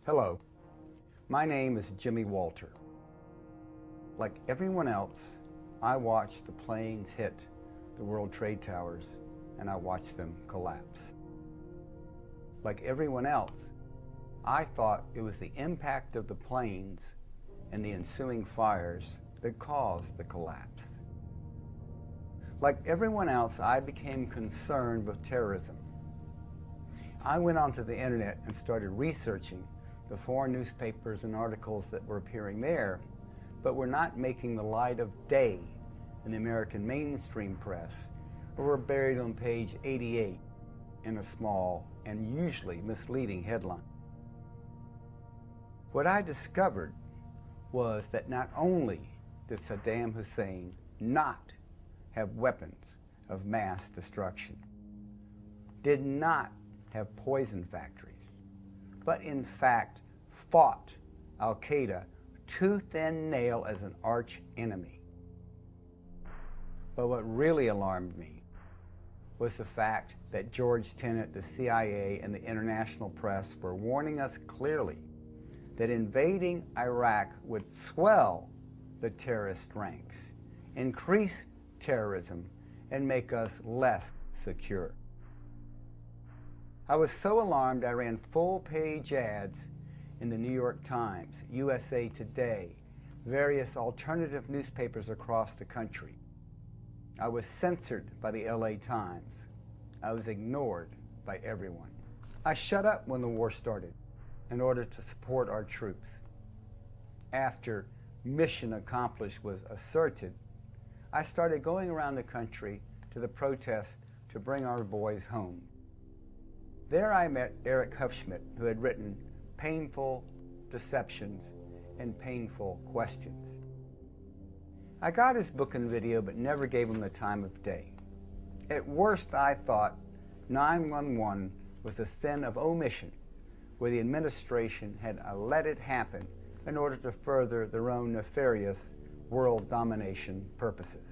Hello, my name is Jimmy Walter. Like everyone else, I watched the planes hit the World Trade Towers and I watched them collapse. Like everyone else, I thought it was the impact of the planes and the ensuing fires that caused the collapse. Like everyone else, I became concerned with terrorism. I went onto the internet and started researching the foreign newspapers and articles that were appearing there, but were not making the light of day in the American mainstream press, or were buried on page 88 in a small and usually misleading headline. What I discovered was that not only did Saddam Hussein not have weapons of mass destruction, did not have poison factories, but in fact fought Al-Qaeda tooth and nail as an arch enemy. But what really alarmed me was the fact that George Tenet, the CIA, and the international press were warning us clearly that invading Iraq would swell the terrorist ranks, increase terrorism, and make us less secure. I was so alarmed I ran full-page ads in the New York Times, USA Today, various alternative newspapers across the country. I was censored by the LA Times. I was ignored by everyone. I shut up when the war started in order to support our troops. After mission accomplished was asserted, I started going around the country to the protests to bring our boys home. There I met Eric Hufschmidt, who had written Painful Deceptions and Painful Questions. I got his book and video, but never gave him the time of day. At worst, I thought 9/11 was a sin of omission, where the administration had let it happen in order to further their own nefarious world domination purposes.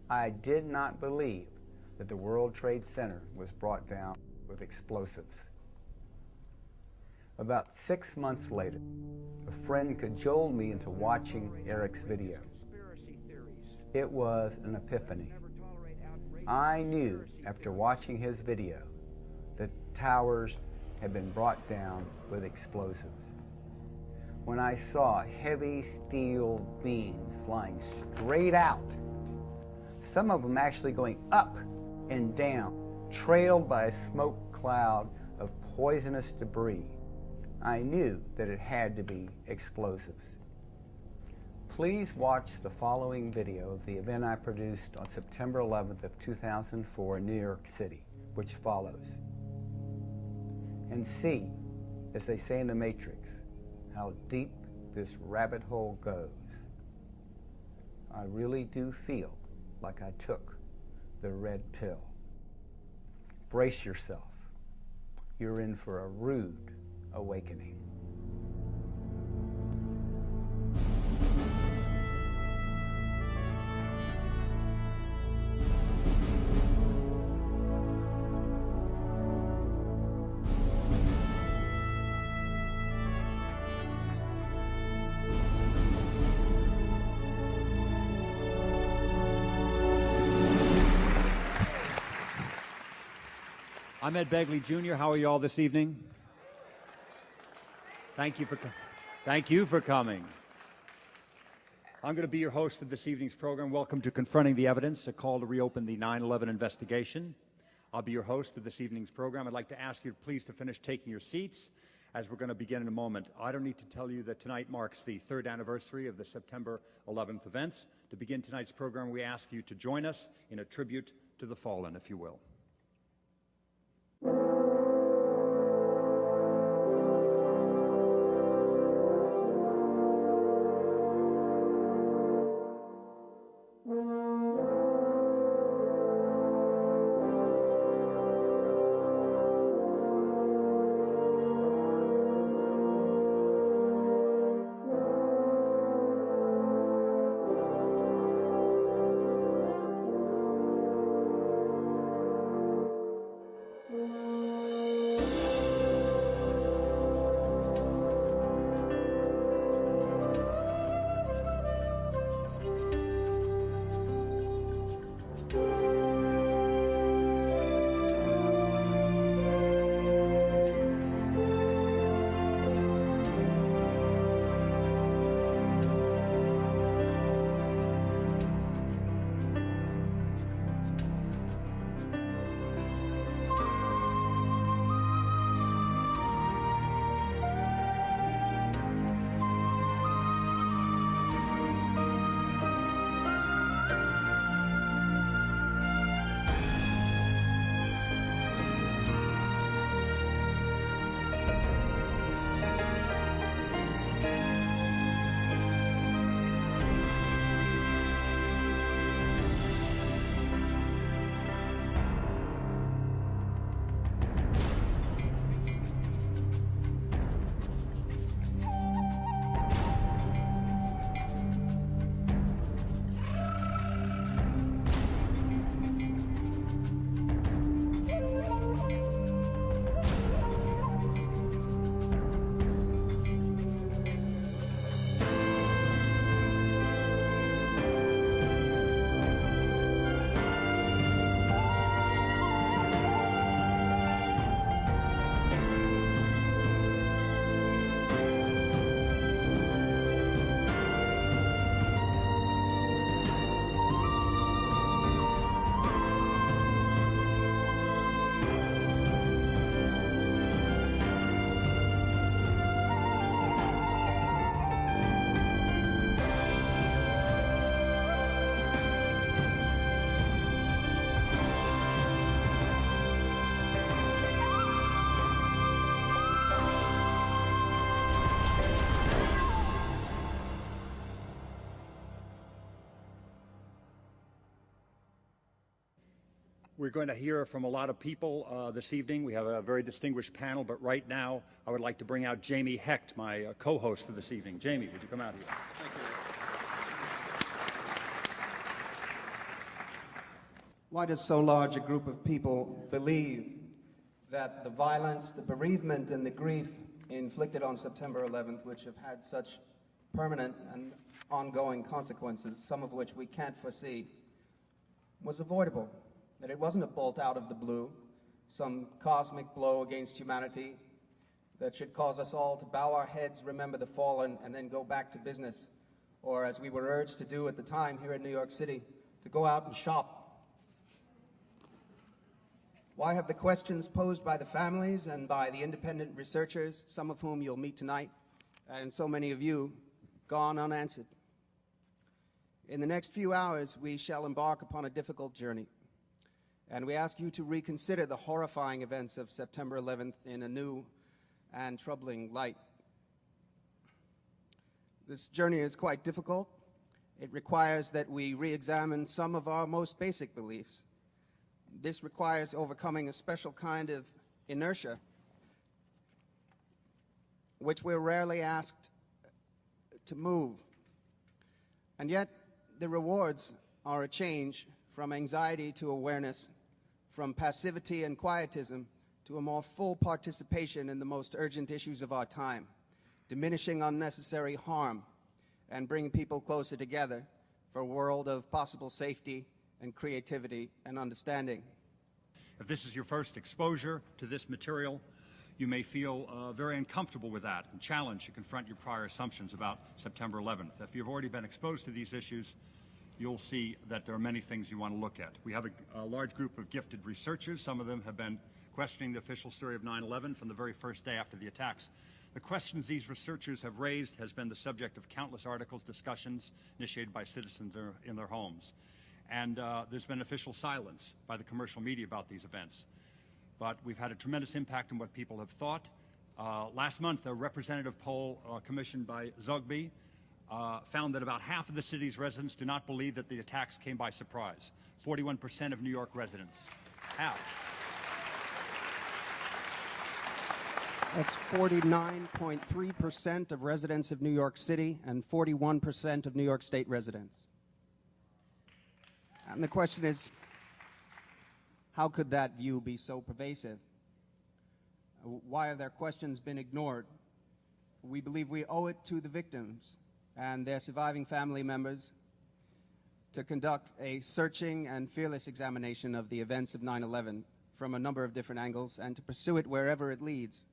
I did not believe that the World Trade Center was brought down with explosives. About 6 months later, a friend cajoled me into watching Eric's video. It was an epiphany. I knew after watching his video that towers had been brought down with explosives. When I saw heavy steel beams flying straight out, some of them actually going up and down, trailed by a smoke cloud of poisonous debris, I knew that it had to be explosives. Please watch the following video of the event I produced on September 11th of 2004 in New York City, which follows, and see, as they say in the Matrix, how deep this rabbit hole goes. I really do feel like I took the red pill. Brace yourself. You're in for a rude awakening. I'm Ed Begley Jr. How are you all this evening? Thank you for coming. I'm going to be your host for this evening's program. Welcome to Confronting the Evidence, a call to reopen the 9/11 investigation. I'll be your host for this evening's program. I'd like to ask you please to finish taking your seats as we're going to begin in a moment. I don't need to tell you that tonight marks the 3rd anniversary of the September 11th events. To begin tonight's program, we ask you to join us in a tribute to the fallen, if you will. We're going to hear from a lot of people this evening. We have a very distinguished panel, but right now I would like to bring out Jamie Hecht, my co-host for this evening. Jamie, would you come out here? Thank you. Why does so large a group of people believe that the violence, the bereavement, and the grief inflicted on September 11th, which have had such permanent and ongoing consequences, some of which we can't foresee, was avoidable? That it wasn't a bolt out of the blue, some cosmic blow against humanity that should cause us all to bow our heads, remember the fallen, and then go back to business, or as we were urged to do at the time here in New York City, to go out and shop. Why have the questions posed by the families and by the independent researchers, some of whom you'll meet tonight, and so many of you, gone unanswered? In the next few hours, we shall embark upon a difficult journey, and we ask you to reconsider the horrifying events of September 11th in a new and troubling light. This journey is quite difficult. It requires that we re-examine some of our most basic beliefs. This requires overcoming a special kind of inertia, which we're rarely asked to move. And yet, the rewards are a change from anxiety to awareness, from passivity and quietism to a more full participation in the most urgent issues of our time, diminishing unnecessary harm and bringing people closer together for a world of possible safety and creativity and understanding. If this is your first exposure to this material, you may feel very uncomfortable with that and challenged to confront your prior assumptions about September 11th. If you've already been exposed to these issues, you'll see that there are many things you want to look at. We have a large group of gifted researchers. Some of them have been questioning the official story of 9/11 from the very first day after the attacks. The questions these researchers have raised has been the subject of countless articles, discussions initiated by citizens in their homes. And there's been official silence by the commercial media about these events. But we've had a tremendous impact on what people have thought. Last month, a representative poll commissioned by Zogby found that about half of the city's residents do not believe that the attacks came by surprise. 41% of New York residents. Half. That's 49.3% of residents of New York City and 41% of New York State residents. And the question is, how could that view be so pervasive? Why have their questions been ignored? We believe we owe it to the victims and their surviving family members to conduct a searching and fearless examination of the events of 9/11 from a number of different angles and to pursue it wherever it leads.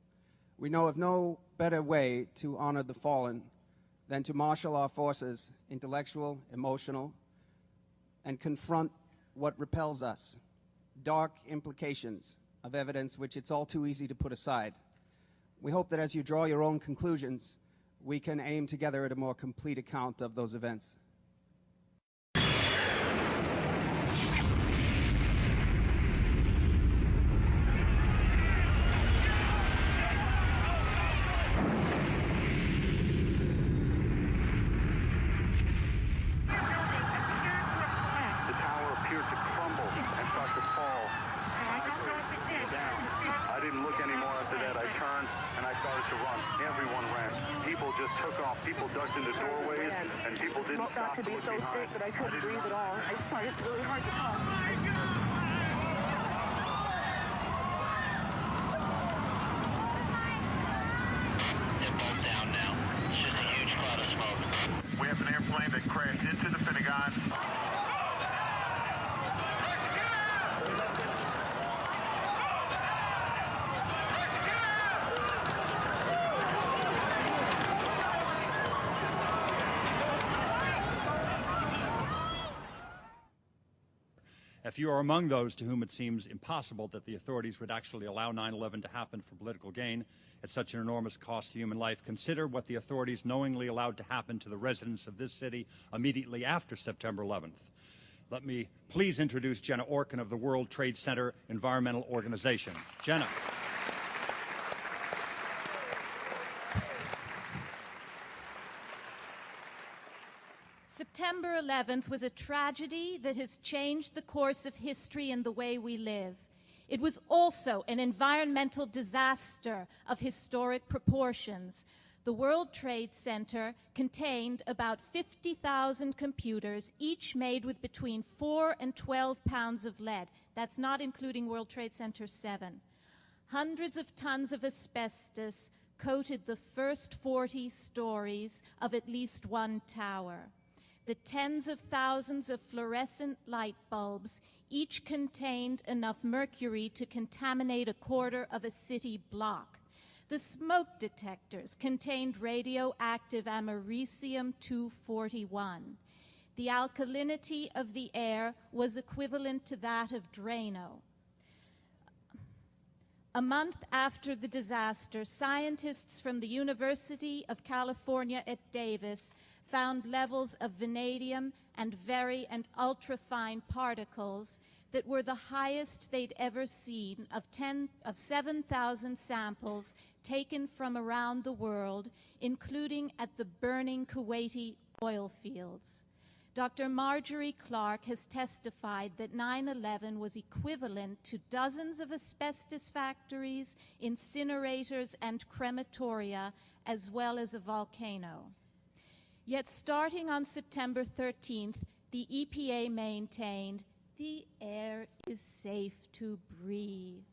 We know of no better way to honor the fallen than to marshal our forces, intellectual, emotional, and confront what repels us, dark implications of evidence which it's all too easy to put aside. We hope that as you draw your own conclusions, we can aim together at a more complete account of those events. People ducked into doorways, and people didn't stop to be so sick that I couldn't breathe at all. I find it really hard to talk. They're both down now. It's just a huge cloud of smoke. We have an airplane that crashed into the Pentagon. If you are among those to whom it seems impossible that the authorities would actually allow 9/11 to happen for political gain at such an enormous cost to human life, consider what the authorities knowingly allowed to happen to the residents of this city immediately after September 11th. Let me please introduce Jenna Orkin of the World Trade Center Environmental Organization. Jenna. September 11th was a tragedy that has changed the course of history and the way we live. It was also an environmental disaster of historic proportions. The World Trade Center contained about 50,000 computers, each made with between 4 and 12 pounds of lead. That's not including World Trade Center 7. Hundreds of tons of asbestos coated the first 40 stories of at least one tower. The tens of thousands of fluorescent light bulbs each contained enough mercury to contaminate a quarter of a city block. The smoke detectors contained radioactive americium-241. The alkalinity of the air was equivalent to that of Drano. A month after the disaster, scientists from the University of California at Davis found levels of vanadium and very and ultrafine particles that were the highest they'd ever seen of 7,000 samples taken from around the world, including at the burning Kuwaiti oil fields. Dr. Marjorie Clark has testified that 9/11 was equivalent to dozens of asbestos factories, incinerators, and crematoria, as well as a volcano. Yet starting on September 13th, the EPA maintained the air is safe to breathe.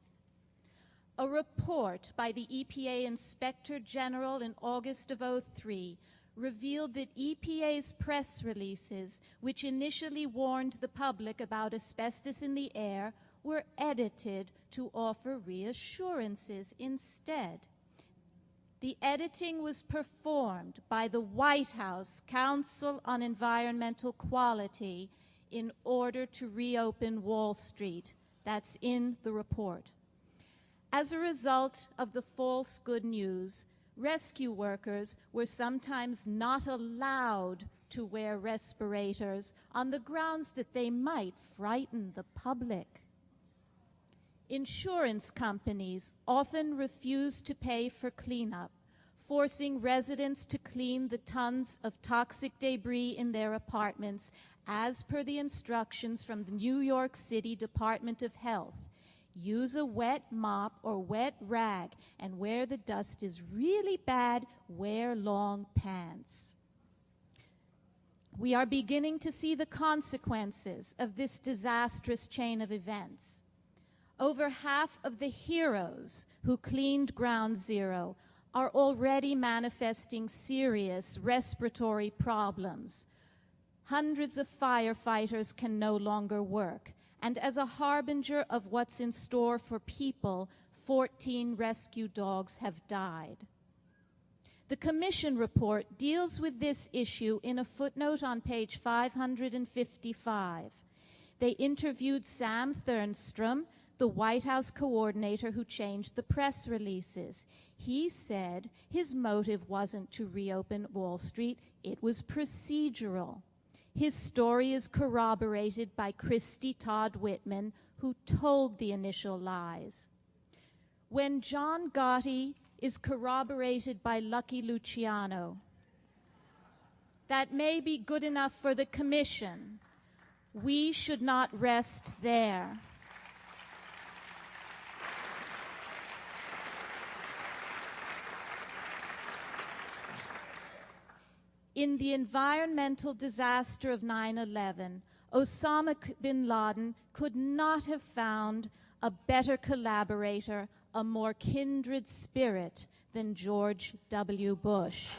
A report by the EPA Inspector General in August of 2003 revealed that EPA's press releases, which initially warned the public about asbestos in the air, were edited to offer reassurances instead. The editing was performed by the Whitehouse Council on Environmental Quality in order to reopen Wall Street. That's in the report. As a result of the false good news, rescue workers were sometimes not allowed to wear respirators on the grounds that they might frighten the public. Insurance companies often refused to pay for cleanup, forcing residents to clean the tons of toxic debris in their apartments, as per the instructions from the New York City Department of Health. Use a wet mop or wet rag, and where the dust is really bad, wear long pants. We are beginning to see the consequences of this disastrous chain of events. Over half of the heroes who cleaned Ground Zero are already manifesting serious respiratory problems. Hundreds of firefighters can no longer work. And as a harbinger of what's in store for people, 14 rescue dogs have died. The Commission report deals with this issue in a footnote on page 555. They interviewed Sam Thernstrom, the White House coordinator who changed the press releases. He said his motive wasn't to reopen Wall Street, it was procedural. His story is corroborated by Christy Todd Whitman, who told the initial lies. When John Gotti is corroborated by Lucky Luciano, that may be good enough for the Commission. We should not rest there. In the environmental disaster of 9/11, Osama bin Laden could not have found a better collaborator, a more kindred spirit than George W. Bush.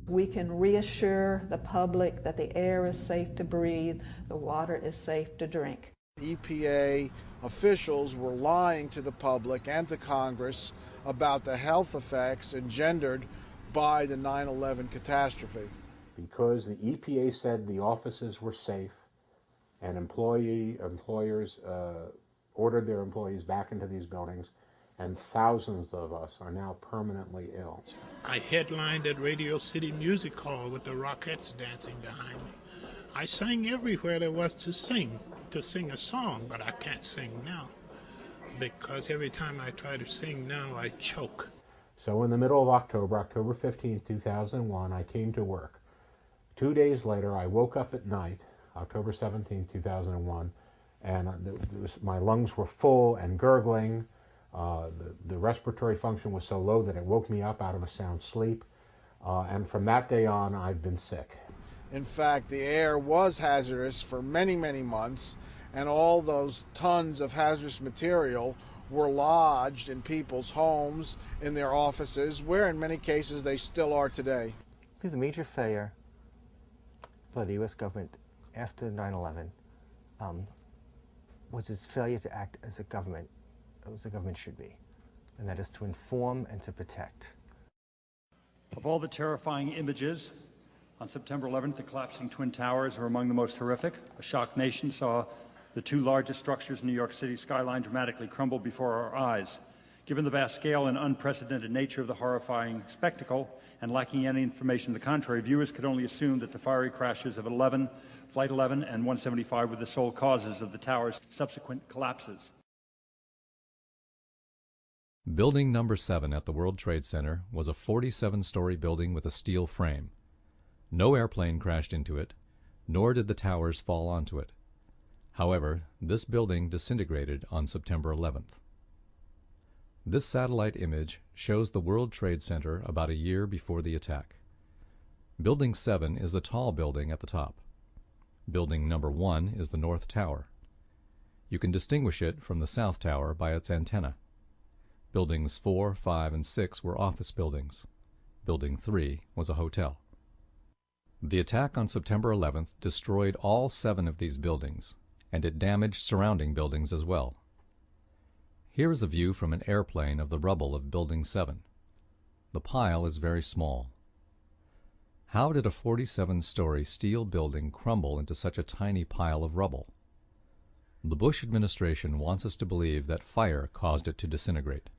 We can reassure the public that the air is safe to breathe, the water is safe to drink. EPA officials were lying to the public and to Congress about the health effects engendered by the 9/11 catastrophe. Because the EPA said the offices were safe and employers ordered their employees back into these buildings, and thousands of us are now permanently ill. I headlined at Radio City Music Hall with the Rockettes dancing behind me. I sang everywhere there was to sing a song, but I can't sing now, because every time I try to sing now, I choke. So in the middle of October, October 15, 2001, I came to work. 2 days later, I woke up at night, October 17, 2001, and my lungs were full and gurgling. The respiratory function was so low that it woke me up out of a sound sleep. And from that day on, I've been sick. In fact, the air was hazardous for many, many months, and all those tons of hazardous material were lodged in people's homes, in their offices, where in many cases they still are today. The major failure by the U.S. government after 9/11 was its failure to act as a government should be, and that is to inform and to protect. Of all the terrifying images, on September 11th, the collapsing Twin Towers were among the most horrific. A shocked nation saw the two largest structures in New York City's skyline dramatically crumble before our eyes. Given the vast scale and unprecedented nature of the horrifying spectacle, and lacking any information to the contrary, viewers could only assume that the fiery crashes of Flight 11 and 175 were the sole causes of the tower's subsequent collapses. Building number 7 at the World Trade Center was a 47-story building with a steel frame. No airplane crashed into it, nor did the towers fall onto it. However, this building disintegrated on September 11th. This satellite image shows the World Trade Center about a year before the attack. Building 7 is the tall building at the top. Building number 1 is the North Tower. You can distinguish it from the South Tower by its antenna. Buildings 4, 5, and 6 were office buildings. Building 3 was a hotel. The attack on September 11th destroyed all 7 of these buildings, and it damaged surrounding buildings as well. Here is a view from an airplane of the rubble of Building 7. The pile is very small. How did a 47-story steel building crumble into such a tiny pile of rubble? The Bush administration wants us to believe that fire caused it to disintegrate.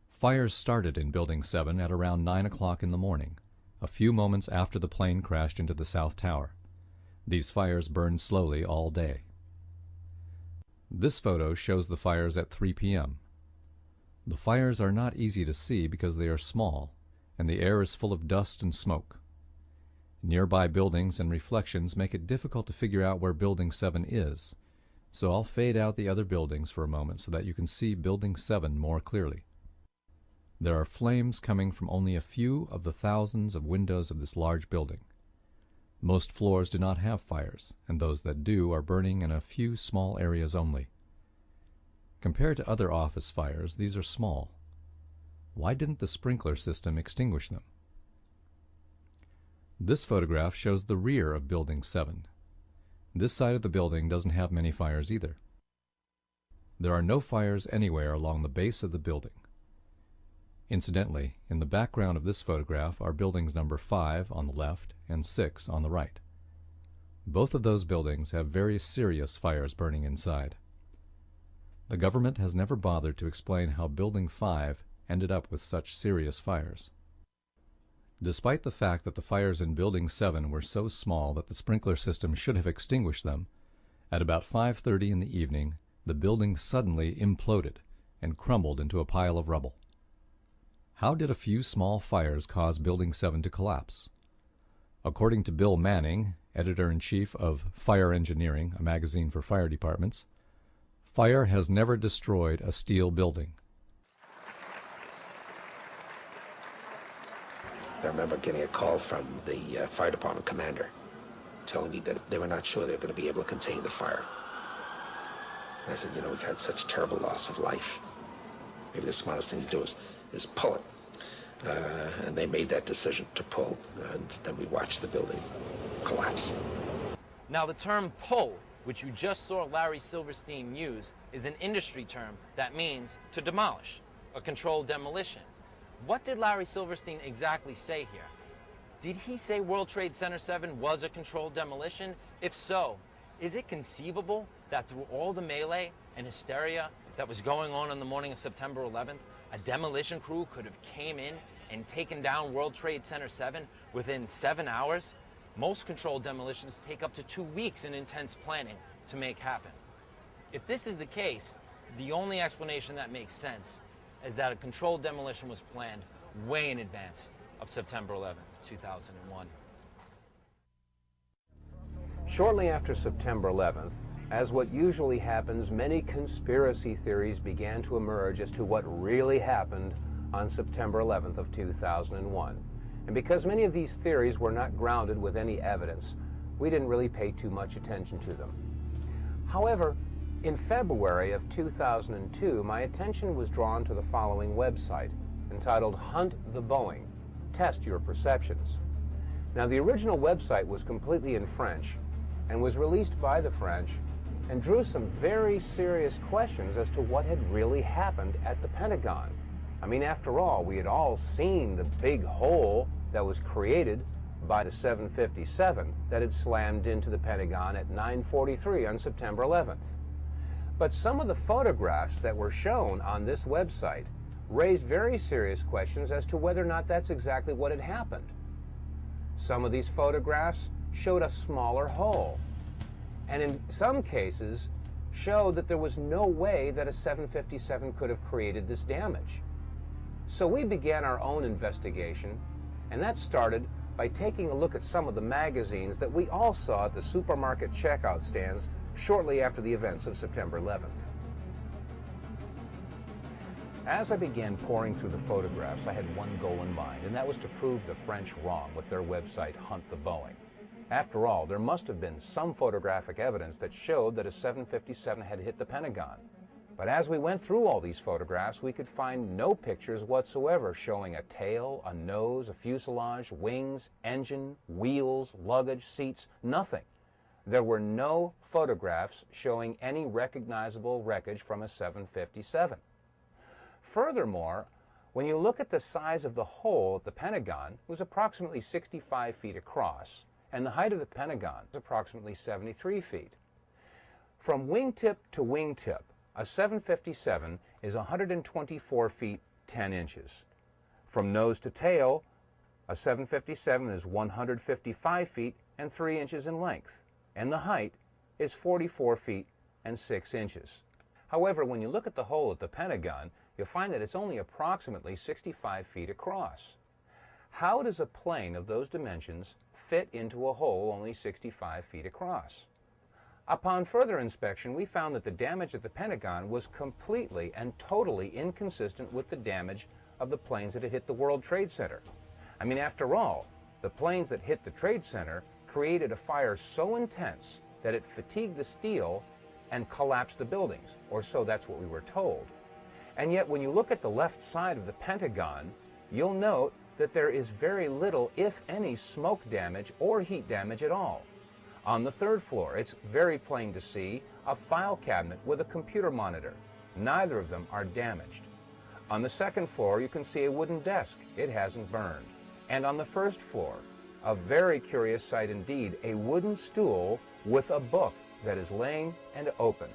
Fires started in Building 7 at around 9 o'clock in the morning, a few moments after the plane crashed into the South Tower. These fires burned slowly all day. This photo shows the fires at 3 p.m. The fires are not easy to see because they are small, and the air is full of dust and smoke. Nearby buildings and reflections make it difficult to figure out where Building 7 is, so I'll fade out the other buildings for a moment so that you can see Building 7 more clearly. There are flames coming from only a few of the thousands of windows of this large building. Most floors do not have fires, and those that do are burning in a few small areas only. Compared to other office fires, these are small. Why didn't the sprinkler system extinguish them? This photograph shows the rear of Building 7. This side of the building doesn't have many fires either. There are no fires anywhere along the base of the building. Incidentally, in the background of this photograph are buildings number 5 on the left and 6 on the right. Both of those buildings have very serious fires burning inside. The government has never bothered to explain how Building 5 ended up with such serious fires. Despite the fact that the fires in Building 7 were so small that the sprinkler system should have extinguished them, at about 5:30 in the evening, the building suddenly imploded and crumbled into a pile of rubble. How did a few small fires cause Building 7 to collapse? According to Bill Manning, editor-in-chief of Fire Engineering, a magazine for fire departments, fire has never destroyed a steel building. I remember getting a call from the fire department commander telling me that they were not sure they were going to be able to contain the fire. And I said, you know, we've had such terrible loss of life. Maybe the smartest thing to do is pull it. And they made that decision to pull, and then we watched the building collapse. Now, the term pull, which you just saw Larry Silverstein use, is an industry term that means to demolish, a controlled demolition. What did Larry Silverstein exactly say here? Did he say World Trade Center 7 was a controlled demolition? If so, is it conceivable that through all the melee and hysteria that was going on the morning of September 11th, a demolition crew could have came in and taken down World Trade Center 7 within 7 hours? Most controlled demolitions take up to 2 weeks in intense planning to make happen. If this is the case, the only explanation that makes sense is that a controlled demolition was planned way in advance of September 11th, 2001. Shortly after September 11th, as what usually happens, many conspiracy theories began to emerge as to what really happened on September 11th of 2001. And because many of these theories were not grounded with any evidence, we didn't really pay too much attention to them. However, in February of 2002, my attention was drawn to the following website, entitled Hunt the Boeing, Test Your Perceptions. Now, the original website was completely in French and was released by the French and drew some very serious questions as to what had really happened at the Pentagon. I mean, after all, we had all seen the big hole that was created by the 757 that had slammed into the Pentagon at 9:43 on September 11th. But some of the photographs that were shown on this website raised very serious questions as to whether or not that's exactly what had happened. Some of these photographs showed a smaller hole, and in some cases showed that there was no way that a 757 could have created this damage. So we began our own investigation, and that started by taking a look at some of the magazines that we all saw at the supermarket checkout stands shortly after the events of September 11th. As I began poring through the photographs, I had one goal in mind, and that was to prove the French wrong with their website, Hunt the Boeing. After all, there must have been some photographic evidence that showed that a 757 had hit the Pentagon. But as we went through all these photographs, we could find no pictures whatsoever showing a tail, a nose, a fuselage, wings, engine, wheels, luggage, seats, nothing. There were no photographs showing any recognizable wreckage from a 757. Furthermore, when you look at the size of the hole at the Pentagon, it was approximately 65 feet across, and the height of the Pentagon is approximately 73 feet. From wingtip to wingtip, a 757 is 124 feet 10 inches. From nose to tail, a 757 is 155 feet and 3 inches in length, and the height is 44 feet and 6 inches. However, when you look at the hole at the Pentagon, you'll find that it's only approximately 65 feet across. How does a plane of those dimensions fit into a hole only 65 feet across? Upon further inspection, we found that the damage at the Pentagon was completely and totally inconsistent with the damage of the planes that had hit the World Trade Center. I mean, after all, the planes that hit the Trade Center created a fire so intense that it fatigued the steel and collapsed the buildings, or so that's what we were told. And yet, when you look at the left side of the Pentagon, you'll note that there is very little, if any, smoke damage or heat damage at all. On the third floor, it's very plain to see a file cabinet with a computer monitor. Neither of them are damaged. On the second floor, you can see a wooden desk. It hasn't burned. And on the first floor, a very curious sight indeed, a wooden stool with a book that is laying and open.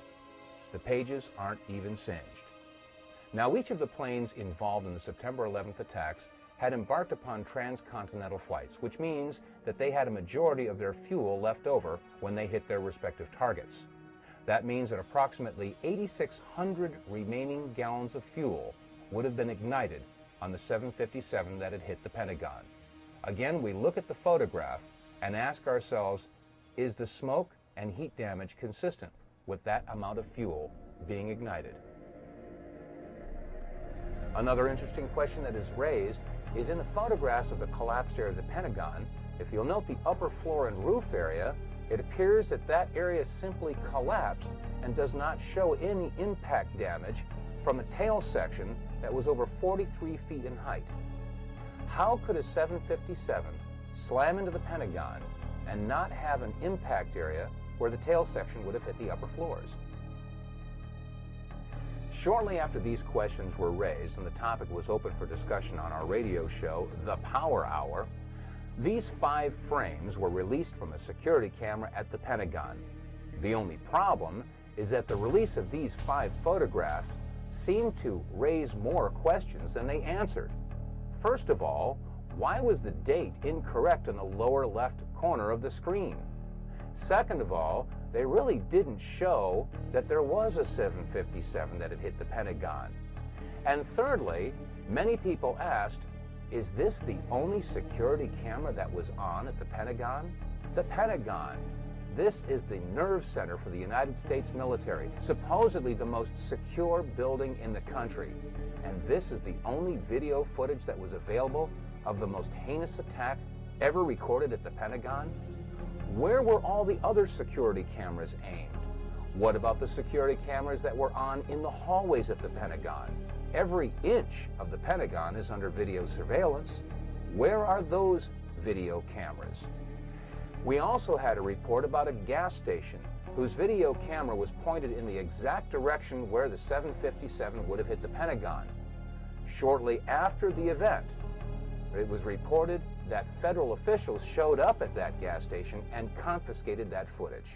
The pages aren't even singed. Now, each of the planes involved in the September 11th attacks had embarked upon transcontinental flights, which means that they had a majority of their fuel left over when they hit their respective targets. That means that approximately 8,600 remaining gallons of fuel would have been ignited on the 757 that had hit the Pentagon. Again, we look at the photograph and ask ourselves, is the smoke and heat damage consistent with that amount of fuel being ignited? Another interesting question that is raised is in the photographs of the collapsed area of the Pentagon. If you'll note the upper floor and roof area, it appears that that area simply collapsed and does not show any impact damage from a tail section that was over 43 feet in height. How could a 757 slam into the Pentagon and not have an impact area where the tail section would have hit the upper floors? Shortly after these questions were raised and the topic was open for discussion on our radio show, The Power Hour, these 5 frames were released from a security camera at the Pentagon. The only problem is that the release of these 5 photographs seemed to raise more questions than they answered. First of all, why was the date incorrect in the lower left corner of the screen? Second of all, they really didn't show that there was a 757 that had hit the Pentagon. And thirdly, many people asked, is this the only security camera that was on at the Pentagon? The Pentagon. This is the nerve center for the United States military, supposedly the most secure building in the country. And this is the only video footage that was available of the most heinous attack ever recorded at the Pentagon? Where were all the other security cameras aimed? What about the security cameras that were on in the hallways at the Pentagon? Every inch of the Pentagon is under video surveillance. Where are those video cameras? We also had a report about a gas station whose video camera was pointed in the exact direction where the 757 would have hit the Pentagon. Shortly after the event, it was reported that federal officials showed up at that gas station and confiscated that footage.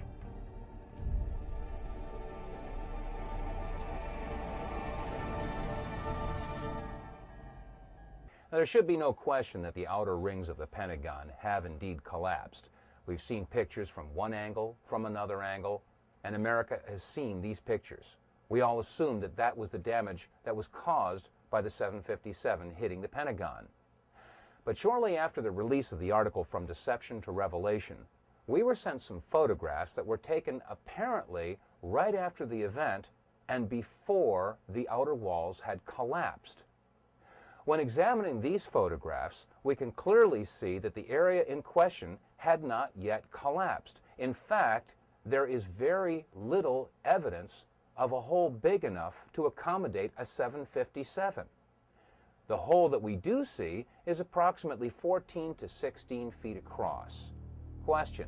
Now, there should be no question that the outer rings of the Pentagon have indeed collapsed. We've seen pictures from one angle, from another angle, and America has seen these pictures. We all assumed that that was the damage that was caused by the 757 hitting the Pentagon. But shortly after the release of the article From Deception to Revelation, we were sent some photographs that were taken apparently right after the event and before the outer walls had collapsed. When examining these photographs, we can clearly see that the area in question had not yet collapsed. In fact, there is very little evidence of a hole big enough to accommodate a 757. The hole that we do see is approximately 14 to 16 feet across. Question: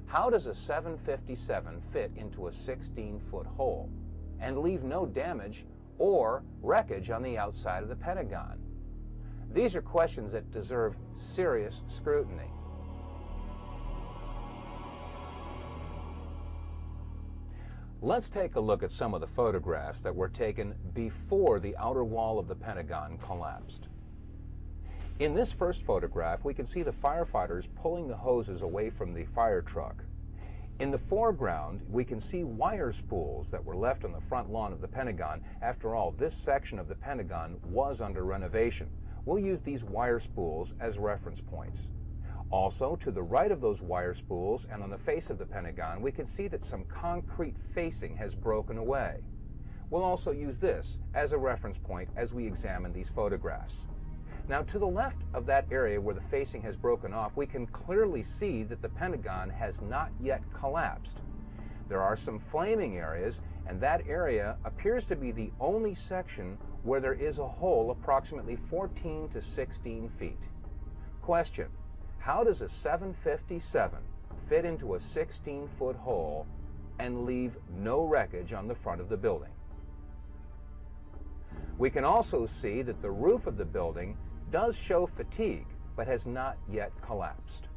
how does a 757 fit into a 16-foot hole and leave no damage or wreckage on the outside of the Pentagon? These are questions that deserve serious scrutiny. Let's take a look at some of the photographs that were taken before the outer wall of the Pentagon collapsed. In this first photograph, we can see the firefighters pulling the hoses away from the fire truck. In the foreground, we can see wire spools that were left on the front lawn of the Pentagon. After all, this section of the Pentagon was under renovation. We'll use these wire spools as reference points. Also, to the right of those wire spools and on the face of the Pentagon, we can see that some concrete facing has broken away. We'll also use this as a reference point as we examine these photographs. Now, to the left of that area where the facing has broken off, we can clearly see that the Pentagon has not yet collapsed. There are some flaming areas, and that area appears to be the only section where there is a hole approximately 14 to 16 feet. Question: how does a 757 fit into a 16-foot hole and leave no wreckage on the front of the building? We can also see that the roof of the building does show fatigue, but has not yet collapsed.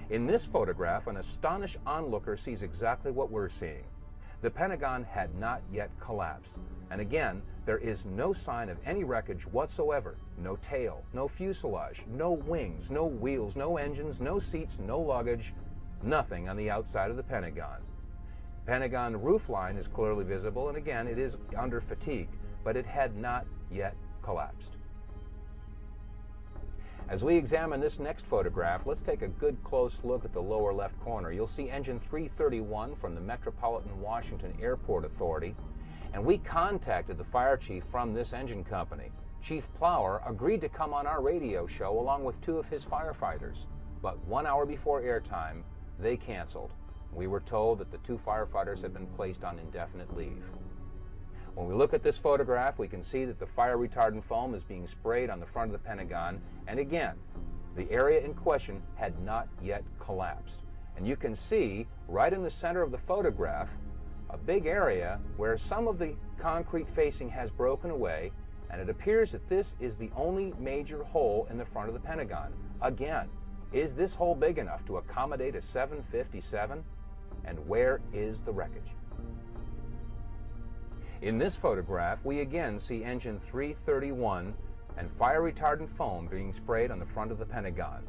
In this photograph, an astonished onlooker sees exactly what we're seeing. The Pentagon had not yet collapsed. And again, there is no sign of any wreckage whatsoever. No tail, no fuselage, no wings, no wheels, no engines, no seats, no luggage, nothing on the outside of the Pentagon. Pentagon roof line is clearly visible, and again, it is under fatigue, but it had not yet collapsed. As we examine this next photograph, let's take a good close look at the lower left corner. You'll see engine 331 from the Metropolitan Washington Airport Authority, and we contacted the fire chief from this engine company. Chief Plower agreed to come on our radio show along with 2 of his firefighters, but 1 hour before airtime, they canceled. We were told that the 2 firefighters had been placed on indefinite leave. When we look at this photograph, we can see that the fire retardant foam is being sprayed on the front of the Pentagon, and again, the area in question had not yet collapsed. And you can see right in the center of the photograph a big area where some of the concrete facing has broken away, and it appears that this is the only major hole in the front of the Pentagon. Again, is this hole big enough to accommodate a 757? And where is the wreckage? In this photograph, we again see engine 331 and fire retardant foam being sprayed on the front of the Pentagon.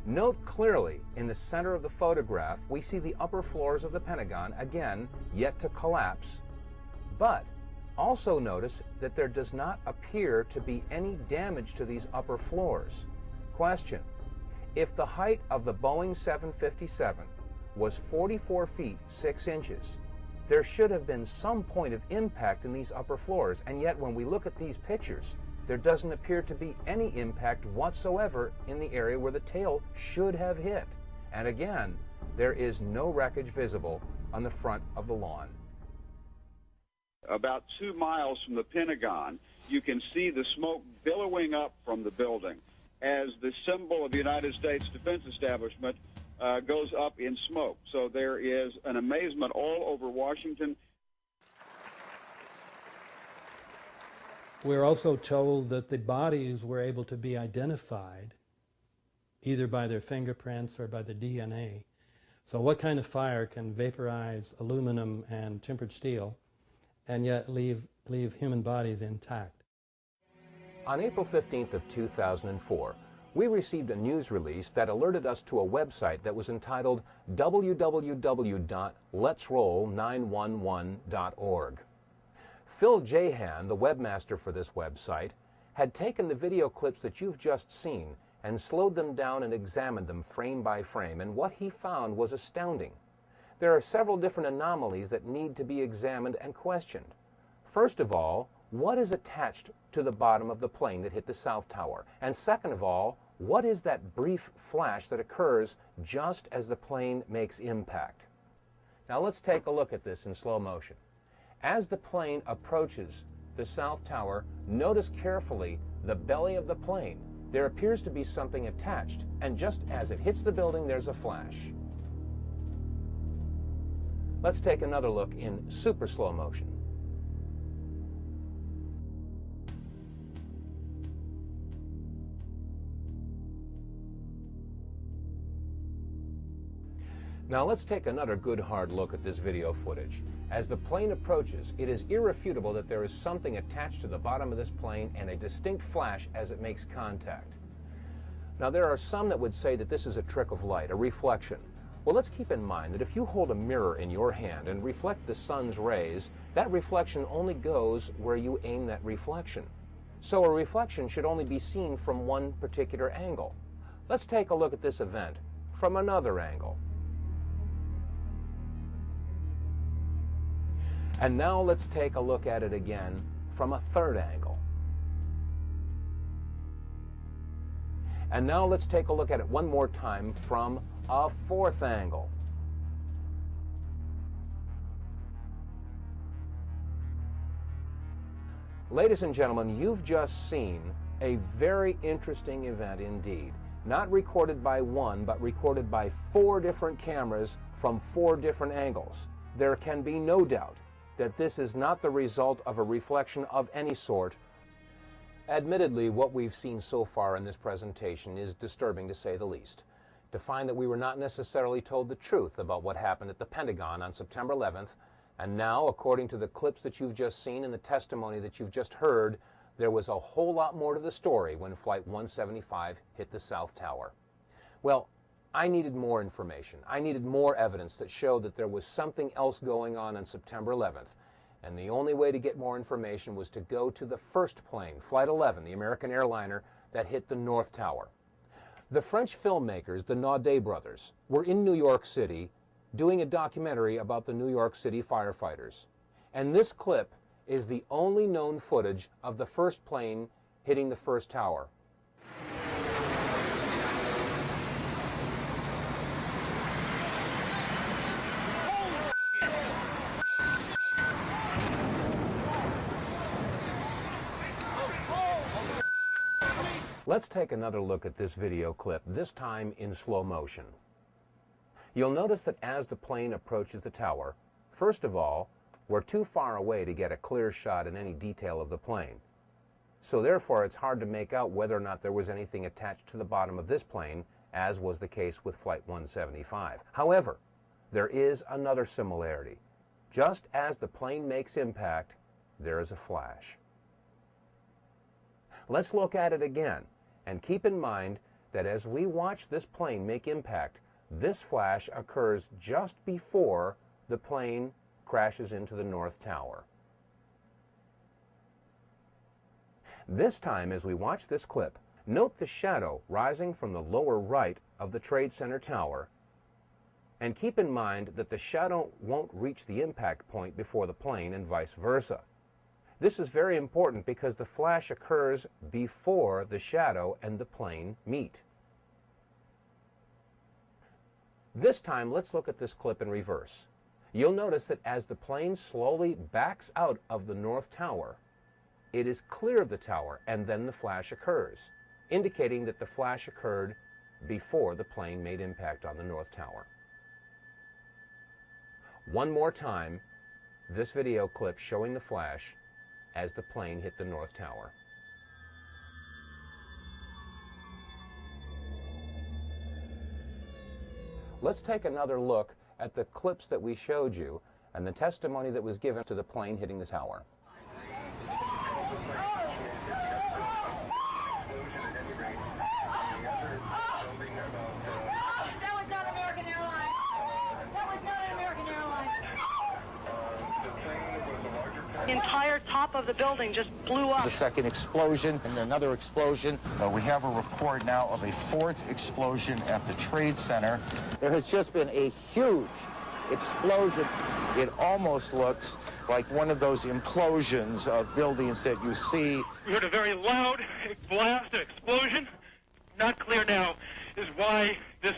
Note clearly, in the center of the photograph, we see the upper floors of the Pentagon, again, yet to collapse. But also notice that there does not appear to be any damage to these upper floors. Question: if the height of the Boeing 757 was 44 feet 6 inches, there should have been some point of impact in these upper floors, and yet when we look at these pictures, there doesn't appear to be any impact whatsoever in the area where the tail should have hit. And again, there is no wreckage visible on the front of the lawn. About 2 miles from the Pentagon, you can see the smoke billowing up from the building as the symbol of the United States Defense Establishment goes up in smoke. So there is an amazement all over Washington. We're also told that the bodies were able to be identified either by their fingerprints or by the DNA. So what kind of fire can vaporize aluminum and tempered steel and yet leave human bodies intact? On April 15th of 2004, we received a news release that alerted us to a website that was entitled www.letsroll911.org. Phil Jahan, the webmaster for this website, had taken the video clips that you've just seen and slowed them down and examined them frame by frame, and what he found was astounding. There are several different anomalies that need to be examined and questioned. First of all, what is attached to the bottom of the plane that hit the South Tower? And second of all, what is that brief flash that occurs just as the plane makes impact? Now let's take a look at this in slow motion. As the plane approaches the South Tower, notice carefully the belly of the plane. There appears to be something attached, and just as it hits the building, there's a flash. Let's take another look in super slow motion. Now let's take another good hard look at this video footage. As the plane approaches, it is irrefutable that there is something attached to the bottom of this plane and a distinct flash as it makes contact. Now there are some that would say that this is a trick of light, a reflection. Well, let's keep in mind that if you hold a mirror in your hand and reflect the sun's rays, that reflection only goes where you aim that reflection. So a reflection should only be seen from one particular angle. Let's take a look at this event from another angle. And now let's take a look at it again from a third angle. And now let's take a look at it one more time from a fourth angle. Ladies and gentlemen, you've just seen a very interesting event indeed. Not recorded by one, but recorded by 4 different cameras from 4 different angles. There can be no doubt that this is not the result of a reflection of any sort. Admittedly, what we've seen so far in this presentation is disturbing to say the least. To find that we were not necessarily told the truth about what happened at the Pentagon on September 11th, and now, according to the clips that you've just seen and the testimony that you've just heard, there was a whole lot more to the story when Flight 175 hit the South Tower. Well, I needed more information. I needed more evidence that showed that there was something else going on September 11th. And the only way to get more information was to go to the first plane, Flight 11, the American airliner that hit the North Tower. The French filmmakers, the Naudet brothers, were in New York City doing a documentary about the New York City firefighters. And this clip is the only known footage of the first plane hitting the first tower. Let's take another look at this video clip, this time in slow motion. You'll notice that as the plane approaches the tower, first of all, we're too far away to get a clear shot in any detail of the plane. So therefore, it's hard to make out whether or not there was anything attached to the bottom of this plane, as was the case with Flight 175. However, there is another similarity. Just as the plane makes impact, there is a flash. Let's look at it again, and keep in mind that as we watch this plane make impact, this flash occurs just before the plane crashes into the North Tower. This time, as we watch this clip, note the shadow rising from the lower right of the Trade Center tower, and keep in mind that the shadow won't reach the impact point before the plane and vice versa. This is very important because the flash occurs before the shadow and the plane meet. This time, let's look at this clip in reverse. You'll notice that as the plane slowly backs out of the North Tower, it is clear of the tower, and then the flash occurs, indicating that the flash occurred before the plane made impact on the North Tower. One more time, this video clip showing the flash as the plane hit the North Tower. Let's take another look at the clips that we showed you and the testimony that was given to the plane hitting the tower. That was not American Airlines. That was not an American Airlines. The entire top of the building just blew up. The second explosion and another explosion. We have a report now of a fourth explosion at the Trade Center. There has just been a huge explosion. It almost looks like one of those implosions of buildings that you see. We heard a very loud blast, an explosion. Not clear now is why this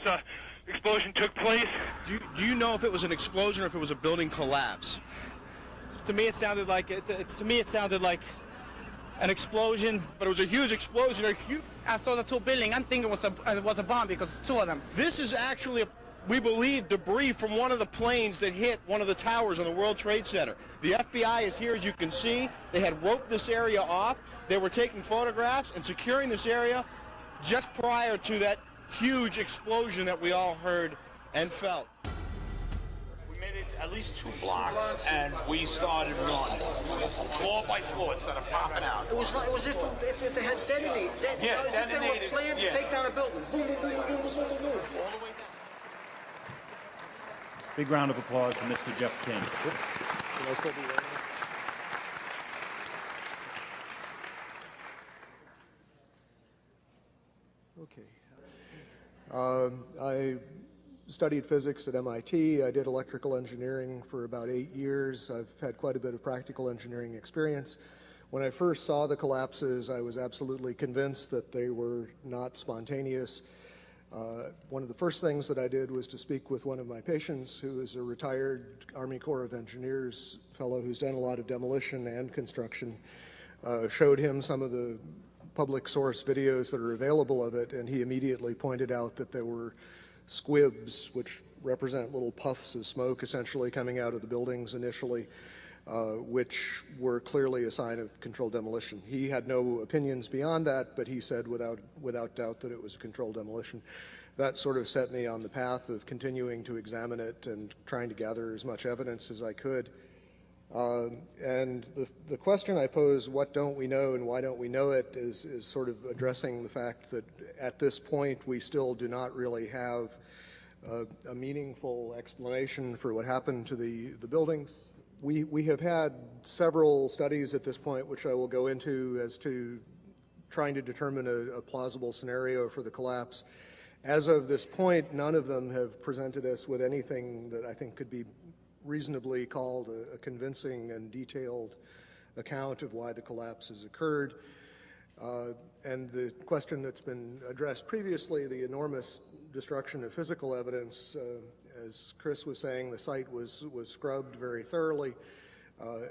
explosion took place. Do you know if it was an explosion or if it was a building collapse? To me, it sounded like an explosion. But it was a huge explosion. I saw the two buildings. I'm thinking it was a bomb because it's two of them. This is actually, we believe, debris from one of the planes that hit one of the towers on the World Trade Center. The FBI is here, as you can see. They had roped this area off. They were taking photographs and securing this area just prior to that huge explosion that we all heard and felt. At least 2 blocks, and we started running. Floor by floor, it started popping out. It was if they had detonated. Yeah, if they were planned to take down a building. Boom, boom, boom, boom, boom, boom, boom, boom. All the way down. Big round of applause for Mr. Jeff King. Can I still be wearing this? Okay. I studied physics at MIT. I did electrical engineering for about 8 years. I've had quite a bit of practical engineering experience. When I first saw the collapses, I was absolutely convinced that they were not spontaneous. One of the first things that I did was to speak with one of my patients, who is a retired Army Corps of Engineers fellow who's done a lot of demolition and construction. Showed him some of the public source videos that are available of it, and he immediately pointed out that there were squibs, which represent little puffs of smoke essentially coming out of the buildings initially, which were clearly a sign of controlled demolition. He had no opinions beyond that, but he said without doubt that it was a controlled demolition. That sort of set me on the path of continuing to examine it and trying to gather as much evidence as I could. And the question I pose, what don't we know and why don't we know it, is sort of addressing the fact that at this point we still do not really have a meaningful explanation for what happened to the buildings. We have had several studies at this point, which I will go into, as to trying to determine a plausible scenario for the collapse. As of this point, none of them have presented us with anything that I think could be reasonably called a convincing and detailed account of why the collapse has occurred. And the question that's been addressed previously, the enormous destruction of physical evidence, as Chris was saying, the site was scrubbed very thoroughly.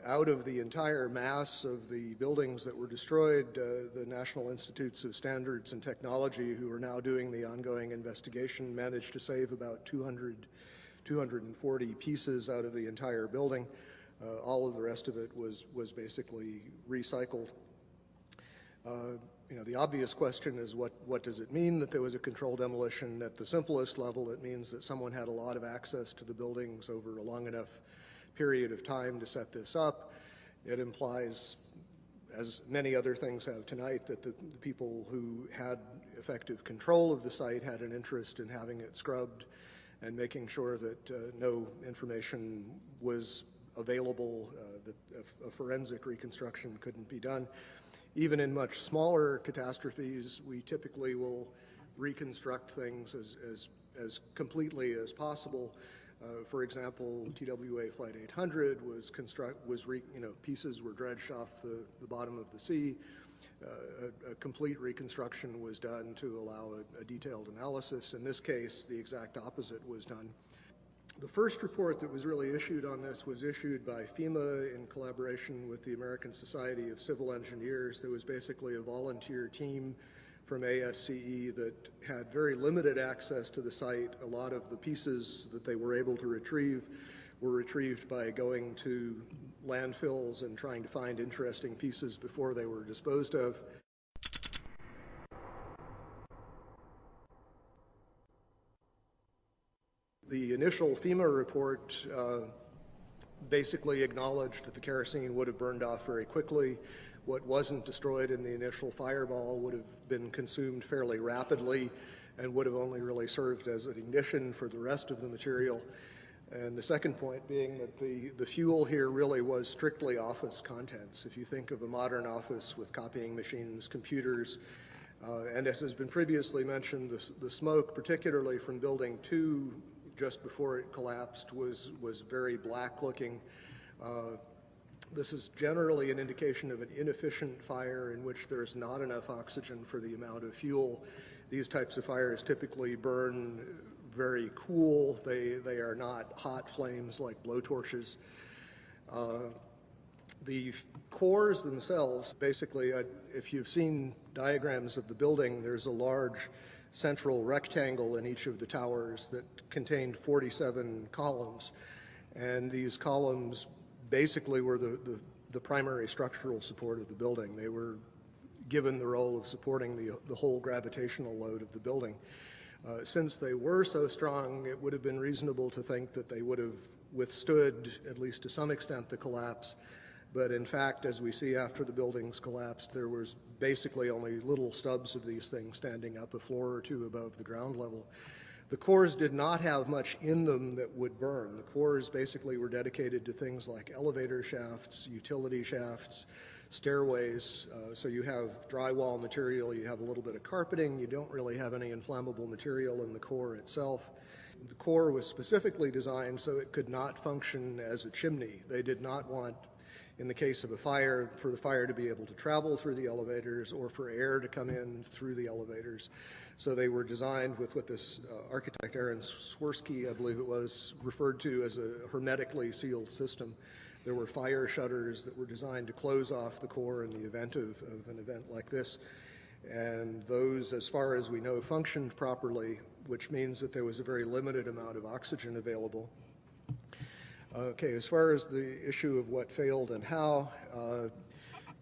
Out of the entire mass of the buildings that were destroyed, the National Institutes of Standards and Technology, who are now doing the ongoing investigation, managed to save about 240 pieces out of the entire building. All of the rest of it was basically recycled. The obvious question is what does it mean that there was a controlled demolition? At the simplest level, it means that someone had a lot of access to the buildings over a long enough period of time to set this up. It implies, as many other things have tonight, that the people who had effective control of the site had an interest in having it scrubbed and making sure that no information was available, that a forensic reconstruction couldn't be done. Even in much smaller catastrophes, we typically will reconstruct things as completely as possible. For example, TWA Flight 800 pieces were dredged off the bottom of the sea. A complete reconstruction was done to allow a detailed analysis. In this case, the exact opposite was done. The first report that was really issued on this was issued by FEMA in collaboration with the American Society of Civil Engineers. There was basically a volunteer team from ASCE that had very limited access to the site. A lot of the pieces that they were able to retrieve were retrieved by going to landfills and trying to find interesting pieces before they were disposed of. The initial FEMA report basically acknowledged that the kerosene would have burned off very quickly. What wasn't destroyed in the initial fireball would have been consumed fairly rapidly and would have only really served as an ignition for the rest of the material. And the second point being that the fuel here really was strictly office contents. If you think of a modern office with copying machines, computers, and as has been previously mentioned, the smoke, particularly from Building 2, just before it collapsed, was very black looking. This is generally an indication of an inefficient fire in which there is not enough oxygen for the amount of fuel. These types of fires typically burn very cool. They are not hot flames like blowtorches. The cores themselves, basically, if you've seen diagrams of the building, there's a large central rectangle in each of the towers that contained 47 columns. And these columns basically were the primary structural support of the building. They were given the role of supporting the whole gravitational load of the building. Since they were so strong, it would have been reasonable to think that they would have withstood, at least to some extent, the collapse. But in fact, as we see after the buildings collapsed, there was basically only little stubs of these things standing up a floor or two above the ground level. The cores did not have much in them that would burn. The cores basically were dedicated to things like elevator shafts, utility shafts, stairways. So you have drywall material, you have a little bit of carpeting, you don't really have any inflammable material in the core itself. The core was specifically designed so it could not function as a chimney. They did not want, in the case of a fire, for the fire to be able to travel through the elevators or for air to come in through the elevators. So they were designed with what this architect, Aaron Swirsky, I believe it was, referred to as a hermetically sealed system. There were fire shutters that were designed to close off the core in the event of an event like this. And those, as far as we know, functioned properly, which means that there was a very limited amount of oxygen available. Okay, as far as the issue of what failed and how,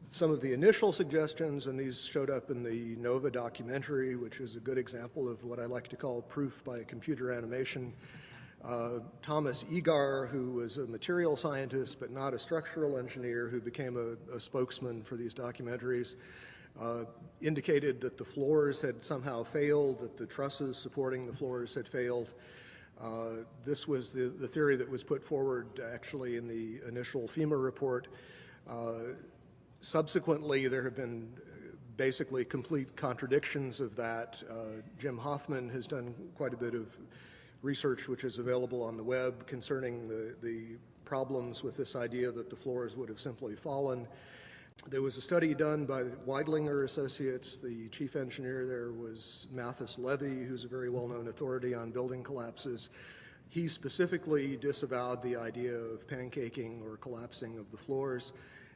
some of the initial suggestions, and these showed up in the NOVA documentary, which is a good example of what I like to call proof by computer animation. Thomas Egar, who was a material scientist but not a structural engineer, who became a spokesman for these documentaries, indicated that the floors had somehow failed, that the trusses supporting the floors had failed. This was the theory that was put forward actually in the initial FEMA report. Subsequently, there have been basically complete contradictions of that. Jim Hoffman has done quite a bit of research which is available on the web concerning the problems with this idea that the floors would have simply fallen. There was a study done by Weidlinger Associates. The chief engineer there was Mathis Levy, who's a very well-known authority on building collapses. He specifically disavowed the idea of pancaking or collapsing of the floors.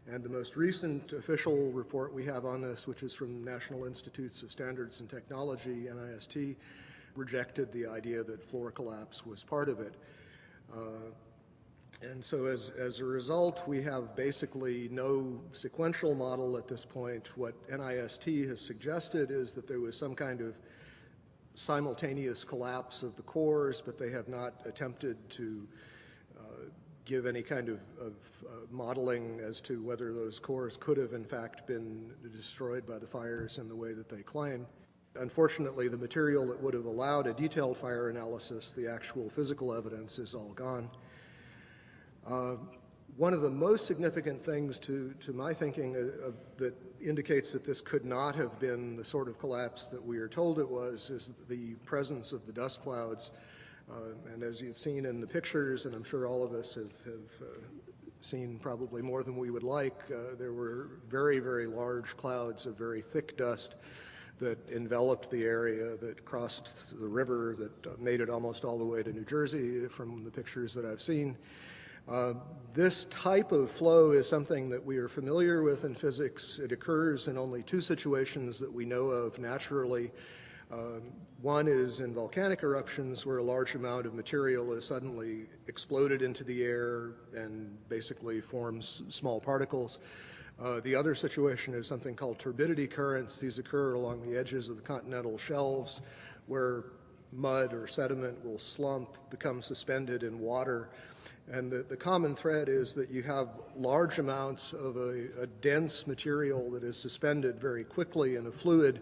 And the most recent official report we have on this, which is from National Institutes of Standards and Technology, NIST, rejected the idea that floor collapse was part of it. And so as a result, we have basically no sequential model at this point. What NIST has suggested is that there was some kind of simultaneous collapse of the cores, but they have not attempted to give any kind of modeling as to whether those cores could have in fact been destroyed by the fires in the way that they claim. Unfortunately, the material that would have allowed a detailed fire analysis, the actual physical evidence, is all gone. One of the most significant things to my thinking that indicates that this could not have been the sort of collapse that we are told it was is the presence of the dust clouds. And as you've seen in the pictures, and I'm sure all of us have seen probably more than we would like, there were very, very large clouds of very thick dust that enveloped the area, that crossed the river, that made it almost all the way to New Jersey from the pictures that I've seen. This type of flow is something that we are familiar with in physics. It occurs in only two situations that we know of naturally. One is in volcanic eruptions, where a large amount of material is suddenly exploded into the air and basically forms small particles. The other situation is something called turbidity currents. These occur along the edges of the continental shelves, where mud or sediment will slump, become suspended in water. And the common thread is that you have large amounts of a dense material that is suspended very quickly in a fluid,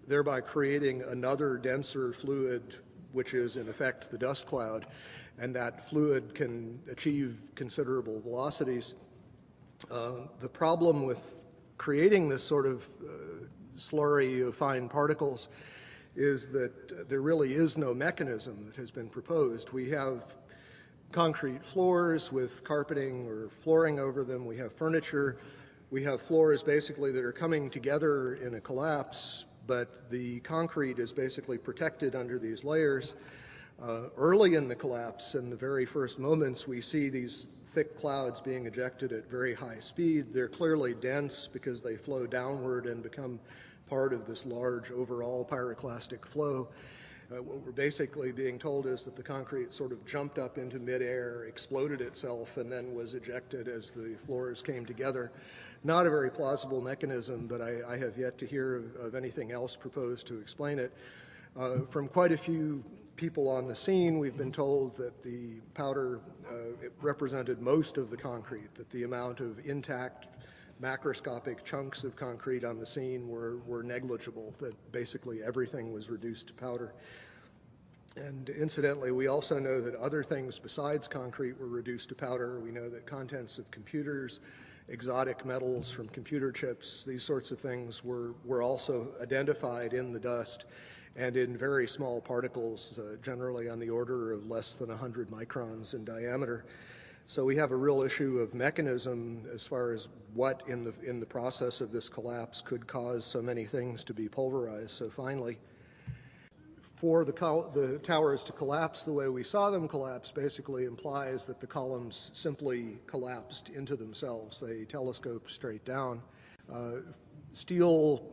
thereby creating another denser fluid, which is in effect the dust cloud. And that fluid can achieve considerable velocities. The problem with creating this sort of slurry of fine particles is that there really is no mechanism that has been proposed. We have concrete floors with carpeting or flooring over them. We have furniture. We have floors basically that are coming together in a collapse, but the concrete is basically protected under these layers. Early in the collapse, in the very first moments, we see these thick clouds being ejected at very high speed. They're clearly dense because they flow downward and become part of this large overall pyroclastic flow. What we're basically being told is that the concrete sort of jumped up into midair, exploded itself, and then was ejected as the floors came together. Not a very plausible mechanism, but I have yet to hear of anything else proposed to explain it. From quite a few people on the scene, we've been told that the powder it represented most of the concrete, that the amount of intact macroscopic chunks of concrete on the scene were negligible, that basically everything was reduced to powder. And incidentally, we also know that other things besides concrete were reduced to powder. We know that contents of computers, exotic metals from computer chips, these sorts of things were also identified in the dust and in very small particles, generally on the order of less than 100 microns in diameter. So we have a real issue of mechanism as far as what in the process of this collapse could cause so many things to be pulverized so finely. For the towers to collapse the way we saw them collapse basically implies that the columns simply collapsed into themselves. They telescoped straight down. Steel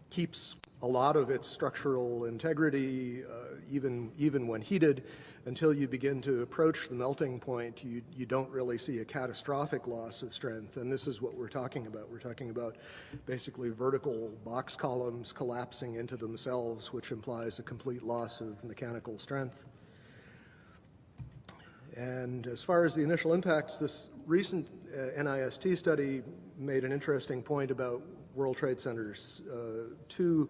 keeps a lot of its structural integrity, even when heated. Until you begin to approach the melting point, you don't really see a catastrophic loss of strength, and this is what we're talking about. We're talking about basically vertical box columns collapsing into themselves, which implies a complete loss of mechanical strength. And as far as the initial impacts, this recent NIST study made an interesting point about World Trade Centers 2.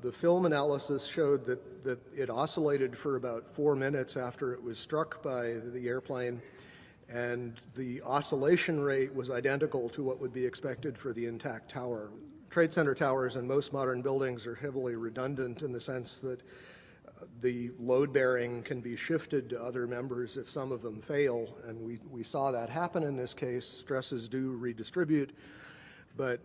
The film analysis showed that it oscillated for about 4 minutes after it was struck by the airplane, and the oscillation rate was identical to what would be expected for the intact tower. Trade Center towers in most modern buildings are heavily redundant in the sense that the load bearing can be shifted to other members if some of them fail, and we saw that happen in this case. Stresses do redistribute, but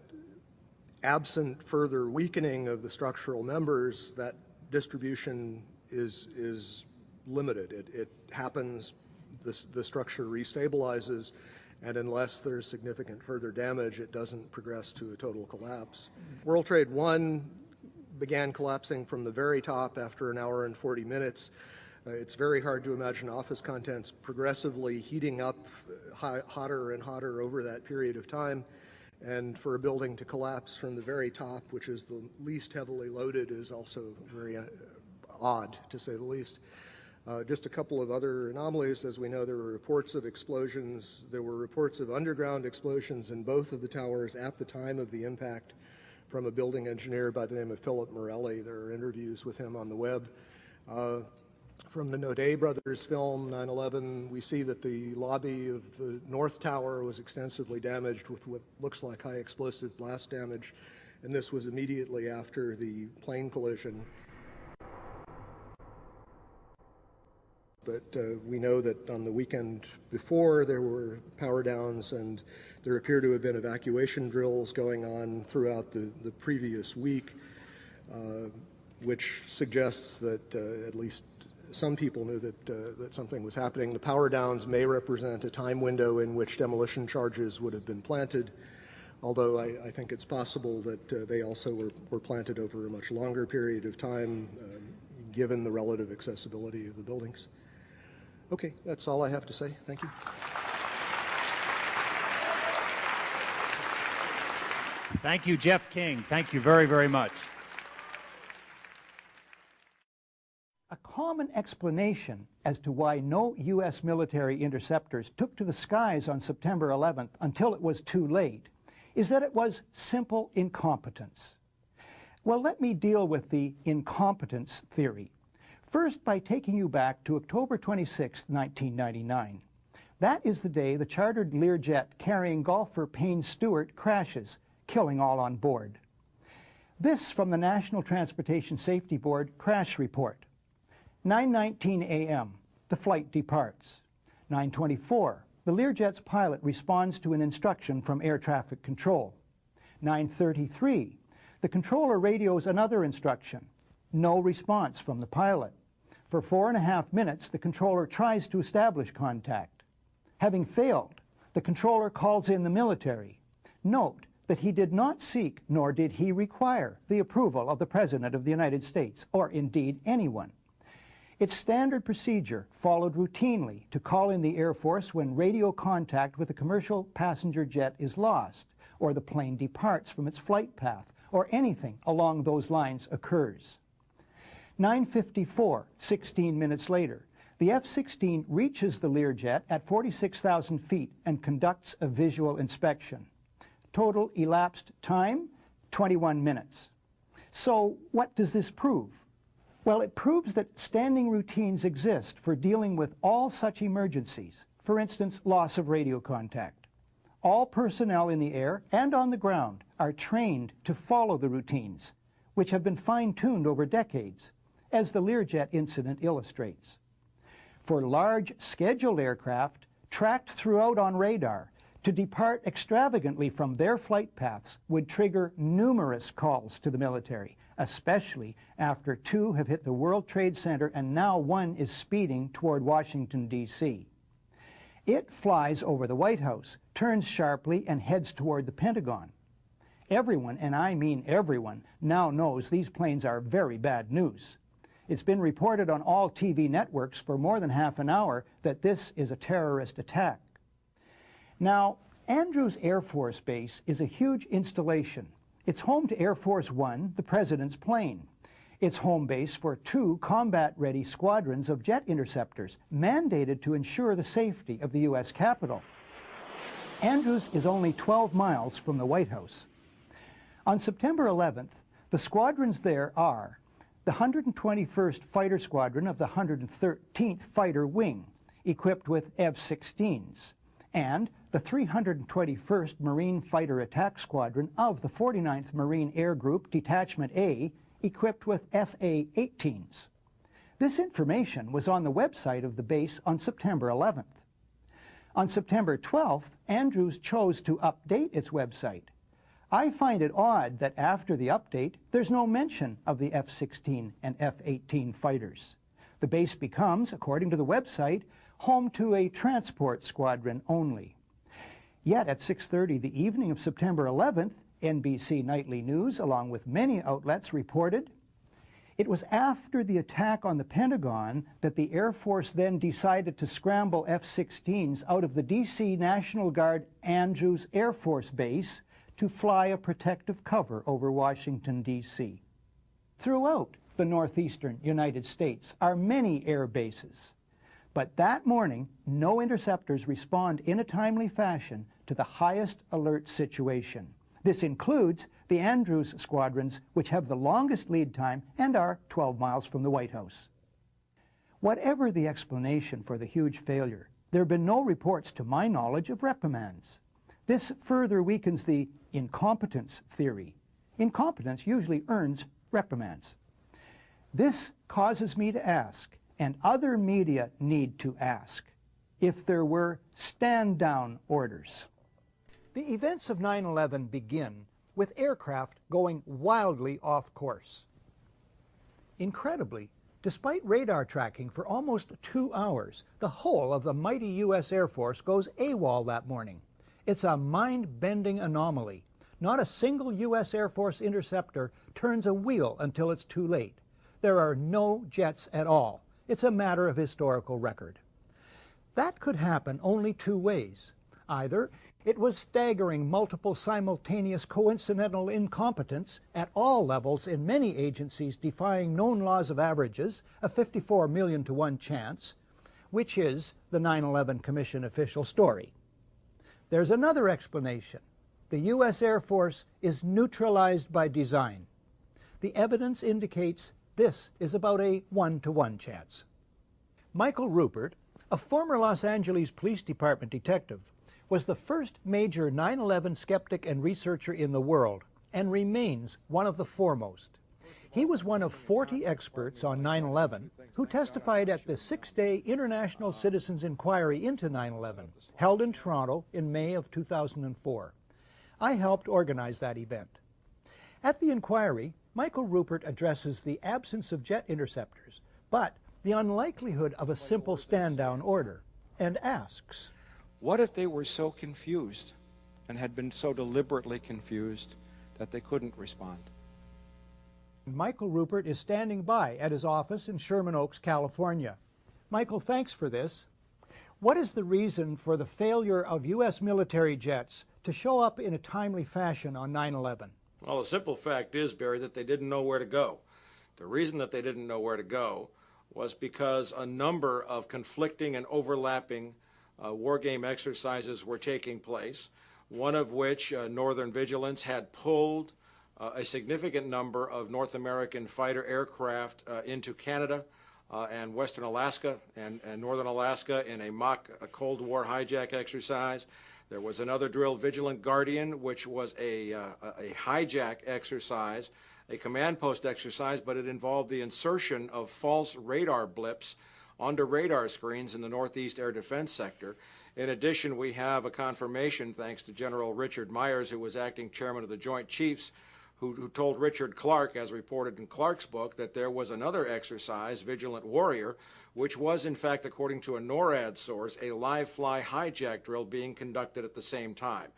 absent further weakening of the structural members, that distribution is limited. It happens, the structure restabilizes, and unless there's significant further damage, it doesn't progress to a total collapse. World Trade 1 began collapsing from the very top after an hour and 40 minutes. It's very hard to imagine office contents progressively heating up hotter and hotter over that period of time. And for a building to collapse from the very top, which is the least heavily loaded, is also very odd, to say the least. Just a couple of other anomalies. As we know, there were reports of explosions. There were reports of underground explosions in both of the towers at the time of the impact from a building engineer by the name of Philip Morelli. There are interviews with him on the web. From the Naudet brothers film, 9/11, we see that the lobby of the North Tower was extensively damaged with what looks like high explosive blast damage, and this was immediately after the plane collision. But we know that on the weekend before, there were power downs, and there appear to have been evacuation drills going on throughout the previous week, which suggests that at least some people knew that something was happening. The power downs may represent a time window in which demolition charges would have been planted, although I think it's possible that they also were planted over a much longer period of time, given the relative accessibility of the buildings. Okay, that's all I have to say. Thank you. Thank you, Jeff King. Thank you very, very much. A common explanation as to why no U.S. military interceptors took to the skies on September 11th until it was too late is that it was simple incompetence. Well, let me deal with the incompetence theory. First, by taking you back to October 26, 1999. That is the day the chartered Learjet carrying golfer Payne Stewart crashes, killing all on board. This from the National Transportation Safety Board crash report. 9:19 a.m., the flight departs. 9:24, the Learjet's pilot responds to an instruction from air traffic control. 9:33, the controller radios another instruction. No response from the pilot. For 4.5 minutes, the controller tries to establish contact. Having failed, the controller calls in the military. Note that he did not seek, nor did he require, the approval of the President of the United States, or indeed anyone. It's standard procedure, followed routinely, to call in the Air Force when radio contact with a commercial passenger jet is lost, or the plane departs from its flight path, or anything along those lines occurs. 9:54, 16 minutes later, the F-16 reaches the Learjet at 46,000 feet and conducts a visual inspection. Total elapsed time, 21 minutes. So what does this prove? Well, it proves that standing routines exist for dealing with all such emergencies, for instance, loss of radio contact. All personnel in the air and on the ground are trained to follow the routines, which have been fine-tuned over decades, as the Learjet incident illustrates. For large scheduled aircraft, tracked throughout on radar, to depart extravagantly from their flight paths would trigger numerous calls to the military, especially after 2 have hit the World Trade Center and now 1 is speeding toward Washington, D.C. It flies over the White House, turns sharply, and heads toward the Pentagon. Everyone, and I mean everyone, now knows these planes are very bad news. It's been reported on all TV networks for more than half an hour that this is a terrorist attack. Now, Andrews Air Force Base is a huge installation. It's home to Air Force One, the President's plane. It's home base for 2 combat-ready squadrons of jet interceptors, mandated to ensure the safety of the U.S. Capitol. Andrews is only 12 miles from the White House. On September 11th, the squadrons there are the 121st Fighter Squadron of the 113th Fighter Wing, equipped with F-16s, and the 321st Marine Fighter Attack Squadron of the 49th Marine Air Group Detachment A, equipped with FA-18s. This information was on the website of the base on September 11th. On September 12th, Andrews chose to update its website. I find it odd that after the update, there's no mention of the F-16 and F-18 fighters. The base becomes, according to the website, home to a transport squadron only. Yet at 6:30 the evening of September 11th, NBC Nightly News, along with many outlets, reported, It was after the attack on the Pentagon that the Air Force then decided to scramble F-16s out of the D.C. National Guard Andrews Air Force Base to fly a protective cover over Washington, D.C. Throughout the northeastern United States are many air bases, but that morning no interceptors respond in a timely fashion to the highest alert situation. This includes the Andrews squadrons, which have the longest lead time and are 12 miles from the White House. Whatever the explanation for the huge failure, there have been no reports to my knowledge of reprimands. This further weakens the incompetence theory. Incompetence usually earns reprimands. This causes me to ask, and other media need to ask, if there were stand-down orders. The events of 9/11 begin with aircraft going wildly off course. Incredibly, despite radar tracking for almost 2 hours, the whole of the mighty U.S. Air Force goes AWOL that morning. It's a mind-bending anomaly. Not a single U.S. Air Force interceptor turns a wheel until it's too late. There are no jets at all. It's a matter of historical record. That could happen only two ways. Either it was staggering multiple simultaneous coincidental incompetence at all levels in many agencies defying known laws of averages, a 54 million to 1 chance, which is the 9/11 Commission official story. There's another explanation. The U.S. Air Force is neutralized by design. The evidence indicates this is about a 1 to 1 chance. Michael Rupert, a former Los Angeles Police Department detective, was the first major 9/11 skeptic and researcher in the world and remains one of the foremost. He was one of 40 experts on 9/11 who testified at the 6-day International Citizens Inquiry into 9/11, held in Toronto in May of 2004. I helped organize that event. At the inquiry, Michael Rupert addresses the absence of jet interceptors, but the unlikelihood of a simple stand-down order, and asks, what if they were so confused and had been so deliberately confused that they couldn't respond? Michael Rupert is standing by at his office in Sherman Oaks, California. Michael, thanks for this. What is the reason for the failure of U.S. military jets to show up in a timely fashion on 9/11? Well, the simple fact is, Barry, that they didn't know where to go. The reason that they didn't know where to go was because a number of conflicting and overlapping war game exercises were taking place, one of which, Northern Vigilance, had pulled a significant number of North American fighter aircraft into Canada and Western Alaska and Northern Alaska in a mock Cold War hijack exercise. There was another drill, Vigilant Guardian, which was a hijack exercise, a command post exercise, but it involved the insertion of false radar blips onto radar screens in the Northeast Air Defense Sector. In addition, we have a confirmation, thanks to General Richard Myers, who was acting chairman of the Joint Chiefs, who told Richard Clark, as reported in Clark's book, that there was another exercise, Vigilant Warrior, which was, in fact, according to a NORAD source, a live-fly hijack drill being conducted at the same time.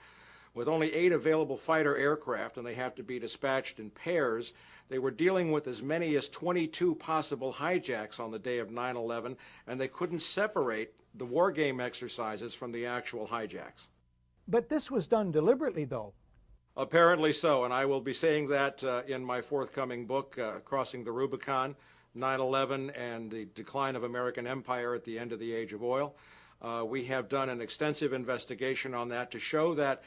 With only 8 available fighter aircraft, and they have to be dispatched in pairs, they were dealing with as many as 22 possible hijacks on the day of 9/11, and they couldn't separate the war game exercises from the actual hijacks. But this was done deliberately, though. Apparently so, and I will be saying that in my forthcoming book, Crossing the Rubicon, 9/11 and the Decline of American Empire at the End of the Age of Oil. We have done an extensive investigation on that to show that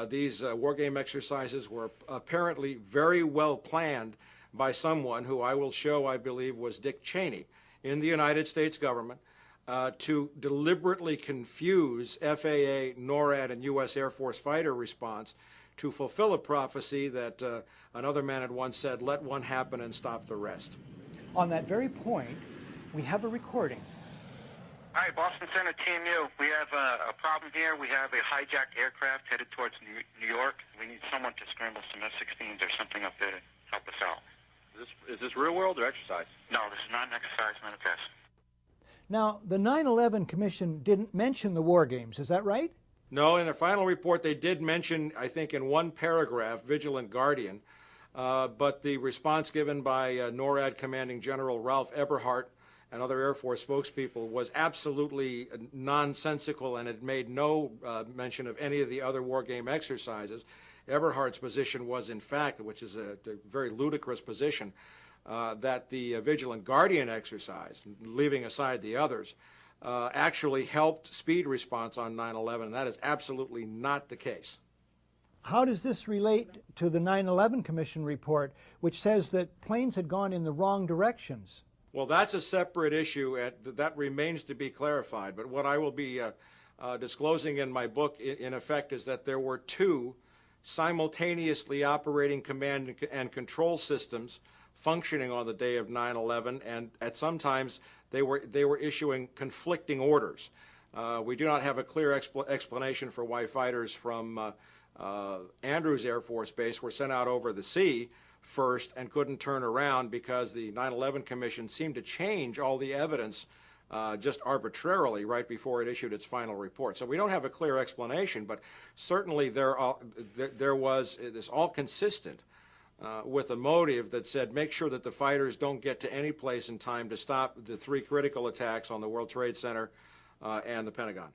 these war game exercises were apparently very well planned by someone who I will show, I believe, was Dick Cheney in the United States government to deliberately confuse FAA, NORAD, and U.S. Air Force fighter response to fulfill a prophecy that another man had once said, let one happen and stop the rest. On that very point, we have a recording. Hi, Boston Center, Team U. We have a problem here. We have a hijacked aircraft headed towards New York. We need someone to scramble some F-16s or something up there to help us out. Is this real world or exercise? No, this is not an exercise, not a test. Now, the 9/11 Commission didn't mention the war games, is that right? No, in their final report they did mention, I think in one paragraph, Vigilant Guardian, but the response given by NORAD Commanding General Ralph Eberhart and other Air Force spokespeople was absolutely nonsensical, and it made no mention of any of the other war game exercises. Eberhardt's position was, in fact, which is a very ludicrous position, that the Vigilant Guardian exercise, leaving aside the others, actually helped speed response on 9/11, and that is absolutely not the case. How does this relate to the 9/11 Commission report, which says that planes had gone in the wrong directions? Well, that's a separate issue, and that remains to be clarified. But what I will be disclosing in my book, in effect, is that there were two simultaneously operating command and control systems functioning on the day of 9/11, and at sometimes they were issuing conflicting orders. We do not have a clear explanation for why fighters from Andrews Air Force Base were sent out over the sea first and couldn't turn around, because the 9/11 Commission seemed to change all the evidence just arbitrarily right before it issued its final report. So we don't have a clear explanation, but certainly there was this all consistent with a motive that said make sure that the fighters don't get to any place in time to stop the three critical attacks on the World Trade Center and the Pentagon.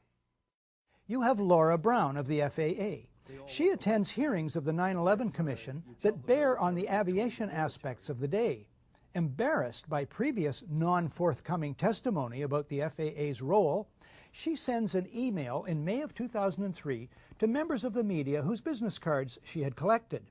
You have Laura Brown of the FAA. She attends hearings of the 9/11 Commission that bear on the aviation aspects of the day. Embarrassed by previous non-forthcoming testimony about the FAA's role, she sends an email in May of 2003 to members of the media whose business cards she had collected.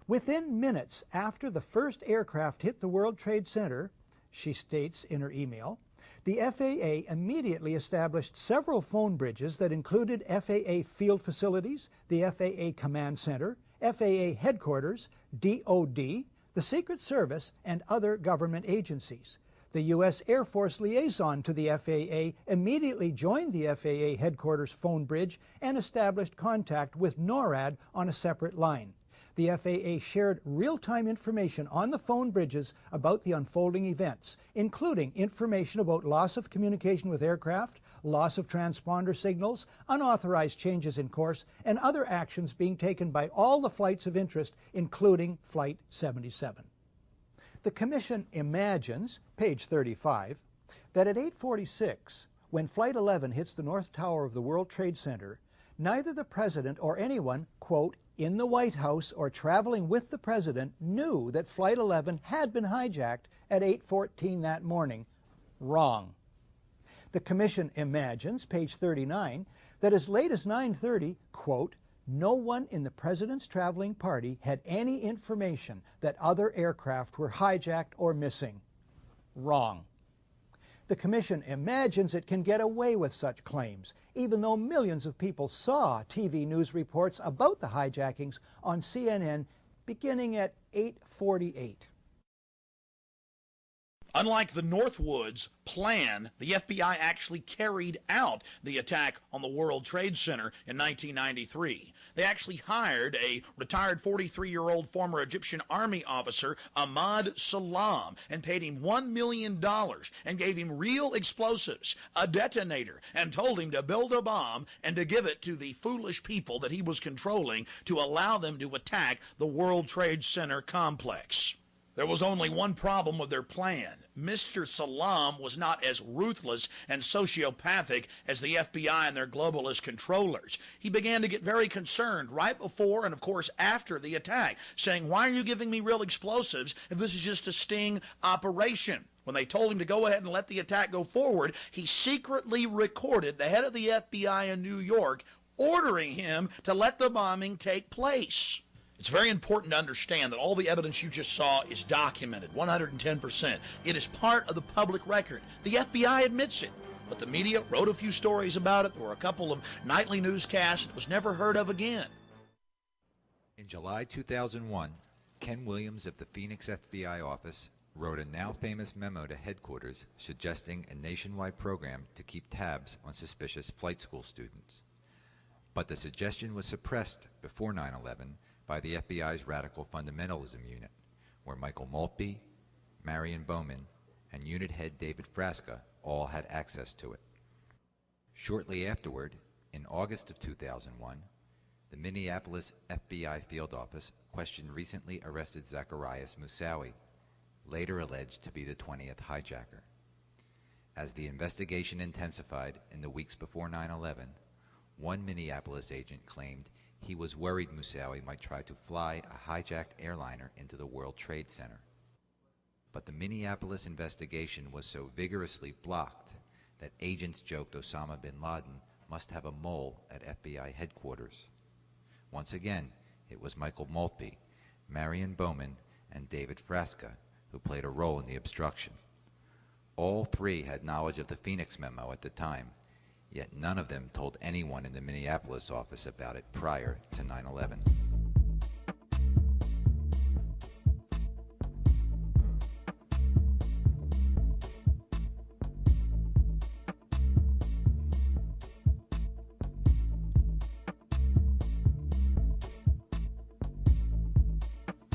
Within minutes after the first aircraft hit the World Trade Center, she states in her email, the FAA immediately established several phone bridges that included FAA field facilities, the FAA Command Center, FAA Headquarters, DOD, the Secret Service, and other government agencies. The U.S. Air Force liaison to the FAA immediately joined the FAA Headquarters phone bridge and established contact with NORAD on a separate line. The FAA shared real-time information on the phone bridges about the unfolding events, including information about loss of communication with aircraft, loss of transponder signals, unauthorized changes in course, and other actions being taken by all the flights of interest, including Flight 77. The Commission imagines, page 35, that at 8:46, when Flight 11 hits the North Tower of the World Trade Center, neither the President or anyone, quote, in the White House or traveling with the President knew that Flight 11 had been hijacked at 8:14 that morning. Wrong. The Commission imagines, page 39, that as late as 9:30, quote, no one in the President's traveling party had any information that other aircraft were hijacked or missing. Wrong. The Commission imagines it can get away with such claims, even though millions of people saw TV news reports about the hijackings on CNN beginning at 8:48. Unlike the Northwoods plan, the FBI actually carried out the attack on the World Trade Center in 1993. They actually hired a retired 43-year-old former Egyptian army officer, Ahmad Salam, and paid him $1 million and gave him real explosives, a detonator, and told him to build a bomb and to give it to the foolish people that he was controlling to allow them to attack the World Trade Center complex. There was only one problem with their plan. Mr. Salam was not as ruthless and sociopathic as the FBI and their globalist controllers. He began to get very concerned right before and, of course, after the attack, saying, why are you giving me real explosives if this is just a sting operation? When they told him to go ahead and let the attack go forward, he secretly recorded the head of the FBI in New York ordering him to let the bombing take place. It's very important to understand that all the evidence you just saw is documented, 110%. It is part of the public record. The FBI admits it, but the media wrote a few stories about it. There were a couple of nightly newscasts. It was never heard of again. In July 2001, Ken Williams of the Phoenix FBI office wrote a now famous memo to headquarters suggesting a nationwide program to keep tabs on suspicious flight school students. But the suggestion was suppressed before 9/11 by the FBI's Radical Fundamentalism Unit, where Michael Maltby, Marion Bowman, and unit head David Frasca all had access to it. Shortly afterward, in August of 2001, The Minneapolis FBI field office questioned recently arrested Zacarias Moussaoui, later alleged to be the 20th hijacker. As the investigation intensified in the weeks before 9/11, one Minneapolis agent claimed he was worried Moussaoui might try to fly a hijacked airliner into the World Trade Center. But the Minneapolis investigation was so vigorously blocked that agents joked Osama bin Laden must have a mole at FBI headquarters. Once again, it was Michael Maltby, Marion Bowman, and David Frasca who played a role in the obstruction. All three had knowledge of the Phoenix memo at the time, yet none of them told anyone in the Minneapolis office about it prior to 9/11.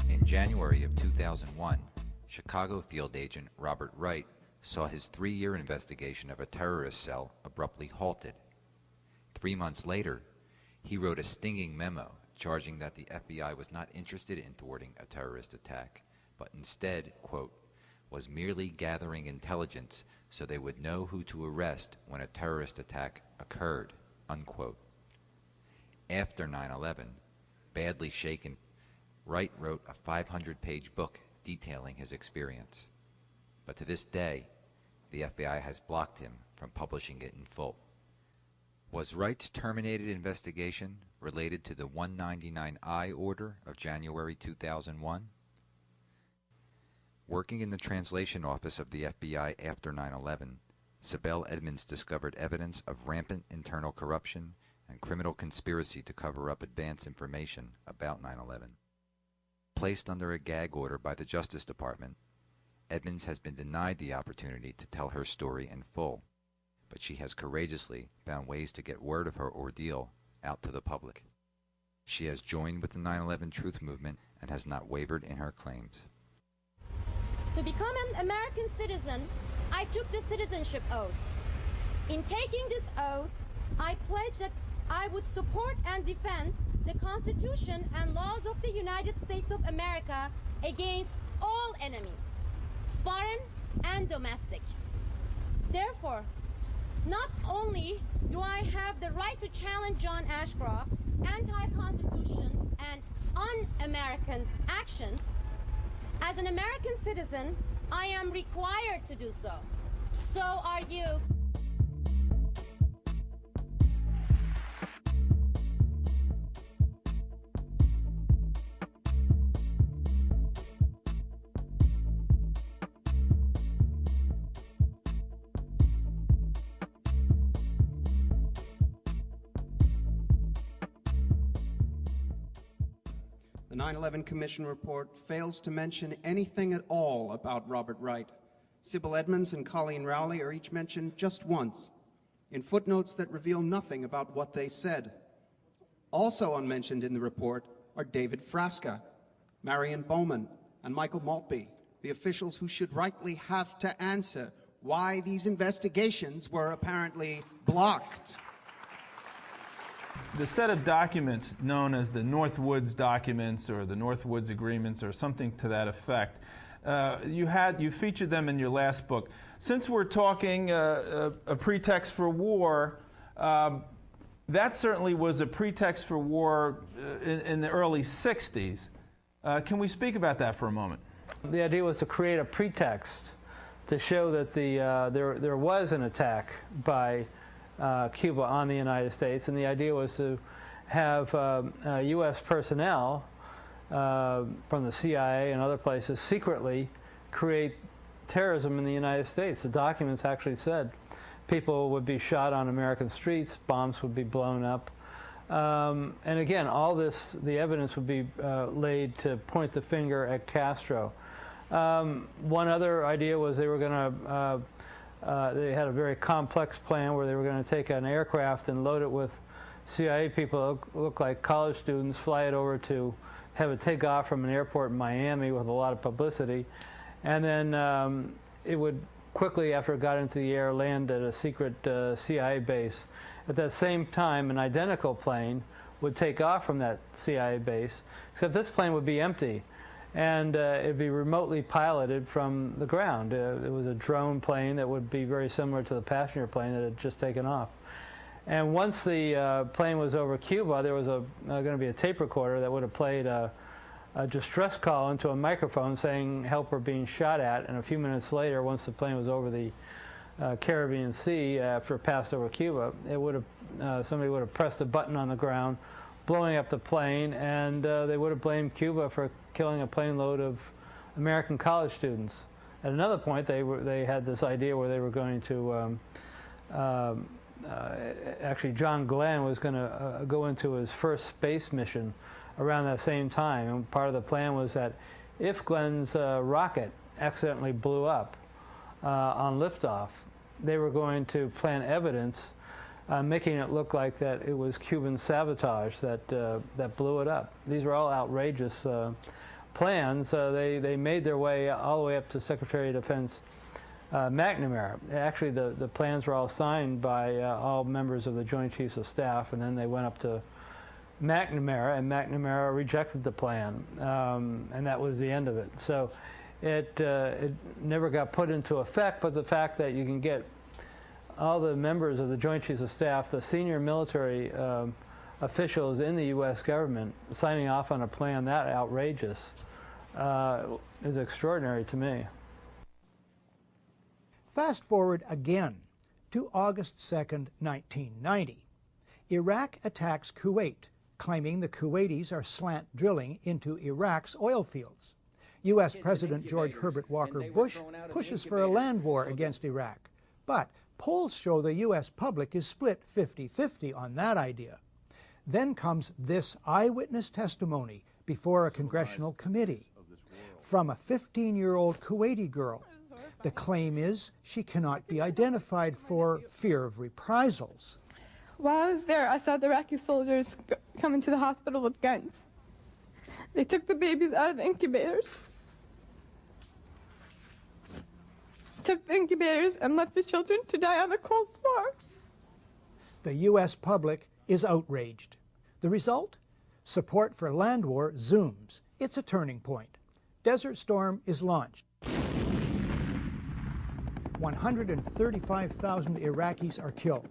In January of 2001, Chicago field agent Robert Wright saw his 3-year investigation of a terrorist cell abruptly halted. 3 months later, he wrote a stinging memo charging that the FBI was not interested in thwarting a terrorist attack, but instead, quote, was merely gathering intelligence so they would know who to arrest when a terrorist attack occurred, unquote. After 9/11, badly shaken, Wright wrote a 500-page book detailing his experience. But to this day, the FBI has blocked him from publishing it in full. Was Wright's terminated investigation related to the 199I order of January 2001? Working in the translation office of the FBI after 9/11, Sibel Edmonds discovered evidence of rampant internal corruption and criminal conspiracy to cover up advance information about 9/11. Placed under a gag order by the Justice Department, Edmonds has been denied the opportunity to tell her story in full, but she has courageously found ways to get word of her ordeal out to the public. She has joined with the 9/11 Truth Movement and has not wavered in her claims. To become an American citizen, I took the citizenship oath. In taking this oath, I pledged that I would support and defend the Constitution and laws of the United States of America against all enemies, foreign and domestic. Therefore, not only do I have the right to challenge John Ashcroft's anti-Constitution and un-American actions, as an American citizen, I am required to do so. So are you. The 9/11 Commission report fails to mention anything at all about Robert Wright. Sibel Edmonds and Colleen Rowley are each mentioned just once, in footnotes that reveal nothing about what they said. Also unmentioned in the report are David Frasca, Marion Bowman, and Michael Maltby, the officials who should rightly have to answer why these investigations were apparently blocked. The set of documents known as the Northwoods documents or the Northwoods agreements or something to that effect, you featured them in your last book. Since we're talking a pretext for war, that certainly was a pretext for war in the early 60s. Can we speak about that for a moment? The idea was to create a pretext to show that there was an attack by Cuba on the United States, and the idea was to have U.S. personnel from the CIA and other places secretly create terrorism in the United States. The documents actually said people would be shot on American streets, bombs would be blown up, and again, all this, the evidence would be laid to point the finger at Castro. One other idea was they were going to they had a very complex plan where they were going to take an aircraft and load it with CIA people who looked like college students, fly it over to have it take off from an airport in Miami with a lot of publicity, and then it would quickly, after it got into the air, land at a secret CIA base. At that same time, an identical plane would take off from that CIA base, except this plane would be empty, and it'd be remotely piloted from the ground. It was a drone plane that would be very similar to the passenger plane that had just taken off. And once the plane was over Cuba, there was going to be a tape recorder that would have played a distress call into a microphone saying help were being shot at, and a few minutes later, once the plane was over the Caribbean Sea after it passed over Cuba, it would have somebody would have pressed a button on the ground, blowing up the plane, and they would have blamed Cuba for killing a plane load of American college students. At another point, they had this idea where they were going to actually John Glenn was going to go into his first space mission around that same time, and part of the plan was that if Glenn's rocket accidentally blew up on liftoff, they were going to plant evidence making it look like that it was Cuban sabotage that blew it up. These were all outrageous plans. They made their way all the way up to Secretary of Defense McNamara. Actually, the plans were all signed by all members of the Joint Chiefs of Staff, and then they went up to McNamara, and McNamara rejected the plan, and that was the end of it. So it never got put into effect, but the fact that you can get all the members of the Joint Chiefs of Staff, the senior military officials in the U.S. government, signing off on a plan that outrageous is extraordinary to me. Fast forward again to August 2nd, 1990. Iraq attacks Kuwait, claiming the Kuwaitis are slant drilling into Iraq's oil fields. U.S. President George Herbert Walker Bush pushes for a land war against Iraq, but polls show the U.S. public is split 50-50 on that idea. Then comes this eyewitness testimony before a congressional committee from a 15-year-old Kuwaiti girl. The claim is she cannot be identified for fear of reprisals. While I was there, I saw the Iraqi soldiers come into the hospital with guns. They took the babies out of the incubators, and left the children to die on the cold floor. The U.S. public is outraged. The result? Support for land war zooms. It's a turning point. Desert Storm is launched. 135,000 Iraqis are killed.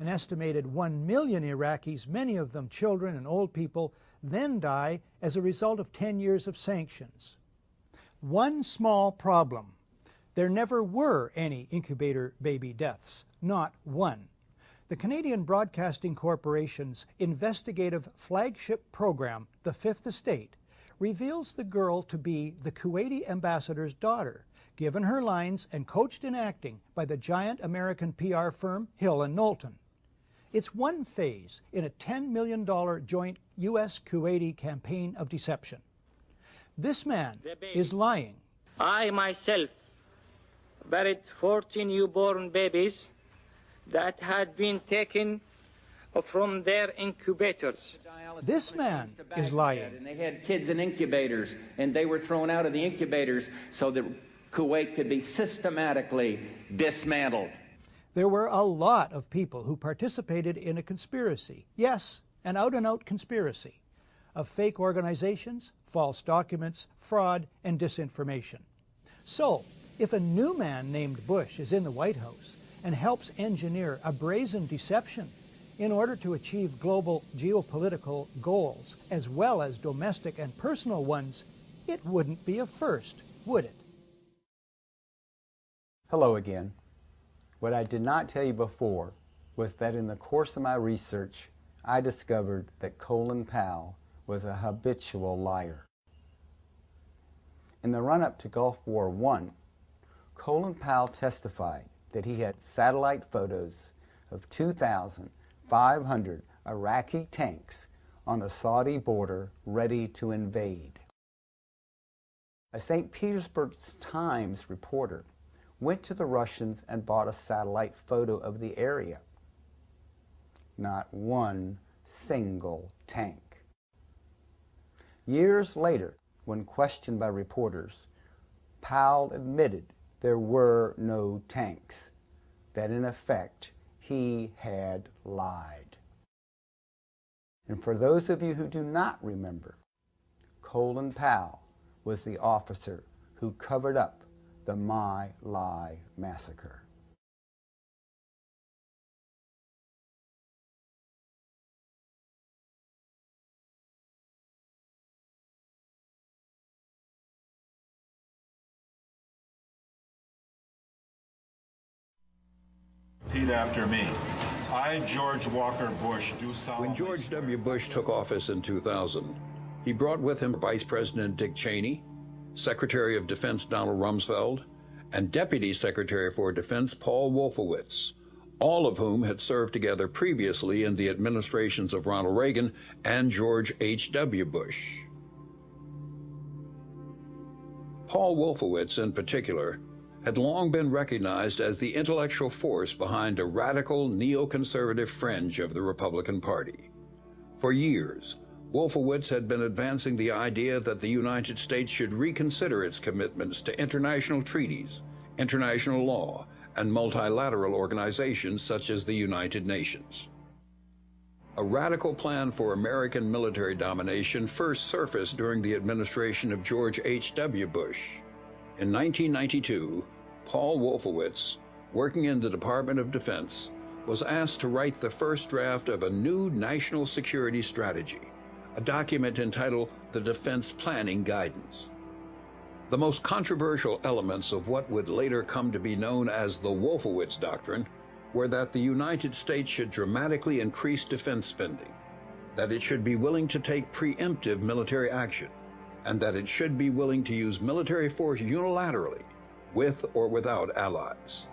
An estimated 1 million Iraqis, many of them children and old people, then die as a result of 10 years of sanctions. One small problem. There never were any incubator baby deaths, not one. The Canadian Broadcasting Corporation's investigative flagship program, The Fifth Estate, reveals the girl to be the Kuwaiti ambassador's daughter, given her lines and coached in acting by the giant American PR firm Hill & Knowlton. It's one phase in a $10 million joint U.S.-Kuwaiti campaign of deception. This man is lying. I myself buried 14 newborn babies that had been taken from their incubators. This man is lying. And they had kids in incubators, and they were thrown out of the incubators so that Kuwait could be systematically dismantled. There were a lot of people who participated in a conspiracy. Yes, an out-and-out conspiracy of fake organizations, false documents, fraud, and disinformation. So, if a new man named Bush is in the White House and helps engineer a brazen deception in order to achieve global geopolitical goals, as well as domestic and personal ones, it wouldn't be a first, would it? Hello again. What I did not tell you before was that in the course of my research, I discovered that Colin Powell was a habitual liar. In the run-up to Gulf War I, Colin Powell testified that he had satellite photos of 2,500 Iraqi tanks on the Saudi border ready to invade. A St. Petersburg Times reporter went to the Russians and bought a satellite photo of the area. Not one single tank. Years later, when questioned by reporters, Powell admitted there were no tanks, that in effect he had lied. And for those of you who do not remember, Colin Powell was the officer who covered up the My Lai massacre. Repeat after me. I, George Walker Bush, do solemnly When George W. Bush took office in 2000, he brought with him Vice President Dick Cheney, Secretary of Defense Donald Rumsfeld, and Deputy Secretary for Defense Paul Wolfowitz, all of whom had served together previously in the administrations of Ronald Reagan and George H.W. Bush. Paul Wolfowitz, in particular, had long been recognized as the intellectual force behind a radical neoconservative fringe of the Republican Party. For years, Wolfowitz had been advancing the idea that the United States should reconsider its commitments to international treaties, international law, and multilateral organizations such as the United Nations. A radical plan for American military domination first surfaced during the administration of George H.W. Bush. In 1992, Paul Wolfowitz, working in the Department of Defense, was asked to write the first draft of a new national security strategy, a document entitled the Defense Planning Guidance. The most controversial elements of what would later come to be known as the Wolfowitz Doctrine were that the United States should dramatically increase defense spending, that it should be willing to take preemptive military action, and that it should be willing to use military force unilaterally, with or without allies.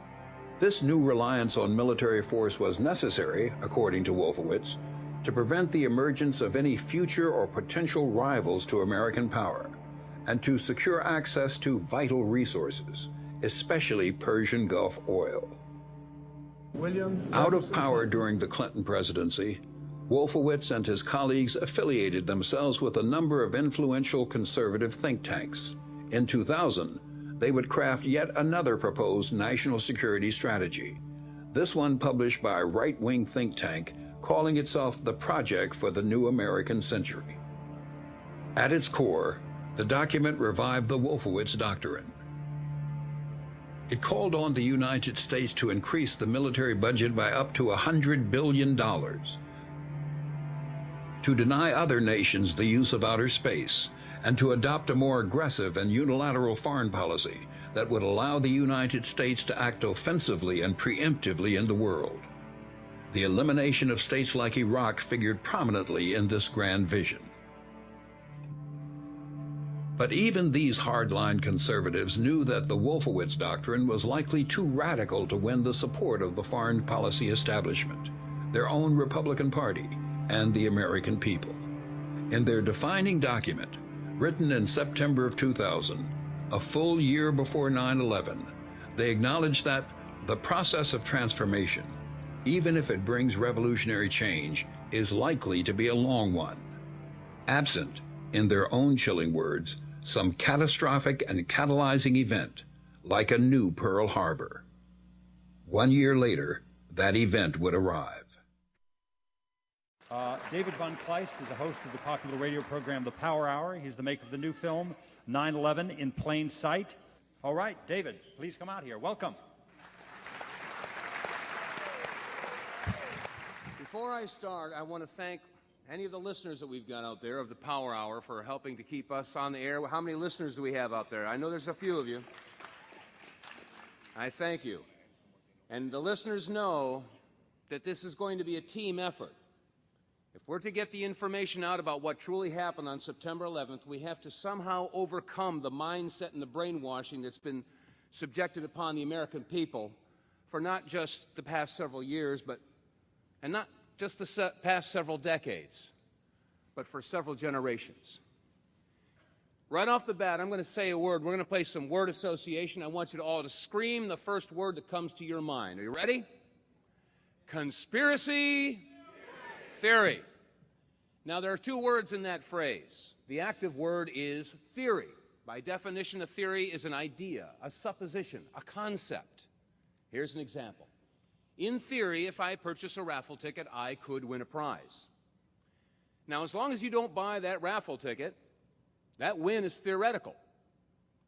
This new reliance on military force was necessary, according to Wolfowitz, to prevent the emergence of any future or potential rivals to American power, and to secure access to vital resources, especially Persian Gulf oil. Out of power during the Clinton presidency, Wolfowitz and his colleagues affiliated themselves with a number of influential conservative think tanks. In 2000, they would craft yet another proposed national security strategy, this one published by a right-wing think tank calling itself the Project for the New American Century. At its core, the document revived the Wolfowitz Doctrine. It called on the United States to increase the military budget by up to $100 billion, to deny other nations the use of outer space, and to adopt a more aggressive and unilateral foreign policy that would allow the United States to act offensively and preemptively in the world. The elimination of states like Iraq figured prominently in this grand vision. But even these hardline conservatives knew that the Wolfowitz Doctrine was likely too radical to win the support of the foreign policy establishment, their own Republican Party, and the American people. In their defining document, written in September of 2000, a full year before 9/11, they acknowledged that the process of transformation, even if it brings revolutionary change, is likely to be a long one. Absent, in their own chilling words, some catastrophic and catalyzing event, like a new Pearl Harbor. 1 year later, that event would arrive. David Von Kleist is a host of the popular radio program The Power Hour. He's the maker of the new film 9/11 in Plain Sight. All right, David, please come out here. Welcome. Before I start, I want to thank any of the listeners that we've got out there of the Power Hour for helping to keep us on the air. How many listeners do we have out there? I know there's a few of you. I thank you. And the listeners know that this is going to be a team effort. If we're to get the information out about what truly happened on September 11th, we have to somehow overcome the mindset and the brainwashing that's been subjected upon the American people for not just the past several years, and not just the past several decades, but for several generations. Right off the bat, I'm going to say a word. We're going to play some word association. I want you all to scream the first word that comes to your mind. Are you ready? Conspiracy theory. Now, there are two words in that phrase. The active word is theory. By definition, a theory is an idea, a supposition, a concept. Here's an example. In theory, if I purchase a raffle ticket, I could win a prize. Now, as long as you don't buy that raffle ticket, that win is theoretical.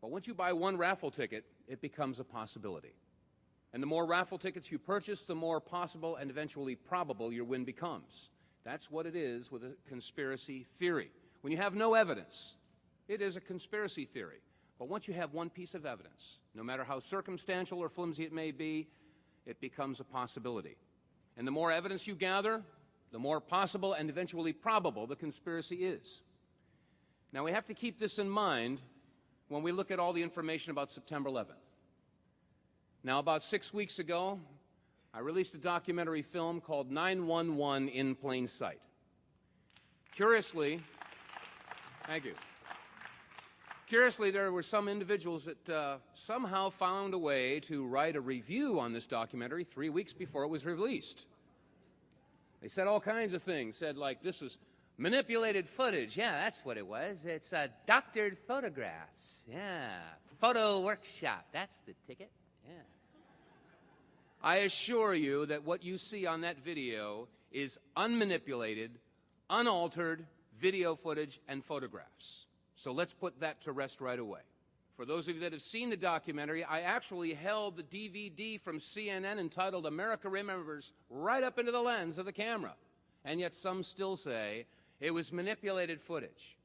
But once you buy one raffle ticket, it becomes a possibility. And the more raffle tickets you purchase, the more possible and eventually probable your win becomes. That's what it is with a conspiracy theory. When you have no evidence, it is a conspiracy theory. But once you have one piece of evidence, no matter how circumstantial or flimsy it may be, it becomes a possibility. And the more evidence you gather, the more possible and eventually probable the conspiracy is. Now, we have to keep this in mind when we look at all the information about September 11th. Now, about 6 weeks ago, I released a documentary film called 911 in Plain Sight. Curiously, thank you. Curiously, there were some individuals that somehow found a way to write a review on this documentary 3 weeks before it was released. They said all kinds of things, said like this was manipulated footage. Yeah, that's what it was. It's doctored photographs. Yeah, photo workshop. That's the ticket. Yeah. I assure you that what you see on that video is unmanipulated, unaltered video footage and photographs. So let's put that to rest right away. For those of you that have seen the documentary, I actually held the DVD from CNN entitled America Remembers right up into the lens of the camera. And yet some still say it was manipulated footage.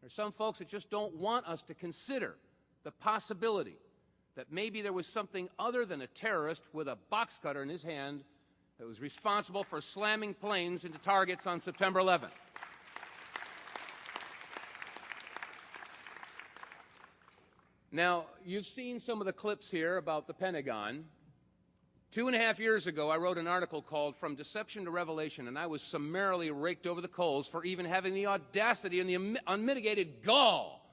There are some folks that just don't want us to consider the possibility that maybe there was something other than a terrorist with a box cutter in his hand that was responsible for slamming planes into targets on September 11th. Now, you've seen some of the clips here about the Pentagon. 2.5 years ago, I wrote an article called From Deception to Revelation, and I was summarily raked over the coals for even having the audacity and the unmitigated gall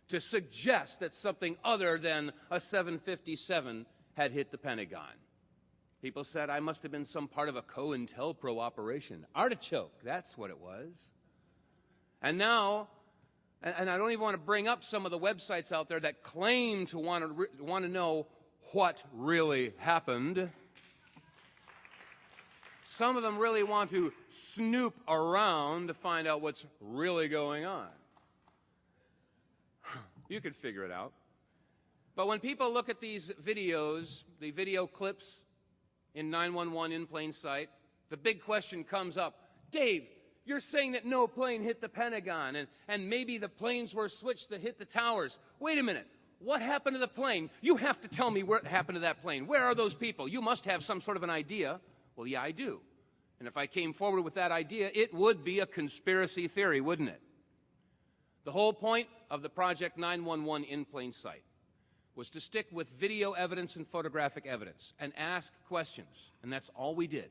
to suggest that something other than a 757 had hit the Pentagon. People said I must have been some part of a COINTELPRO operation. Artichoke, that's what it was. And now, and I don't even want to bring up some of the websites out there that claim to want to know what really happened. Some of them really want to snoop around to find out what's really going on. You could figure it out. But when people look at these videos, the video clips in 911 in plain sight, the big question comes up, Dave, you're saying that no plane hit the Pentagon, and maybe the planes were switched that hit the towers. Wait a minute. What happened to the plane? You have to tell me what happened to that plane. Where are those people? You must have some sort of an idea. Well, yeah, I do. And if I came forward with that idea, it would be a conspiracy theory, wouldn't it? The whole point of the Project 911 in plain sight was to stick with video evidence and photographic evidence and ask questions. And that's all we did.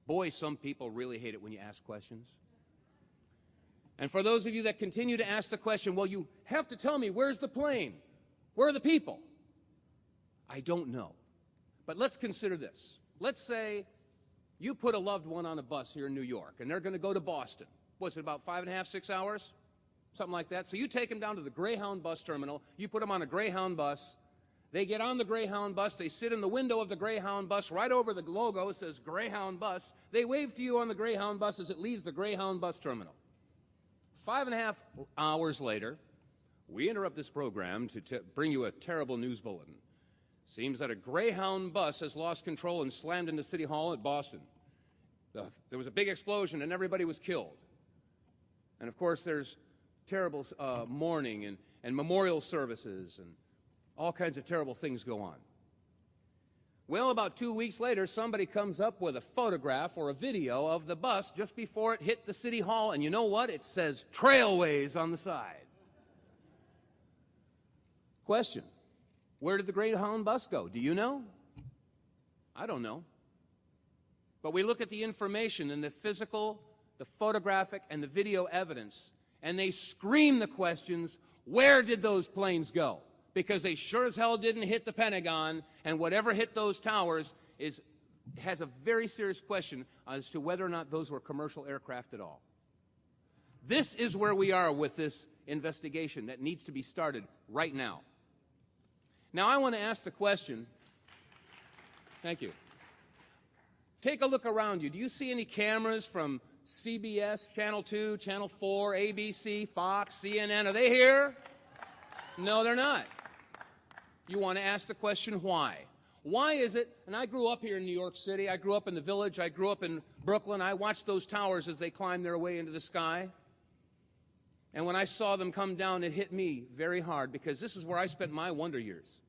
Boy, some people really hate it when you ask questions. And for those of you that continue to ask the question, well, you have to tell me, where's the plane? Where are the people? I don't know. But let's consider this. Let's say you put a loved one on a bus here in New York, and they're going to go to Boston. What's it, about 5.5, 6 hours? Something like that. So you take them down to the Greyhound bus terminal. You put them on a Greyhound bus. They get on the Greyhound bus. They sit in the window of the Greyhound bus. Right over the logo, it says Greyhound bus. They wave to you on the Greyhound bus as it leaves the Greyhound bus terminal. 5.5 hours later, we interrupt this program to bring you a terrible news bulletin. Seems that a Greyhound bus has lost control and slammed into City Hall at Boston. There was a big explosion and everybody was killed. And of course, there's terrible mourning and memorial services and all kinds of terrible things go on. Well, about 2 weeks later, somebody comes up with a photograph or a video of the bus just before it hit the City Hall, and you know what? It says Trailways on the side. Question, where did the Greyhound bus go? Do you know? I don't know. But we look at the information and the physical, the photographic, and the video evidence, and they scream the questions, where did those planes go? Because they sure as hell didn't hit the Pentagon, and whatever hit those towers has a very serious question as to whether or not those were commercial aircraft at all. This is where we are with this investigation that needs to be started right now. Now, I want to ask the question, thank you. Take a look around you. Do you see any cameras from CBS, Channel 2, Channel 4, ABC, Fox, CNN. Are they here? No, they're not. You want to ask the question, why? Why is it, and I grew up here in New York City, I grew up in the Village, I grew up in Brooklyn, I watched those towers as they climbed their way into the sky. And when I saw them come down, it hit me very hard, because this is where I spent my wonder years.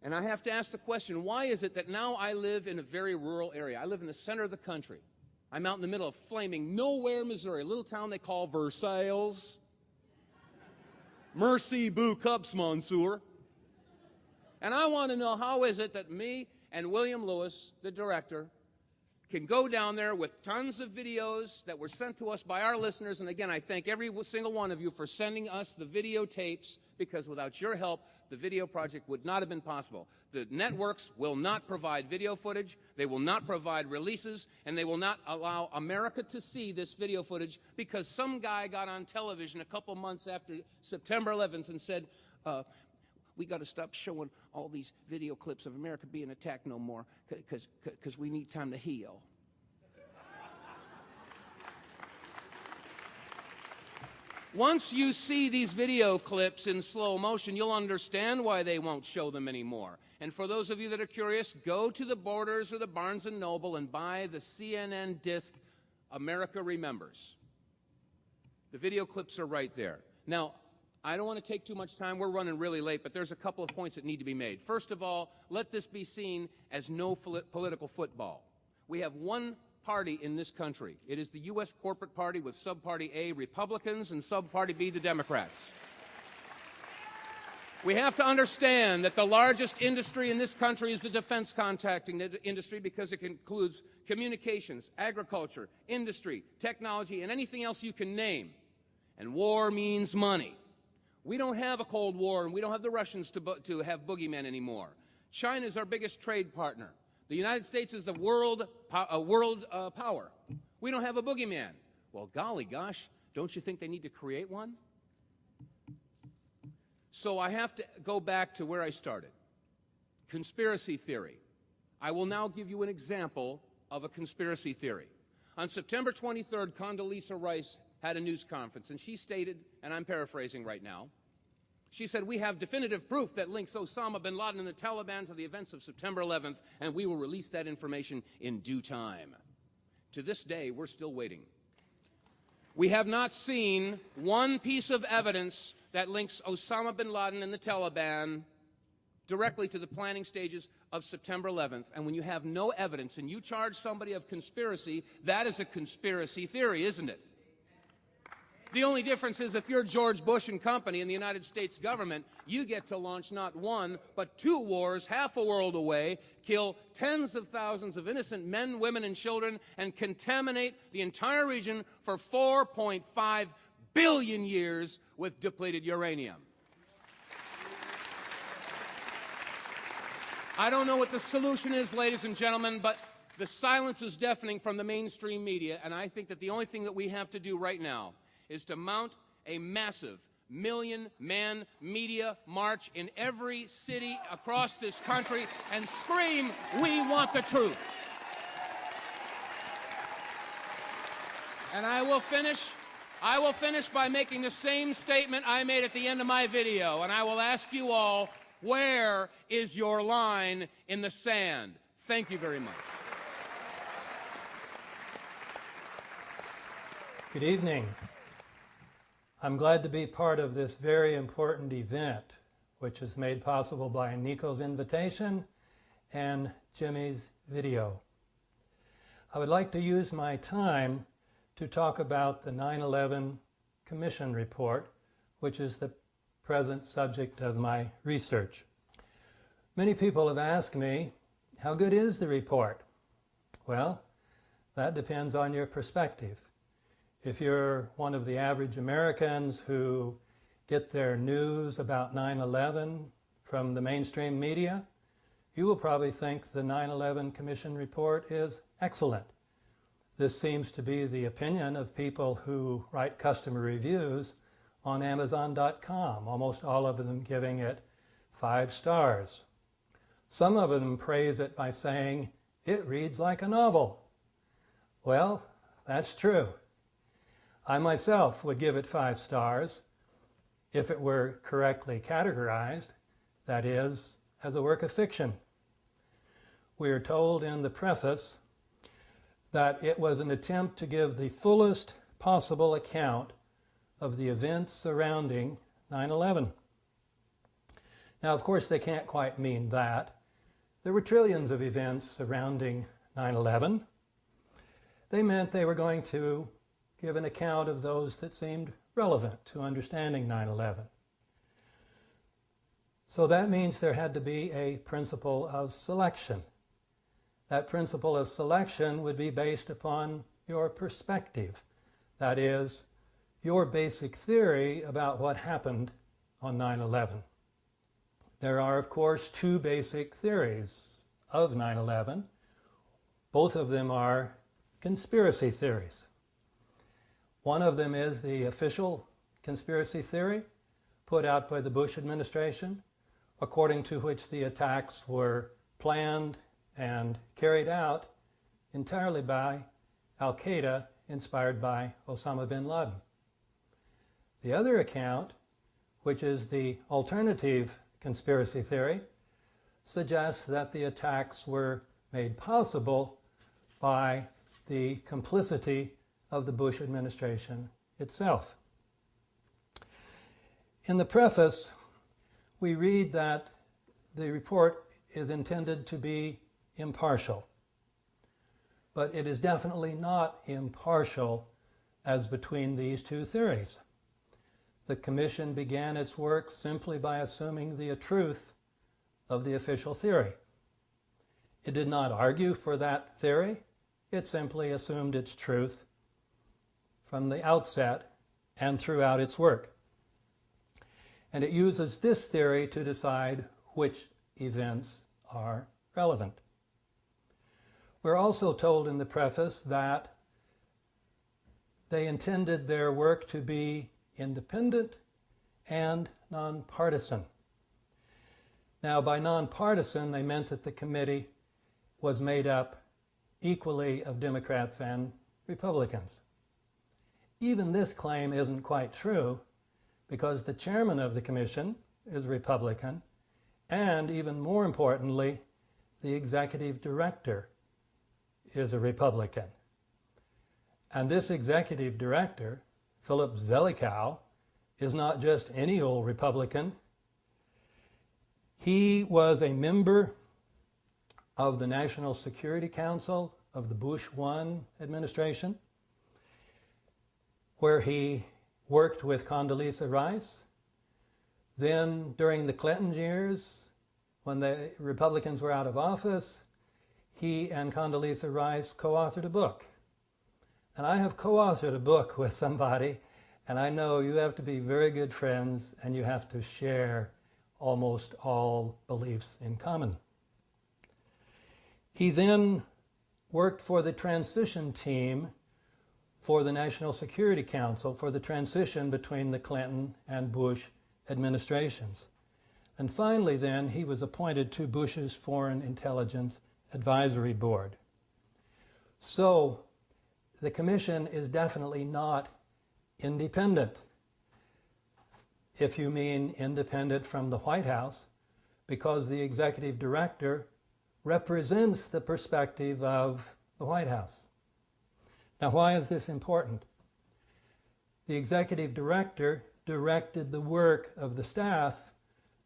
And I have to ask the question, why is it that now I live in a very rural area? I live in the center of the country. I'm out in the middle of flaming Nowhere, Missouri, a little town they call Versailles. Merci beaucoup, monsieur. And I want to know, how is it that me and William Lewis, the director, can go down there with tons of videos that were sent to us by our listeners. And again, I thank every single one of you for sending us the videotapes, because without your help, the video project would not have been possible. The networks will not provide video footage, they will not provide releases, and they will not allow America to see this video footage, because some guy got on television a couple months after September 11th and said, we got to stop showing all these video clips of America being attacked no more, because we need time to heal. Once you see these video clips in slow motion, you'll understand why they won't show them anymore. And for those of you that are curious, go to the Borders or the Barnes & Noble and buy the CNN disc, America Remembers. The video clips are right there. Now, I don't want to take too much time. We're running really late, but there's a couple of points that need to be made. First of all, let this be seen as no political football. We have one party in this country. It is the U.S. corporate party, with subparty A, Republicans, and subparty B, the Democrats. We have to understand that the largest industry in this country is the defense contracting industry, because it includes communications, agriculture, industry, technology, and anything else you can name. And war means money. We don't have a Cold War, and we don't have the Russians to have boogeymen anymore. China is our biggest trade partner. The United States is the world power. We don't have a boogeyman. Well, golly gosh, don't you think they need to create one? So I have to go back to where I started. Conspiracy theory. I will now give you an example of a conspiracy theory. On September 23rd, Condoleezza Rice had a news conference, and she stated, and I'm paraphrasing right now, she said, we have definitive proof that links Osama bin Laden and the Taliban to the events of September 11th, and we will release that information in due time. To this day, we're still waiting. We have not seen one piece of evidence that links Osama bin Laden and the Taliban directly to the planning stages of September 11th. And when you have no evidence and you charge somebody of conspiracy, that is a conspiracy theory, isn't it? The only difference is, if you're George Bush and company in the United States government, you get to launch not one, but 2 wars half a world away, kill tens of thousands of innocent men, women, and children, and contaminate the entire region for 4.5 billion years with depleted uranium. I don't know what the solution is, ladies and gentlemen, but the silence is deafening from the mainstream media, and I think that the only thing that we have to do right now is to mount a massive million-man media march in every city across this country and scream, we want the truth. And I will finish by making the same statement I made at the end of my video, and I will ask you all, where is your line in the sand? Thank you very much. Good evening. I'm glad to be part of this very important event, which is made possible by Nico's invitation and Jimmy's video. I would like to use my time to talk about the 9/11 Commission report, which is the present subject of my research. Many people have asked me, how good is the report? Well, that depends on your perspective. If you're one of the average Americans who get their news about 9/11 from the mainstream media, you will probably think the 9/11 Commission report is excellent. This seems to be the opinion of people who write customer reviews on Amazon.com, almost all of them giving it 5 stars. Some of them praise it by saying, it reads like a novel. Well, that's true. I myself would give it 5 stars if it were correctly categorized, that is, as a work of fiction. We are told in the preface that it was an attempt to give the fullest possible account of the events surrounding 9/11. Now, of course, they can't quite mean that. There were trillions of events surrounding 9/11. They meant they were going to give an account of those that seemed relevant to understanding 9/11. So that means there had to be a principle of selection. That principle of selection would be based upon your perspective. That is, your basic theory about what happened on 9/11. There are, of course, 2 basic theories of 9/11. Both of them are conspiracy theories. One of them is the official conspiracy theory put out by the Bush administration, according to which the attacks were planned and carried out entirely by Al-Qaeda, inspired by Osama bin Laden. The other account, which is the alternative conspiracy theory, suggests that the attacks were made possible by the complicity of the Bush administration itself. In the preface, we read that the report is intended to be impartial, but it is definitely not impartial as between these 2 theories. The Commission began its work simply by assuming the truth of the official theory. It did not argue for that theory. It simply assumed its truth from the outset and throughout its work. And it uses this theory to decide which events are relevant. We're also told in the preface that they intended their work to be independent and nonpartisan. Now, by nonpartisan, they meant that the committee was made up equally of Democrats and Republicans. Even this claim isn't quite true, because the chairman of the commission is Republican, and even more importantly, the executive director is a Republican. And this executive director, Philip Zelikow, is not just any old Republican. He was a member of the National Security Council of the Bush I administration, where he worked with Condoleezza Rice. Then, during the Clinton years, when the Republicans were out of office, he and Condoleezza Rice co-authored a book. And I have co-authored a book with somebody, and I know you have to be very good friends and you have to share almost all beliefs in common. He then worked for the transition team for the National Security Council for the transition between the Clinton and Bush administrations. And finally then, he was appointed to Bush's Foreign Intelligence Advisory Board. So the commission is definitely not independent, if you mean independent from the White House, because the executive director represents the perspective of the White House. Now, why is this important? The executive director directed the work of the staff,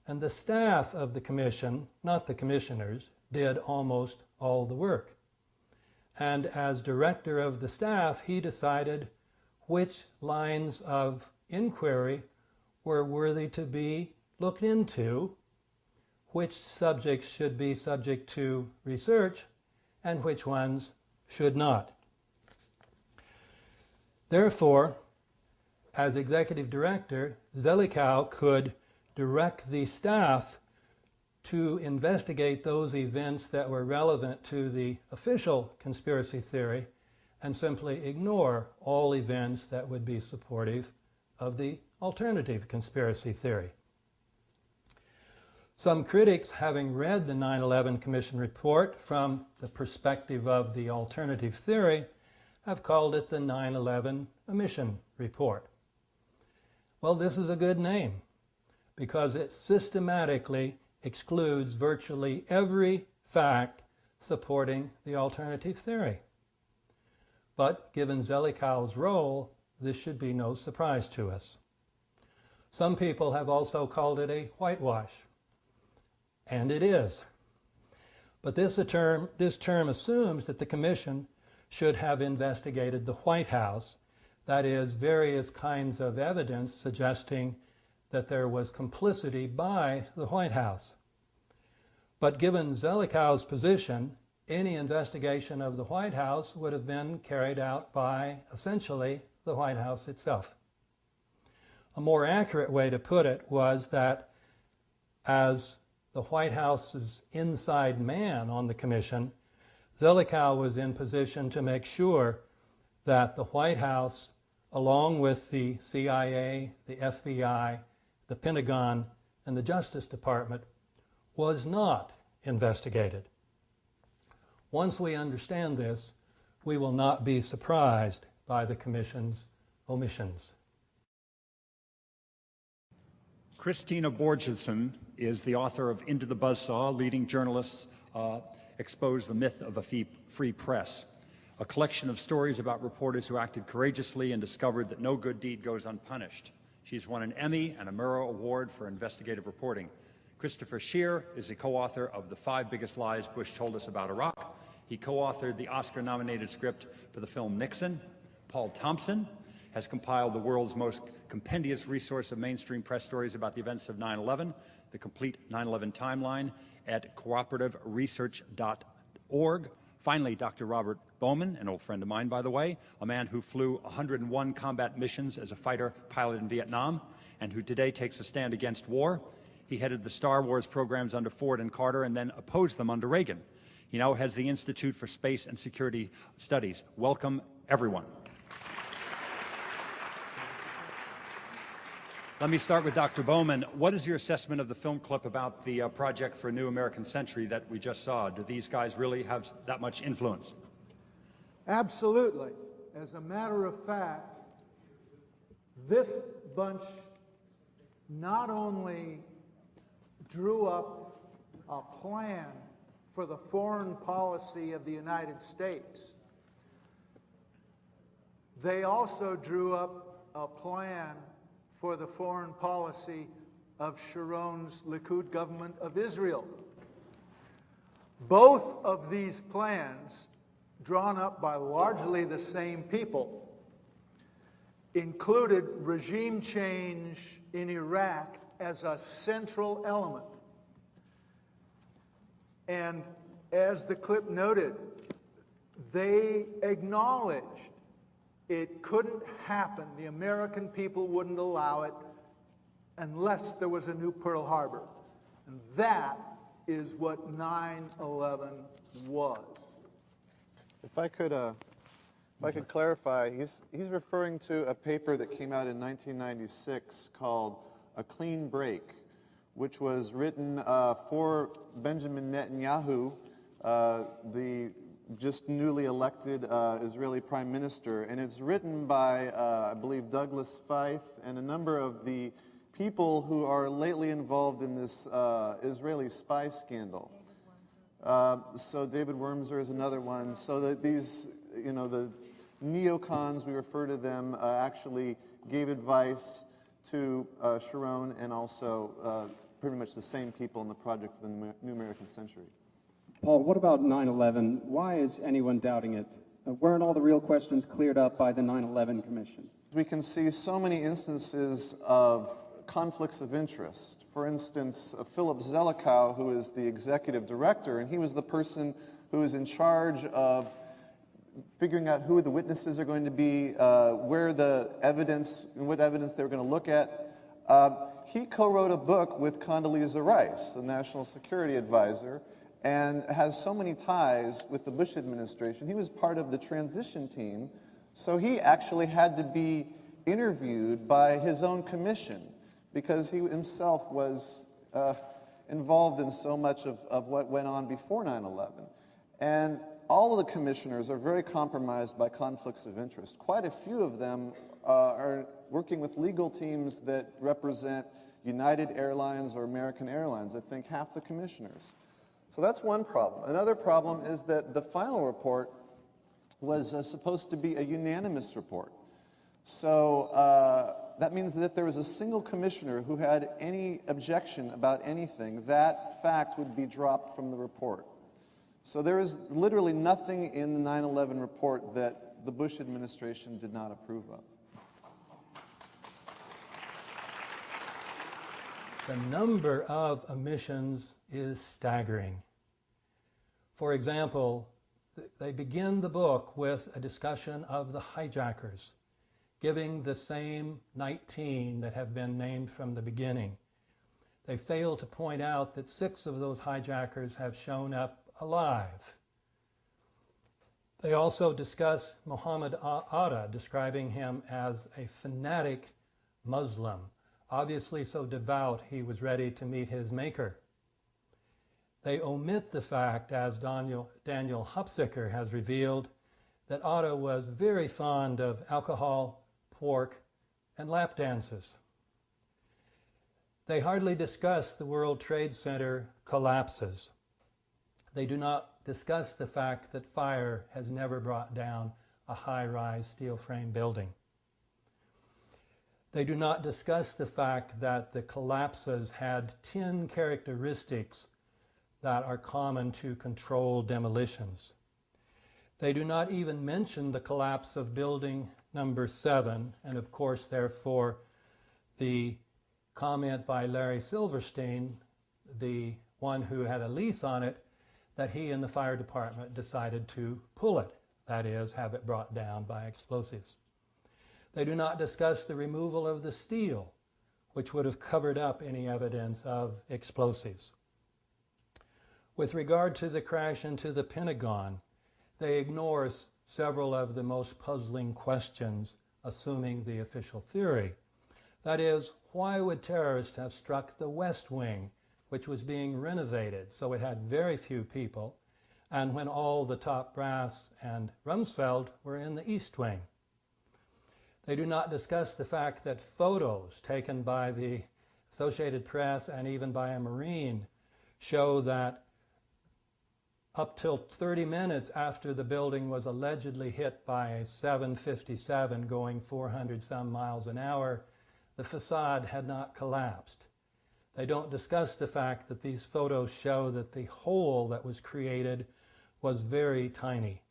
and the staff of the commission, not the commissioners, did almost all the work. And as director of the staff, he decided which lines of inquiry were worthy to be looked into, which subjects should be subject to research, and which ones should not. Therefore, as executive director, Zelikow could direct the staff to investigate those events that were relevant to the official conspiracy theory and simply ignore all events that would be supportive of the alternative conspiracy theory. Some critics, having read the 9/11 Commission report from the perspective of the alternative theory, have called it the 9/11 Omission Report. Well, this is a good name because it systematically excludes virtually every fact supporting the alternative theory. But given Zelikow's role, this should be no surprise to us. Some people have also called it a whitewash, and it is. But this term assumes that the Commission should have investigated the White House, that is, various kinds of evidence suggesting that there was complicity by the White House. But given Zelikow's position, any investigation of the White House would have been carried out by, essentially, the White House itself. A more accurate way to put it was that as the White House's inside man on the Commission, Zelikow was in position to make sure that the White House, along with the CIA, the FBI, the Pentagon, and the Justice Department, was not investigated. Once we understand this, we will not be surprised by the Commission's omissions. Christina Borgerson is the author of Into the Buzzsaw, Leading Journalists Expose the Myth of a Free Press, a collection of stories about reporters who acted courageously and discovered that no good deed goes unpunished. She's won an Emmy and a Murrow Award for investigative reporting. Christopher Scheer is the co-author of The 5 Biggest Lies Bush Told Us About Iraq. He co-authored the Oscar-nominated script for the film Nixon. Paul Thompson has compiled the world's most compendious resource of mainstream press stories about the events of 9/11, the complete 9/11 timeline at cooperativeresearch.org. Finally, Dr. Robert Bowman, an old friend of mine, by the way, a man who flew 101 combat missions as a fighter pilot in Vietnam and who today takes a stand against war. He headed the Star Wars programs under Ford and Carter and then opposed them under Reagan. He now heads the Institute for Space and Security Studies. Welcome, everyone. Let me start with Dr. Bowman. What is your assessment of the film clip about the Project for a New American Century that we just saw? Do these guys really have that much influence? Absolutely. As a matter of fact, this bunch not only drew up a plan for the foreign policy of the United States, they also drew up a plan for the foreign policy of Sharon's Likud government of Israel. Both of these plans, drawn up by largely the same people, included regime change in Iraq as a central element. And as the clip noted, they acknowledged it couldn't happen. The American people wouldn't allow it unless there was a new Pearl Harbor. And that is what 9/11 was. If I could clarify, he's referring to a paper that came out in 1996 called A Clean Break, which was written for Benjamin Netanyahu, the just newly elected Israeli prime minister, and it's written by, I believe, Douglas Feith and a number of the people who are lately involved in this Israeli spy scandal. So David Wormser is another one. So that these, the neocons, we refer to them, actually gave advice to Sharon and also pretty much the same people in the Project for the New American Century. Paul, what about 9/11? Why is anyone doubting it? Weren't all the real questions cleared up by the 9/11 Commission? We can see so many instances of conflicts of interest. For instance, Philip Zelikow, who is the executive director, and he was the person who is in charge of figuring out who the witnesses are going to be, where the evidence, and what evidence they were going to look at. He co-wrote a book with Condoleezza Rice, the national security advisor, and has so many ties with the Bush administration. He was part of the transition team, so he actually had to be interviewed by his own commission because he himself was involved in so much of what went on before 9/11. And all of the commissioners are very compromised by conflicts of interest. Quite a few of them are working with legal teams that represent United Airlines or American Airlines. I think half the commissioners. So that's one problem. Another problem is that the final report was supposed to be a unanimous report. So that means that if there was a single commissioner who had any objection about anything, that fact would be dropped from the report. So there is literally nothing in the 9/11 report that the Bush administration did not approve of. The number of omissions is staggering. For example, they begin the book with a discussion of the hijackers, giving the same 19 that have been named from the beginning. They fail to point out that 6 of those hijackers have shown up alive. They also discuss Muhammad Atta, describing him as a fanatic Muslim, obviously so devout he was ready to meet his maker. They omit the fact, as Daniel Hupsicker has revealed, that Atta was very fond of alcohol, pork, and lap dances. They hardly discuss the World Trade Center collapses. They do not discuss the fact that fire has never brought down a high-rise steel frame building. They do not discuss the fact that the collapses had 10 characteristics that are common to controlled demolitions. They do not even mention the collapse of building number 7, and of course, therefore, the comment by Larry Silverstein, the one who had a lease on it, that he and the fire department decided to pull it, that is, have it brought down by explosives. They do not discuss the removal of the steel, which would have covered up any evidence of explosives. With regard to the crash into the Pentagon, they ignore several of the most puzzling questions, assuming the official theory. That is, why would terrorists have struck the West Wing, which was being renovated, so it had very few people, and when all the top brass and Rumsfeld were in the East Wing? They do not discuss the fact that photos taken by the Associated Press and even by a Marine show that up till 30 minutes after the building was allegedly hit by a 757 going 400 some miles an hour, the facade had not collapsed. They don't discuss the fact that these photos show that the hole that was created was very tiny,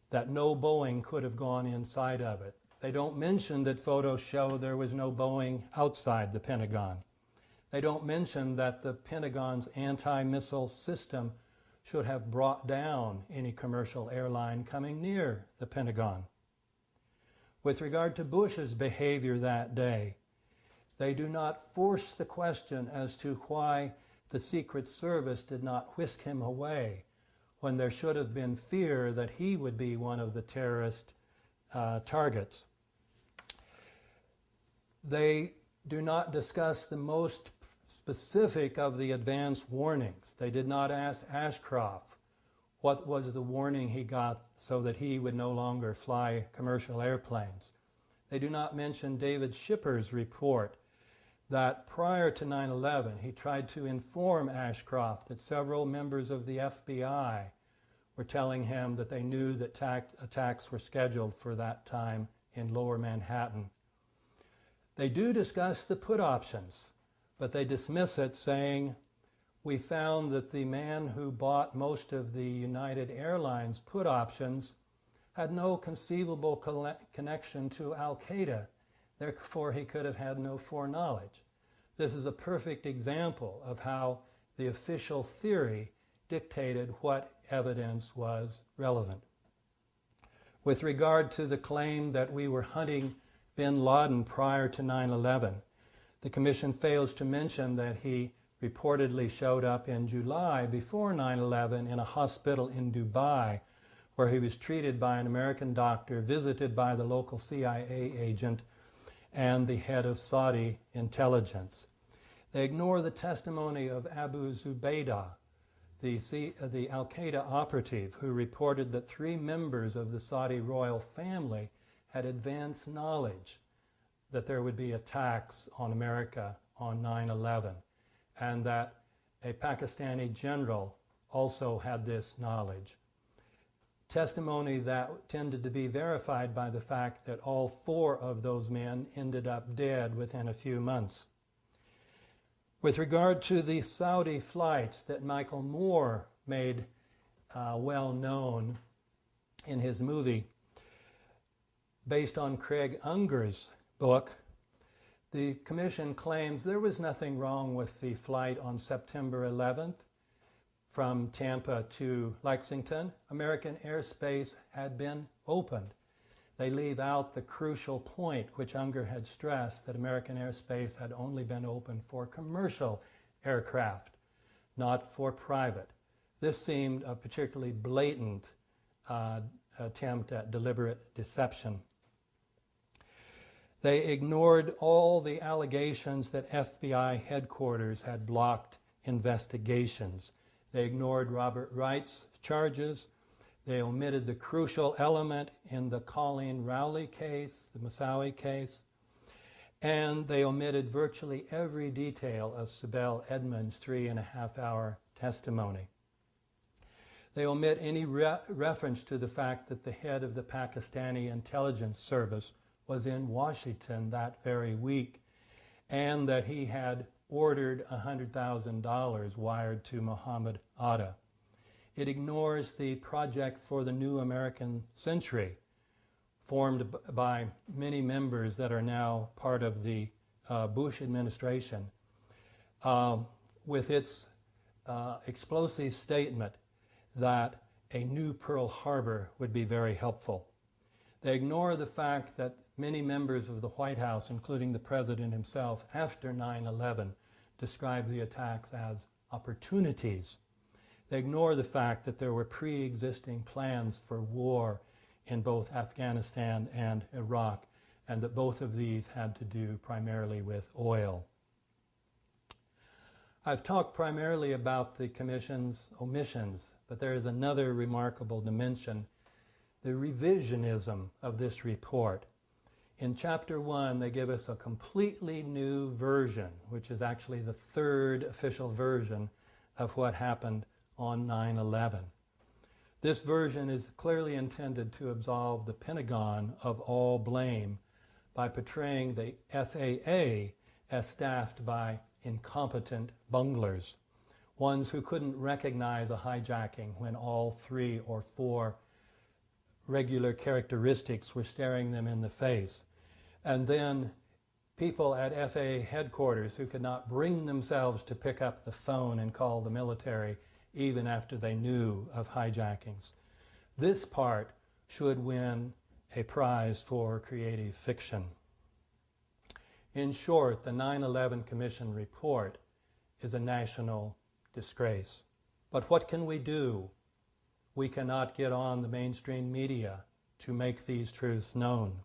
that no Boeing could have gone inside of it. They don't mention that photos show there was no Boeing outside the Pentagon. They don't mention that the Pentagon's anti-missile system should have brought down any commercial airline coming near the Pentagon. With regard to Bush's behavior that day, they do not force the question as to why the Secret Service did not whisk him away when there should have been fear that he would be one of the terrorist targets. They do not discuss the most specific of the advance warnings. They did not ask Ashcroft what was the warning he got so that he would no longer fly commercial airplanes. They do not mention David Schipper's report that prior to 9/11 he tried to inform Ashcroft that several members of the FBI were telling him that they knew that attacks were scheduled for that time in Lower Manhattan. They do discuss the put options, but they dismiss it, saying, we found that the man who bought most of the United Airlines put options had no conceivable connection to Al-Qaeda, therefore he could have had no foreknowledge. This is a perfect example of how the official theory dictated what evidence was relevant. With regard to the claim that we were hunting bin Laden prior to 9/11, the Commission fails to mention that he reportedly showed up in July before 9/11 in a hospital in Dubai, where he was treated by an American doctor, visited by the local CIA agent, and the head of Saudi intelligence. They ignore the testimony of Abu Zubaydah, the Al-Qaeda operative who reported that 3 members of the Saudi royal family had advanced knowledge that there would be attacks on America on 9/11, and that a Pakistani general also had this knowledge. Testimony that tended to be verified by the fact that all 4 of those men ended up dead within a few months. With regard to the Saudi flights that Michael Moore made well known in his movie, based on Craig Unger's book, the Commission claims there was nothing wrong with the flight on September 11th from Tampa to Lexington. American airspace had been opened. They leave out the crucial point, which Unger had stressed, that American airspace had only been open for commercial aircraft, not for private. This seemed a particularly blatant attempt at deliberate deception. They ignored all the allegations that FBI headquarters had blocked investigations. They ignored Robert Wright's charges. They omitted the crucial element in the Colleen Rowley case, the Moussaoui case, and they omitted virtually every detail of Sibel Edmonds' 3.5-hour testimony. They omit any reference to the fact that the head of the Pakistani intelligence service was in Washington that very week, and that he had ordered $100,000 wired to Mohammed Atta. It ignores the Project for the New American Century, formed by many members that are now part of the Bush administration, with its explosive statement that a new Pearl Harbor would be very helpful. They ignore the fact that many members of the White House, including the President himself, after 9/11, described the attacks as opportunities. They ignore the fact that there were pre-existing plans for war in both Afghanistan and Iraq, and that both of these had to do primarily with oil. I've talked primarily about the Commission's omissions, but there is another remarkable dimension, the revisionism of this report. In Chapter 1, they give us a completely new version, which is actually the 3rd official version of what happened on 9/11. This version is clearly intended to absolve the Pentagon of all blame by portraying the FAA as staffed by incompetent bunglers, ones who couldn't recognize a hijacking when all 3 or 4 regular characteristics were staring them in the face. And then people at FAA headquarters who could not bring themselves to pick up the phone and call the military even after they knew of hijackings. This part should win a prize for creative fiction. In short, the 9/11 Commission report is a national disgrace. But what can we do? We cannot get on the mainstream media to make these truths known.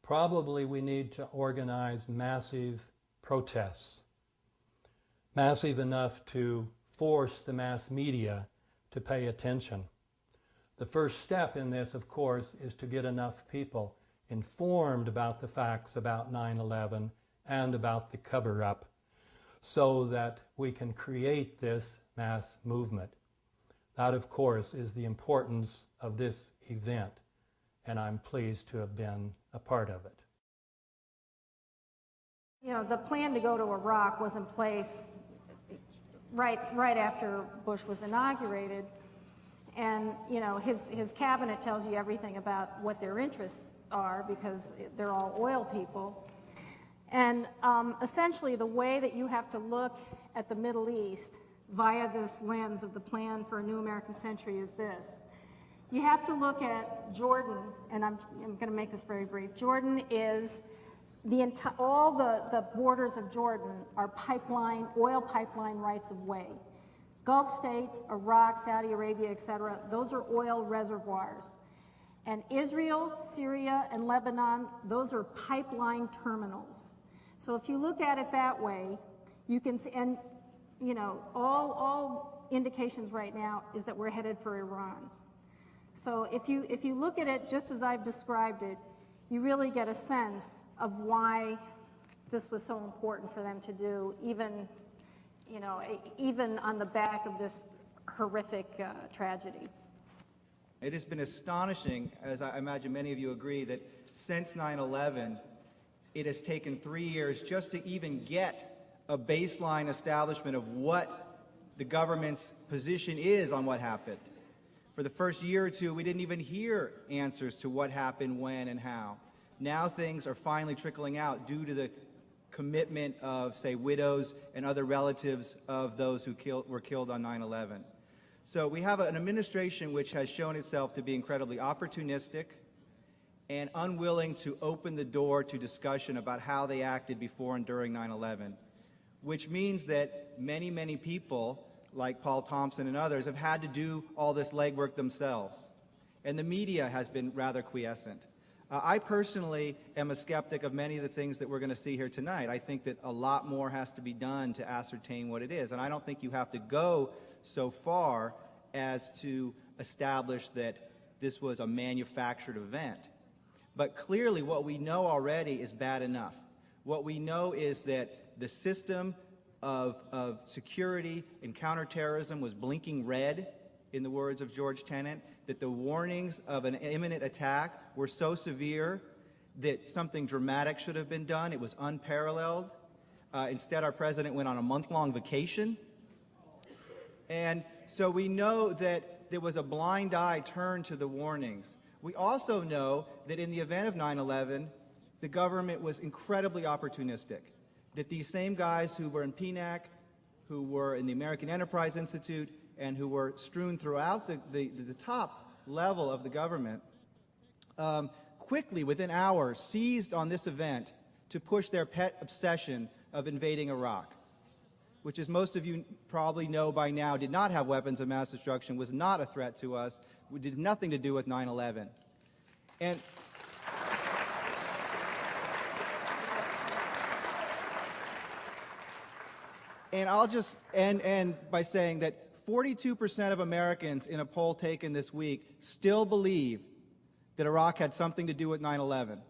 Probably we need to organize massive protests, massive enough to force the mass media to pay attention. The first step in this, of course, is to get enough people informed about the facts about 9/11 and about the cover-up so that we can create this mass movement. That, of course, is the importance of this event, and I'm pleased to have been a part of it. You know, the plan to go to Iraq was in place right after Bush was inaugurated, and you know, his cabinet tells you everything about what their interests are because they're all oil people. And essentially the way that you have to look at the Middle East via this lens of the plan for a new American century is this. You have to look at Jordan, and I'm going to make this very brief. Jordan is all the borders of Jordan are oil pipeline rights of way. Gulf states, Iraq, Saudi Arabia, etc., those are oil reservoirs. And Israel, Syria, and Lebanon, those are pipeline terminals. So if you look at it that way, you can see, and you know, all indications right now is that we're headed for Iran. So if you look at it just as I've described it, you really get a sense of why this was so important for them to do, even, you know, even on the back of this horrific tragedy. It has been astonishing, as I imagine many of you agree, that since 9/11, it has taken 3 years just to even get a baseline establishment of what the government's position is on what happened. For the first year or two, we didn't even hear answers to what happened, when, and how. Now things are finally trickling out due to the commitment of, say, widows and other relatives of those who were killed on 9/11. So we have an administration which has shown itself to be incredibly opportunistic and unwilling to open the door to discussion about how they acted before and during 9/11, which means that many, many people, like Paul Thompson and others, have had to do all this legwork themselves. And the media has been rather quiescent. I personally am a skeptic of many of the things that we're going to see here tonight. I think that a lot more has to be done to ascertain what it is. And I don't think you have to go so far as to establish that this was a manufactured event. But clearly what we know already is bad enough. What we know is that the system of security and counterterrorism was blinking red, in the words of George Tenet, that the warnings of an imminent attack were so severe that something dramatic should have been done. It was unparalleled. Instead, our president went on a month-long vacation. And so we know that there was a blind eye turned to the warnings. We also know that in the event of 9/11, the government was incredibly opportunistic, that these same guys who were in PNAC, who were in the American Enterprise Institute, and who were strewn throughout the top level of the government, quickly, within hours, seized on this event to push their pet obsession of invading Iraq, which, as most of you probably know by now, did not have weapons of mass destruction, was not a threat to us, did nothing to do with 9/11. And I'll just end by saying that 42% of Americans in a poll taken this week still believe that Iraq had something to do with 9/11.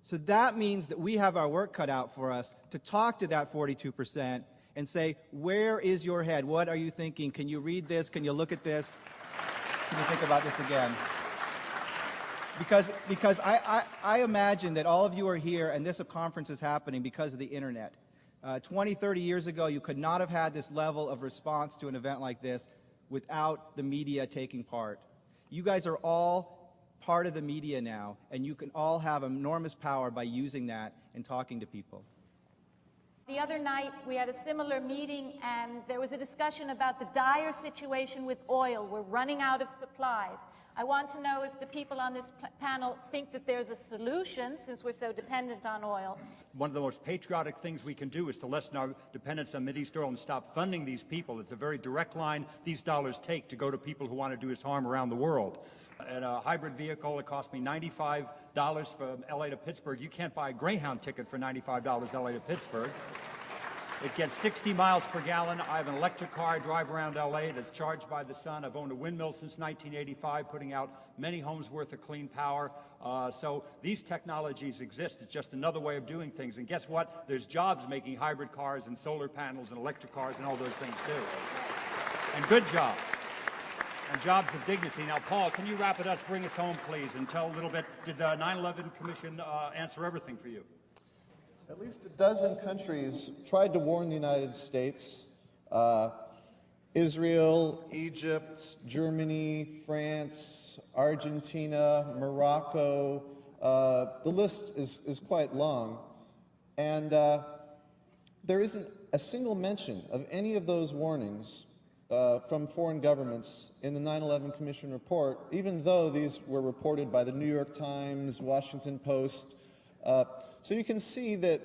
So that means that we have our work cut out for us to talk to that 42% and say, where is your head? What are you thinking? Can you read this? Can you look at this? Can you think about this again? Because I imagine that all of you are here and this conference is happening because of the internet. 20, 30 years ago, you could not have had this level of response to an event like this without the media taking part. You guys are all part of the media now, and you can all have enormous power by using that and talking to people. The other night, we had a similar meeting, and there was a discussion about the dire situation with oil. We're running out of supplies. I want to know if the people on this panel think that there's a solution, since we're so dependent on oil. One of the most patriotic things we can do is to lessen our dependence on Mideast oil and stop funding these people. It's a very direct line these dollars take to go to people who want to do us harm around the world. And a hybrid vehicle, it cost me $95 from LA to Pittsburgh. You can't buy a Greyhound ticket for $95 LA to Pittsburgh. It gets 60 miles per gallon. I have an electric car I drive around LA that's charged by the sun. I've owned a windmill since 1985, putting out many homes worth of clean power. So these technologies exist. It's just another way of doing things. And guess what? There's jobs making hybrid cars and solar panels and electric cars and all those things too. And good jobs. And jobs of dignity. Now, Paul, can you wrap it up, bring us home, please, and tell a little bit, did the 9/11 Commission answer everything for you? At least a dozen countries tried to warn the United States. Israel, Egypt, Germany, France, Argentina, Morocco. The list is quite long. And there isn't a single mention of any of those warnings from foreign governments in the 9/11 Commission report, even though these were reported by the New York Times, Washington Post. So you can see that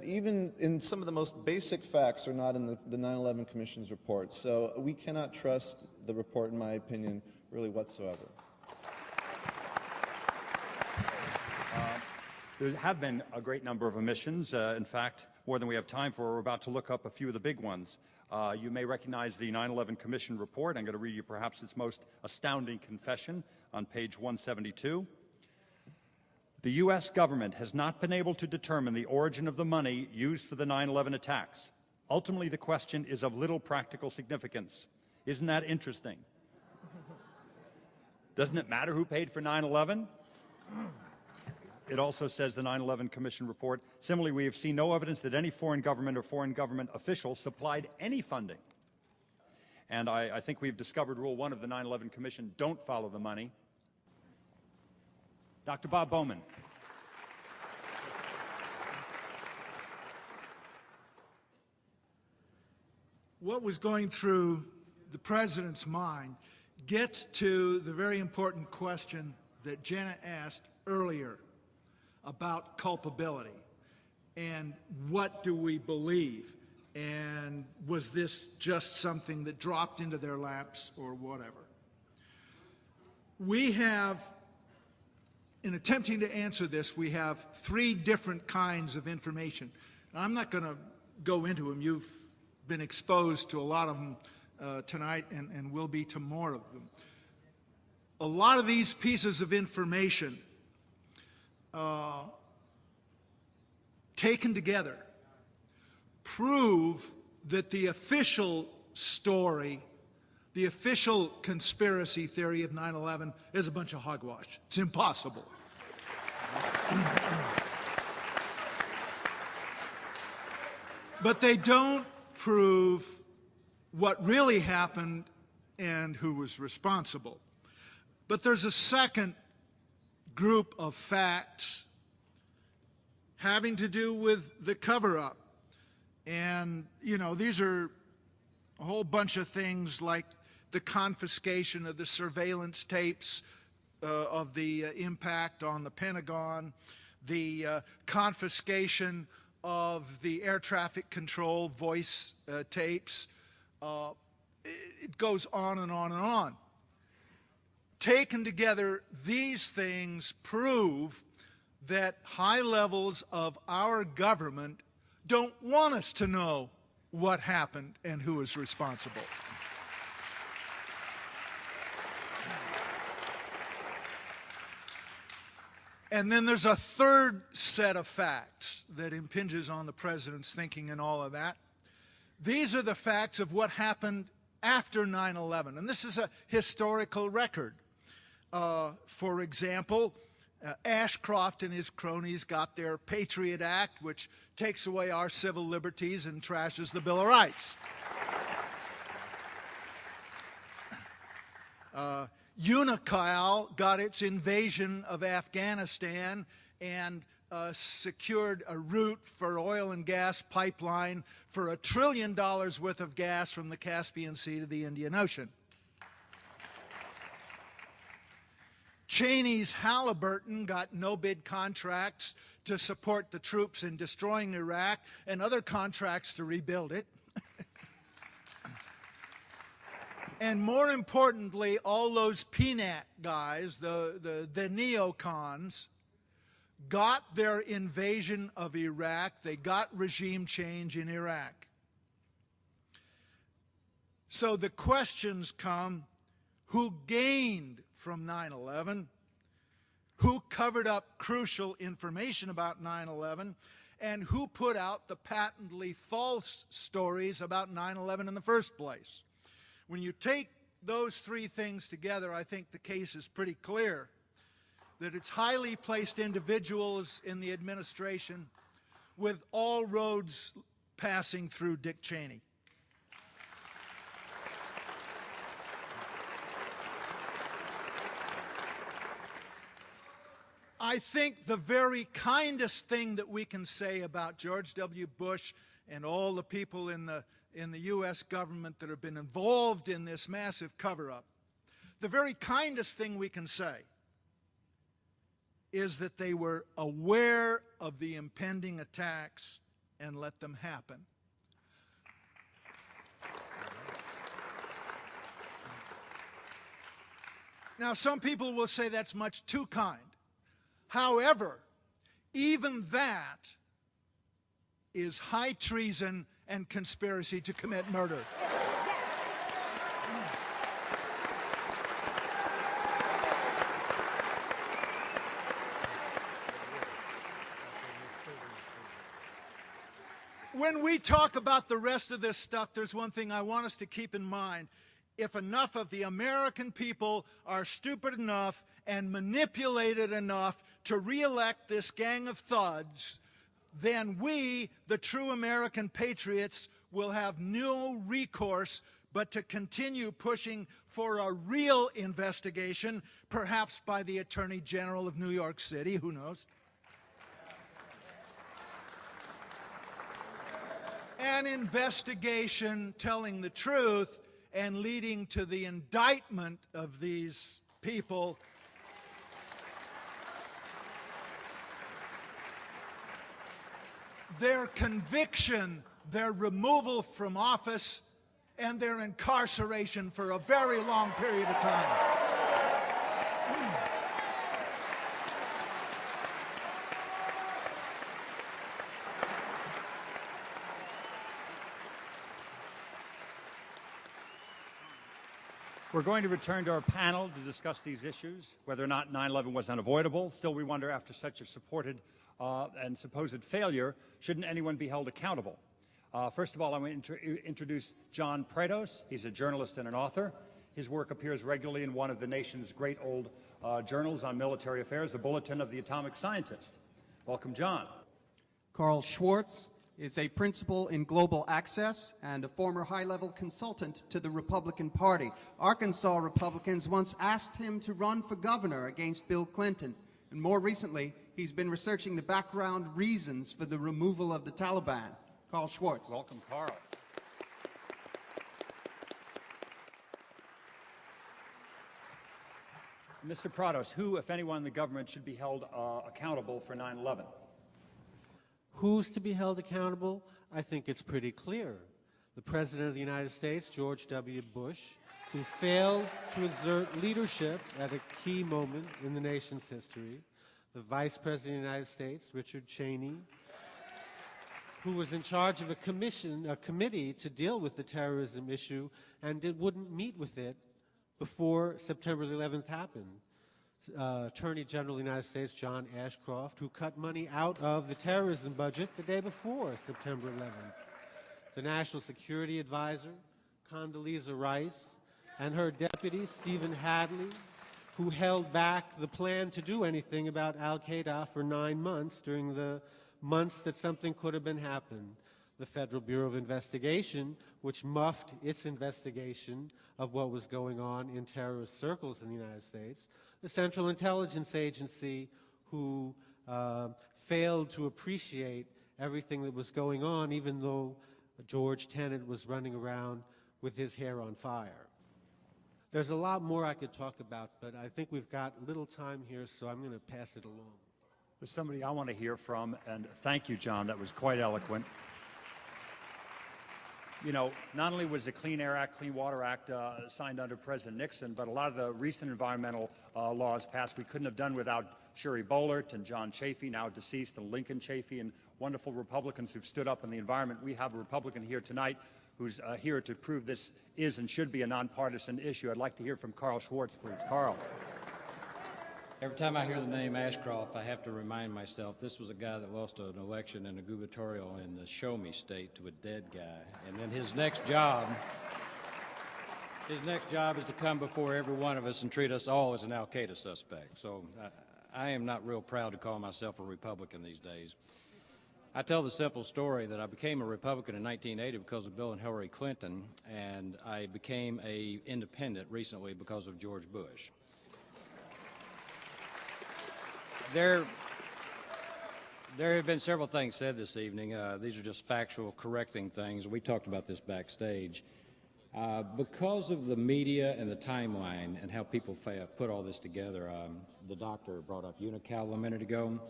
even in some of the most basic facts are not in the 9/11 Commission's report. So we cannot trust the report, in my opinion, really whatsoever. There have been a great number of omissions. In fact, more than we have time for. We're about to look up a few of the big ones. You may recognize the 9/11 Commission report. I'm going to read you perhaps its most astounding confession on page 172. The U.S. government has not been able to determine the origin of the money used for the 9/11 attacks. Ultimately, the question is of little practical significance. Isn't that interesting? Doesn't it matter who paid for 9/11? It also says, the 9/11 Commission report, similarly, we have seen no evidence that any foreign government or foreign government official supplied any funding. And I think we've discovered Rule 1 of the 9/11 Commission: don't follow the money. Dr. Bob Bowman. What was going through the President's mind gets to the very important question that Jenna asked earlier about culpability and what do we believe, and was this just something that dropped into their laps or whatever. We have, in attempting to answer this, we have three different kinds of information. And I'm not going to go into them. You've been exposed to a lot of them tonight and will be to more of them. A lot of these pieces of information taken together prove that the official story, the official conspiracy theory of 9/11 is a bunch of hogwash. It's impossible. But they don't prove what really happened and who was responsible. But there's a second group of facts having to do with the cover-up. And, you know, these are a whole bunch of things like the confiscation of the surveillance tapes of the impact on the Pentagon, the confiscation of the air traffic control voice tapes. It goes on and on and on. Taken together, these things prove that high levels of our government don't want us to know what happened and who is responsible. And then there's a third set of facts that impinges on the President's thinking and all of that. These are the facts of what happened after 9/11, and this is a historical record. For example, Ashcroft and his cronies got their Patriot Act, which takes away our civil liberties and trashes the Bill of Rights. UNICAL got its invasion of Afghanistan and secured a route for oil and gas pipeline for $1 trillion worth of gas from the Caspian Sea to the Indian Ocean. Cheney's Halliburton got no-bid contracts to support the troops in destroying Iraq and other contracts to rebuild it. And more importantly, all those PNAT guys, the neocons, got their invasion of Iraq. They got regime change in Iraq. So the questions come, who gained from 9/11? Who covered up crucial information about 9/11? And who put out the patently false stories about 9/11 in the first place? When you take those three things together, I think the case is pretty clear that it's highly placed individuals in the administration with all roads passing through Dick Cheney. I think the very kindest thing that we can say about George W. Bush and all the people in the U.S. government that have been involved in this massive cover-up, the very kindest thing we can say is that they were aware of the impending attacks and let them happen. Now, some people will say that's much too kind. However, even that is high treason and conspiracy to commit murder. When we talk about the rest of this stuff, there's one thing I want us to keep in mind. If enough of the American people are stupid enough and manipulated enough to reelect this gang of thugs, then we, the true American patriots, will have no recourse but to continue pushing for a real investigation, perhaps by the Attorney General of New York City, who knows? An investigation telling the truth and leading to the indictment of these people. Their conviction, their removal from office, and their incarceration for a very long period of time. We're going to return to our panel to discuss these issues, whether or not 9/11 was unavoidable. Still, we wonder, after such a supported and supposed failure, shouldn't anyone be held accountable? First of all, I'm going to introduce John Prados. He's a journalist and an author. His work appears regularly in one of the nation's great old journals on military affairs, the Bulletin of the Atomic Scientist. Welcome, John. Carl Schwartz is a principal in global access and a former high-level consultant to the Republican Party. Arkansas Republicans once asked him to run for governor against Bill Clinton, and more recently, he's been researching the background reasons for the removal of the Taliban. Carl Schwartz. Welcome, Carl. Mr. Prados, who, if anyone in the government, should be held accountable for 9/11? Who's to be held accountable? I think it's pretty clear. The President of the United States, George W. Bush, who failed to exert leadership at a key moment in the nation's history. The Vice President of the United States, Richard Cheney, who was in charge of a committee to deal with the terrorism issue and wouldn't meet with it before September the 11th happened. Attorney General of the United States, John Ashcroft, who cut money out of the terrorism budget the day before September 11th. The National Security Advisor, Condoleezza Rice, and her deputy, Stephen Hadley, who held back the plan to do anything about al-Qaeda for 9 months during the months that something could have been happened. The Federal Bureau of Investigation, which muffed its investigation of what was going on in terrorist circles in the United States. The Central Intelligence Agency, who failed to appreciate everything that was going on, even though George Tenet was running around with his hair on fire. There's a lot more I could talk about, but I think we've got little time here, so I'm going to pass it along. There's somebody I want to hear from, and thank you, John. That was quite eloquent. You know, not only was the Clean Air Act, Clean Water Act signed under President Nixon, but a lot of the recent environmental laws passed we couldn't have done without Sheri Boehlert and John Chafee, now deceased, and Lincoln Chafee, and wonderful Republicans who've stood up in the environment. We have a Republican here tonight who's here to prove this is and should be a nonpartisan issue. I'd like to hear from Carl Schwartz, please. Carl. Every time I hear the name Ashcroft, I have to remind myself this was a guy that lost an election and a gubernatorial in the Show Me state to a dead guy. And then his next job is to come before every one of us and treat us all as an al-Qaeda suspect. So I am not real proud to call myself a Republican these days. I tell the simple story that I became a Republican in 1980 because of Bill and Hillary Clinton, and I became an independent recently because of George Bush. There have been several things said this evening. These are just factual, correcting things. We talked about this backstage. Because of the media and the timeline and how people put all this together, the doctor brought up Unocal a minute ago.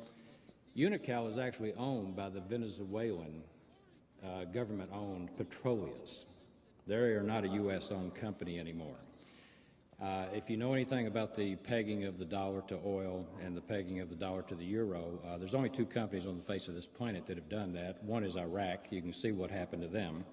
Unocal is actually owned by the Venezuelan government-owned Petroleus. They are not a U.S.-owned company anymore. If you know anything about the pegging of the dollar to oil and the pegging of the dollar to the euro, there's only two companies on the face of this planet that have done that. One is Iraq. You can see what happened to them.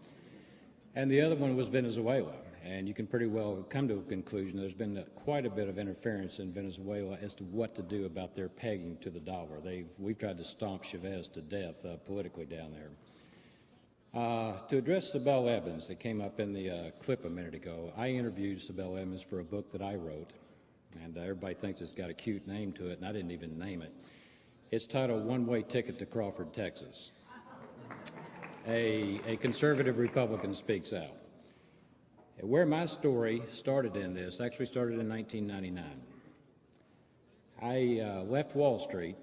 And the other one was Venezuela. And you can pretty well come to a conclusion there's been quite a bit of interference in Venezuela as to what to do about their pegging to the dollar. We've tried to stomp Chavez to death politically down there. To address Sibel Evans, that came up in the clip a minute ago, I interviewed Sibel Evans for a book that I wrote, and everybody thinks it's got a cute name to it, and I didn't even name it. It's titled One-Way Ticket to Crawford, Texas. A conservative Republican speaks out. Where my story started in this actually started in 1999. I left Wall Street.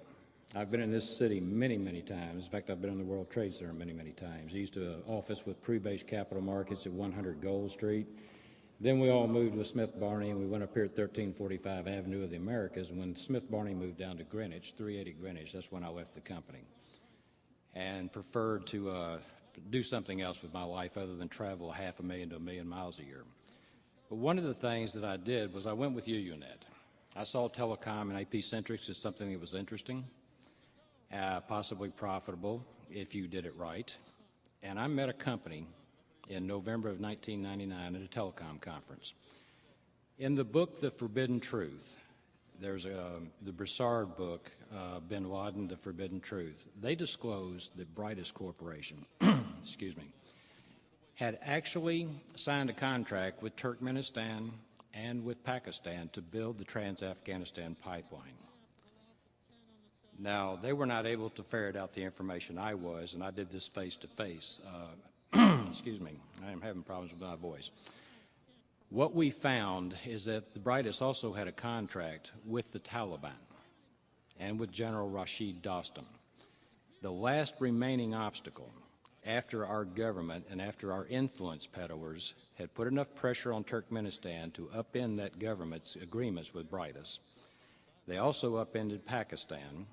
I've been in this city many, many times. In fact, I've been in the World Trade Center many, many times. I used to office with Pre-Based Capital Markets at 100 Gold Street. Then we all moved with Smith Barney, and we went up here at 1345 Avenue of the Americas. And when Smith Barney moved down to Greenwich, 380 Greenwich, that's when I left the company and preferred to do something else with my life other than travel 500,000 to 1 million miles a year. But one of the things that I did was I went with UUNet. I saw telecom and AP-centrics as something that was interesting, possibly profitable if you did it right. And I met a company in November of 1999 at a telecom conference. In the book, The Forbidden Truth, there's the Broussard book, Bin Laden, The Forbidden Truth. They disclosed that Brightest Corporation, excuse me, had actually signed a contract with Turkmenistan and with Pakistan to build the Trans-Afghanistan pipeline. Now, they were not able to ferret out the information I was, and I did this face-to-face. Excuse me, I am having problems with my voice. What we found is that the Brightest also had a contract with the Taliban and with General Rashid Dostum. The last remaining obstacle after our government and after our influence peddlers had put enough pressure on Turkmenistan to upend that government's agreements with Brightest. They also upended Pakistan.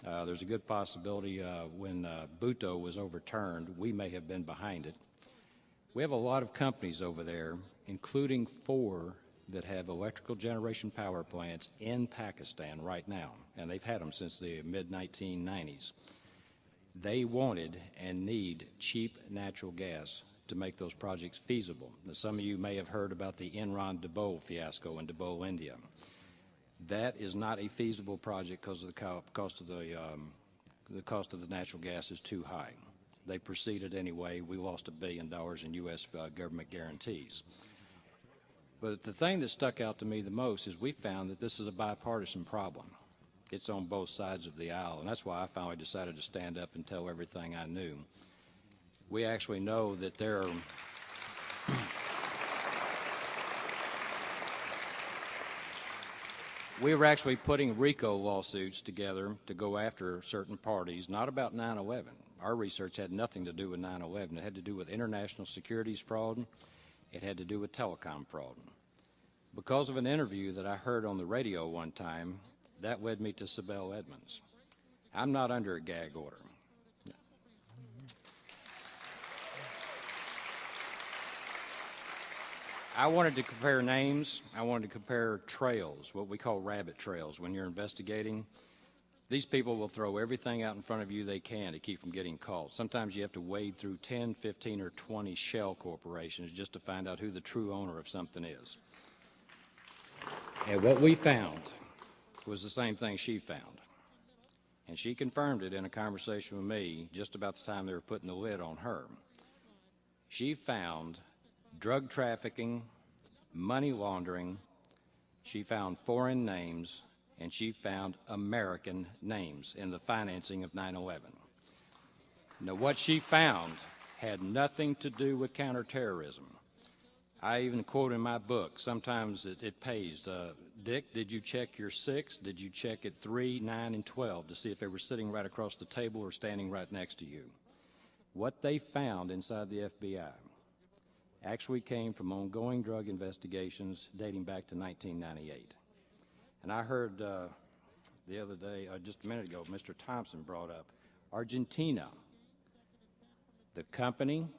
There's a good possibility when Bhutto was overturned, we may have been behind it. We have a lot of companies over there, including 4 that have electrical generation power plants in Pakistan right now, and they've had them since the mid-1990s. They wanted and need cheap natural gas to make those projects feasible. Now, some of you may have heard about the Enron-Dabol fiasco in Dabol, India. That is not a feasible project because of the cost of the natural gas is too high. They proceeded anyway. We lost $1 billion in U.S. government guarantees. But the thing that stuck out to me the most is we found that this is a bipartisan problem. It's on both sides of the aisle, and that's why I finally decided to stand up and tell everything I knew. We actually know that there are we were actually putting RICO lawsuits together to go after certain parties, not about 9/11. Our research had nothing to do with 9/11. It had to do with international securities fraud. It had to do with telecom fraud. Because of an interview that I heard on the radio one time, that led me to Sibel Edmonds. I'm not under a gag order. I wanted to compare names. I wanted to compare trails, what we call rabbit trails. When you're investigating, these people will throw everything out in front of you they can to keep from getting caught. Sometimes you have to wade through 10, 15, or 20 shell corporations just to find out who the true owner of something is. And what we found was the same thing she found. And she confirmed it in a conversation with me just about the time they were putting the lid on her. She found drug trafficking, money laundering, she found foreign names, and she found American names in the financing of 9/11. Now, what she found had nothing to do with counterterrorism. I even quote in my book, sometimes it pays, Dick, did you check your 6? Did you check at 3, 9, and 12 to see if they were sitting right across the table or standing right next to you? What they found inside the FBI actually came from ongoing drug investigations dating back to 1998. And I heard the other day, just a minute ago, Mr. Thompson brought up Argentina. The company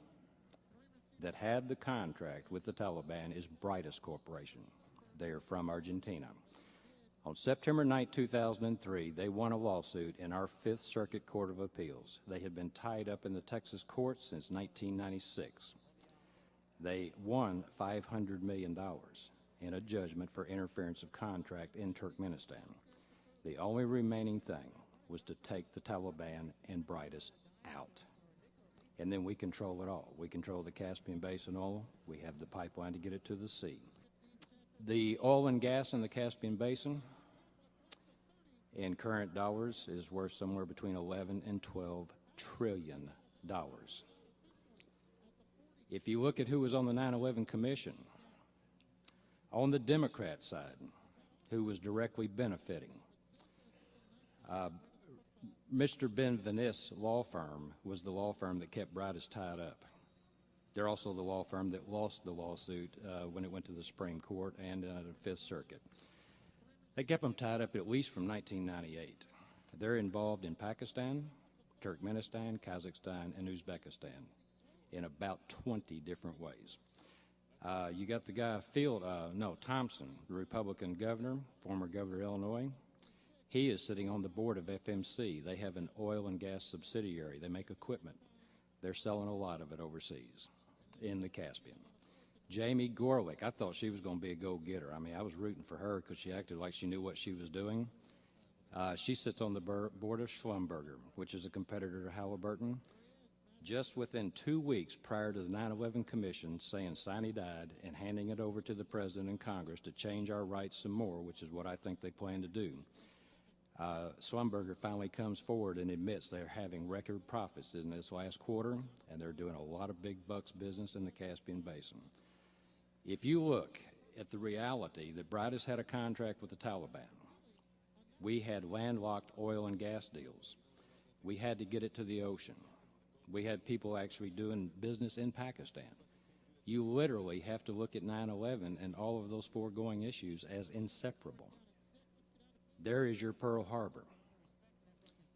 that had the contract with the Taliban is Brightest Corporation. They are from Argentina. On September 9, 2003, they won a lawsuit in our Fifth Circuit Court of Appeals. They had been tied up in the Texas courts since 1996. They won $500 million in a judgment for interference of contract in Turkmenistan. The only remaining thing was to take the Taliban and Brightest out. And then we control it all. We control the Caspian Basin oil. We have the pipeline to get it to the sea. The oil and gas in the Caspian Basin, in current dollars, is worth somewhere between $11 and $12 trillion. If you look at who was on the 9/11 Commission, on the Democrat side, who was directly benefiting, Mr. Benveniste law firm was the law firm that kept Brightest tied up. They're also the law firm that lost the lawsuit when it went to the Supreme Court and the Fifth Circuit. They kept them tied up at least from 1998. They're involved in Pakistan, Turkmenistan, Kazakhstan, and Uzbekistan in about 20 different ways. You got the guy Thompson, the Republican governor, former governor of Illinois. He is sitting on the board of FMC. They have an oil and gas subsidiary. They make equipment. They're selling a lot of it overseas in the Caspian. Jamie Gorelick, I thought she was going to be a go-getter. I mean, I was rooting for her because she acted like she knew what she was doing. She sits on the board of Schlumberger, which is a competitor to Halliburton. Just within 2 weeks prior to the 9/11 Commission saying Sinai died and handing it over to the President and Congress to change our rights some more, which is what I think they plan to do, Schlumberger finally comes forward and admits they're having record profits in this last quarter, and they're doing a lot of big bucks business in the Caspian Basin. If you look at the reality that Brightest had a contract with the Taliban, we had landlocked oil and gas deals. We had to get it to the ocean. We had people actually doing business in Pakistan. You literally have to look at 9/11 and all of those foregoing issues as inseparable. There is your Pearl Harbor.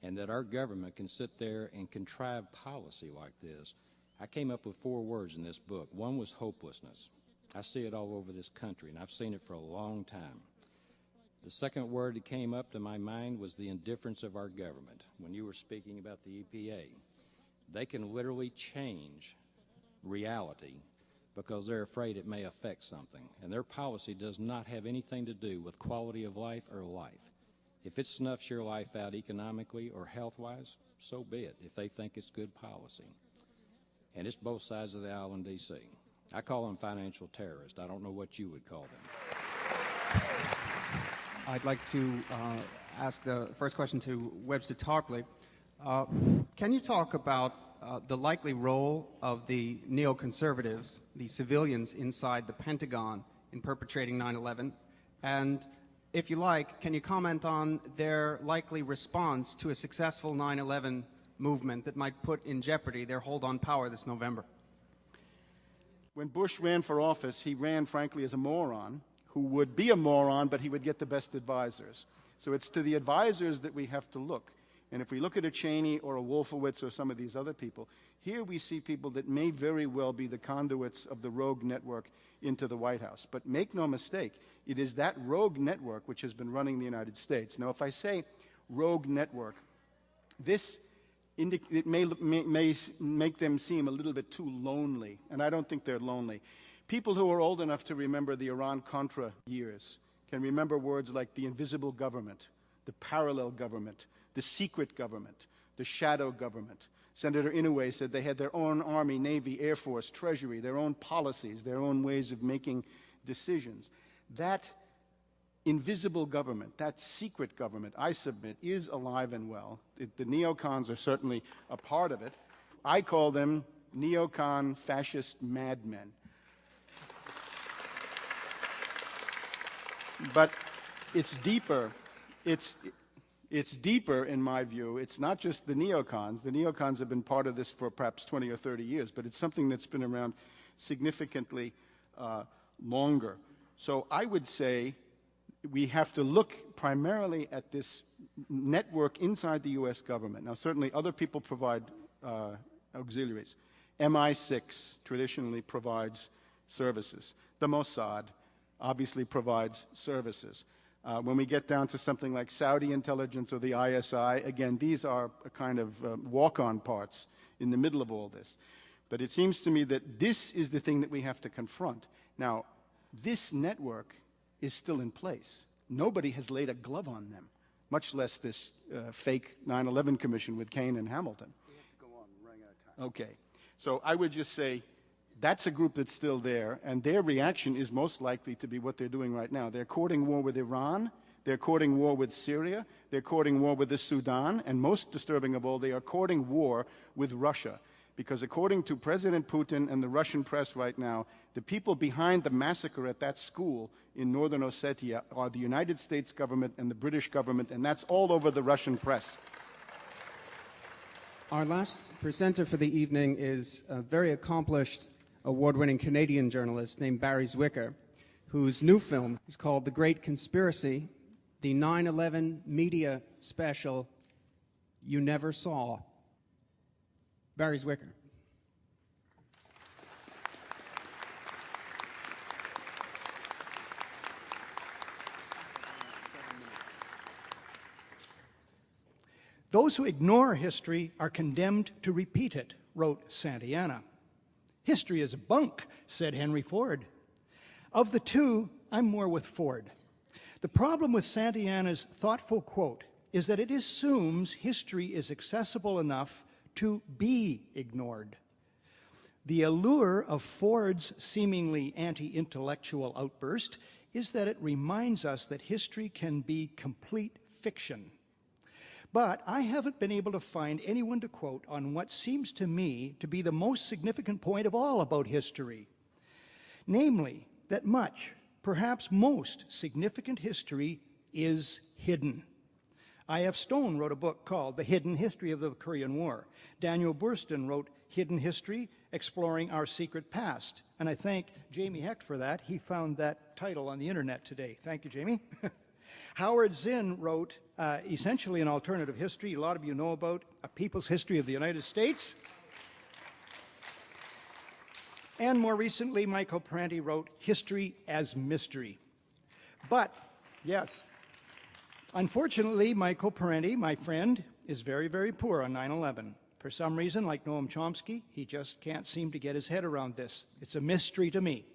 And that our government can sit there and contrive policy like this. I came up with 4 words in this book. One was hopelessness. I see it all over this country, and I've seen it for a long time. The second word that came up to my mind was the indifference of our government. When you were speaking about the EPA, they can literally change reality because they're afraid it may affect something. And their policy does not have anything to do with quality of life or life. If it snuffs your life out economically or health-wise, so be it, if they think it's good policy. And it's both sides of the aisle in D.C. I call them financial terrorists. I don't know what you would call them. I'd like to ask the first question to Webster Tarpley. Can you talk about the likely role of the neoconservatives, the civilians inside the Pentagon, in perpetrating 9/11? And if you like, can you comment on their likely response to a successful 9/11 movement that might put in jeopardy their hold on power this November? When Bush ran for office, he ran, frankly, as a moron who would be a moron, but he would get the best advisors. So it's to the advisors that we have to look. And if we look at a Cheney or a Wolfowitz or some of these other people, here we see people that may very well be the conduits of the rogue network into the White House. But make no mistake, it is that rogue network which has been running the United States. Now, if I say rogue network, it may make them seem a little bit too lonely, and I don't think they're lonely. People who are old enough to remember the Iran-Contra years can remember words like the invisible government, the parallel government, the secret government, the shadow government. Senator Inouye said they had their own Army, Navy, Air Force, Treasury, their own policies, their own ways of making decisions. That invisible government, that secret government, I submit, is alive and well. The neocons are certainly a part of it. I call them neocon fascist madmen. But it's deeper. It's deeper, in my view. It's not just the neocons. The neocons have been part of this for perhaps 20 or 30 years, but it's something that's been around significantly longer. So I would say we have to look primarily at this network inside the U.S. government. Now, certainly other people provide auxiliaries. MI6 traditionally provides services. The Mossad, obviously provides services. When we get down to something like Saudi intelligence or the ISI, again, these are a kind of walk-on parts in the middle of all this. But it seems to me that this is the thing that we have to confront. Now, this network is still in place. Nobody has laid a glove on them, much less this fake 9/11 commission with Kane and Hamilton. We have to go on. We're running out of time. Okay. So I would just say that's a group that's still there, and their reaction is most likely to be what they're doing right now. They're courting war with Iran, they're courting war with Syria, they're courting war with the Sudan, and most disturbing of all, they are courting war with Russia. Because according to President Putin and the Russian press right now, the people behind the massacre at that school in northern Ossetia are the United States government and the British government, and that's all over the Russian press. Our last presenter for the evening is a very accomplished, award-winning Canadian journalist named Barry Zwicker, whose new film is called The Great Conspiracy, the 9/11 media special you never saw. Barry Zwicker. Those who ignore history are condemned to repeat it, wrote Santayana. History is bunk, said Henry Ford. Of the two, I'm more with Ford. The problem with Santayana's thoughtful quote is that it assumes history is accessible enough to be ignored. The allure of Ford's seemingly anti-intellectual outburst is that it reminds us that history can be complete fiction. But I haven't been able to find anyone to quote on what seems to me to be the most significant point of all about history, namely that much, perhaps most, significant history is hidden. I.F. Stone wrote a book called The Hidden History of the Korean War. Daniel Burston wrote Hidden History, Exploring Our Secret Past. And I thank Jamie Hecht for that. He found that title on the internet today. Thank you, Jamie. Howard Zinn wrote essentially an alternative history a lot of you know about, A People's History of the United States. And more recently, Michael Parenti wrote History as Mystery. But, yes, unfortunately, Michael Parenti, my friend, is very, very poor on 9/11. For some reason, like Noam Chomsky, he just can't seem to get his head around this. It's a mystery to me.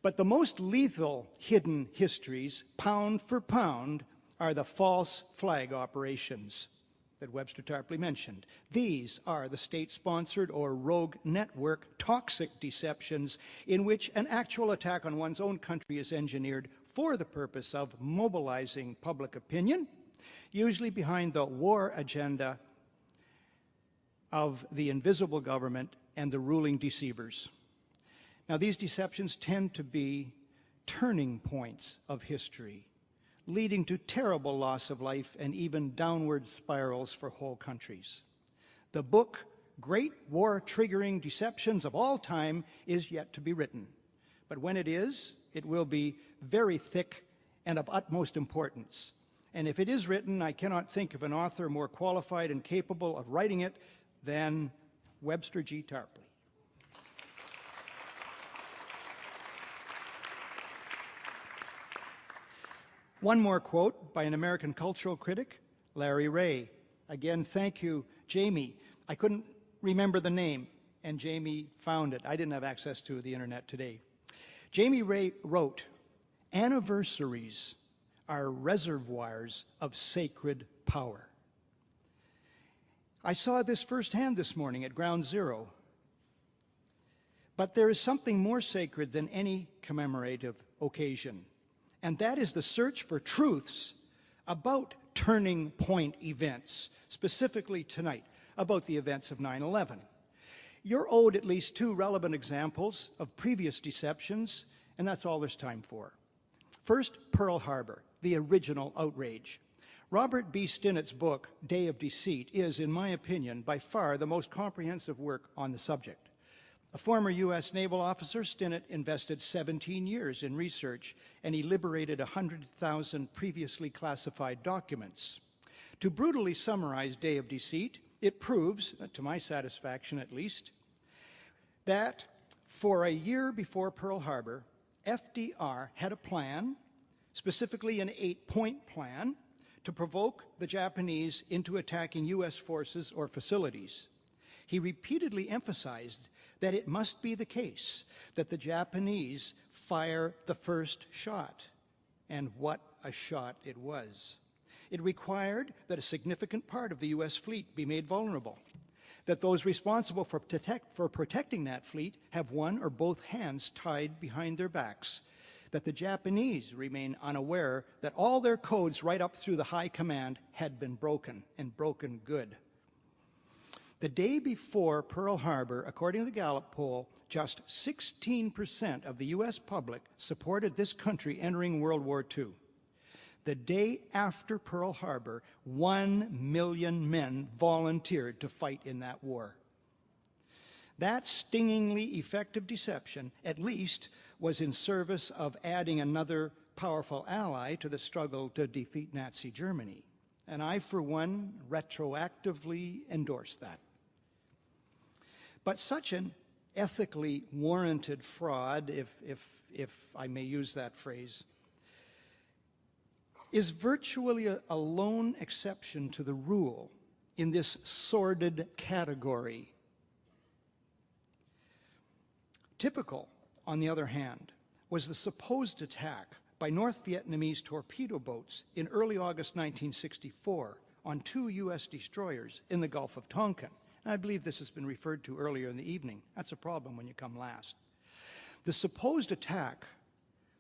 But the most lethal hidden histories, pound for pound, are the false flag operations that Webster Tarpley mentioned. These are the state-sponsored or rogue network toxic deceptions in which an actual attack on one's own country is engineered for the purpose of mobilizing public opinion, usually behind the war agenda of the invisible government and the ruling deceivers. Now, these deceptions tend to be turning points of history, leading to terrible loss of life and even downward spirals for whole countries. The book, Great War Triggering Deceptions of All Time, is yet to be written. But when it is, it will be very thick and of utmost importance. And if it is written, I cannot think of an author more qualified and capable of writing it than Webster G. Tarpley. One more quote by an American cultural critic, Larry Ray. Again, thank you, Jamie. I couldn't remember the name, and Jamie found it. I didn't have access to the internet today. Jamie Ray wrote, "Anniversaries are reservoirs of sacred power." I saw this firsthand this morning at Ground Zero. But there is something more sacred than any commemorative occasion, and that is the search for truths about turning point events, specifically tonight, about the events of 9/11. You're owed at least two relevant examples of previous deceptions, and that's all there's time for. First, Pearl Harbor, the original outrage. Robert B. Stinnett's book, Day of Deceit, is, in my opinion, by far the most comprehensive work on the subject. A former U.S. naval officer, Stinnett invested 17 years in research, and he liberated 100,000 previously classified documents. To brutally summarize Day of Deceit, it proves, to my satisfaction at least, that for a year before Pearl Harbor, FDR had a plan, specifically an 8-point plan, to provoke the Japanese into attacking U.S. forces or facilities. He repeatedly emphasized that it must be the case that the Japanese fire the first shot. And what a shot it was. It required that a significant part of the U.S. fleet be made vulnerable, that those responsible for protecting that fleet have one or both hands tied behind their backs, that the Japanese remain unaware that all their codes right up through the high command had been broken, and broken good. The day before Pearl Harbor, according to the Gallup poll, just 16% of the U.S. public supported this country entering World War II. The day after Pearl Harbor, 1 million men volunteered to fight in that war. That stingingly effective deception, at least, was in service of adding another powerful ally to the struggle to defeat Nazi Germany. And I, for one, retroactively endorse that. But such an ethically warranted fraud, if I may use that phrase, is virtually a lone exception to the rule in this sordid category. Typical, on the other hand, was the supposed attack by North Vietnamese torpedo boats in early August 1964 on 2 U.S. destroyers in the Gulf of Tonkin. And I believe this has been referred to earlier in the evening. That's a problem when you come last. The supposed attack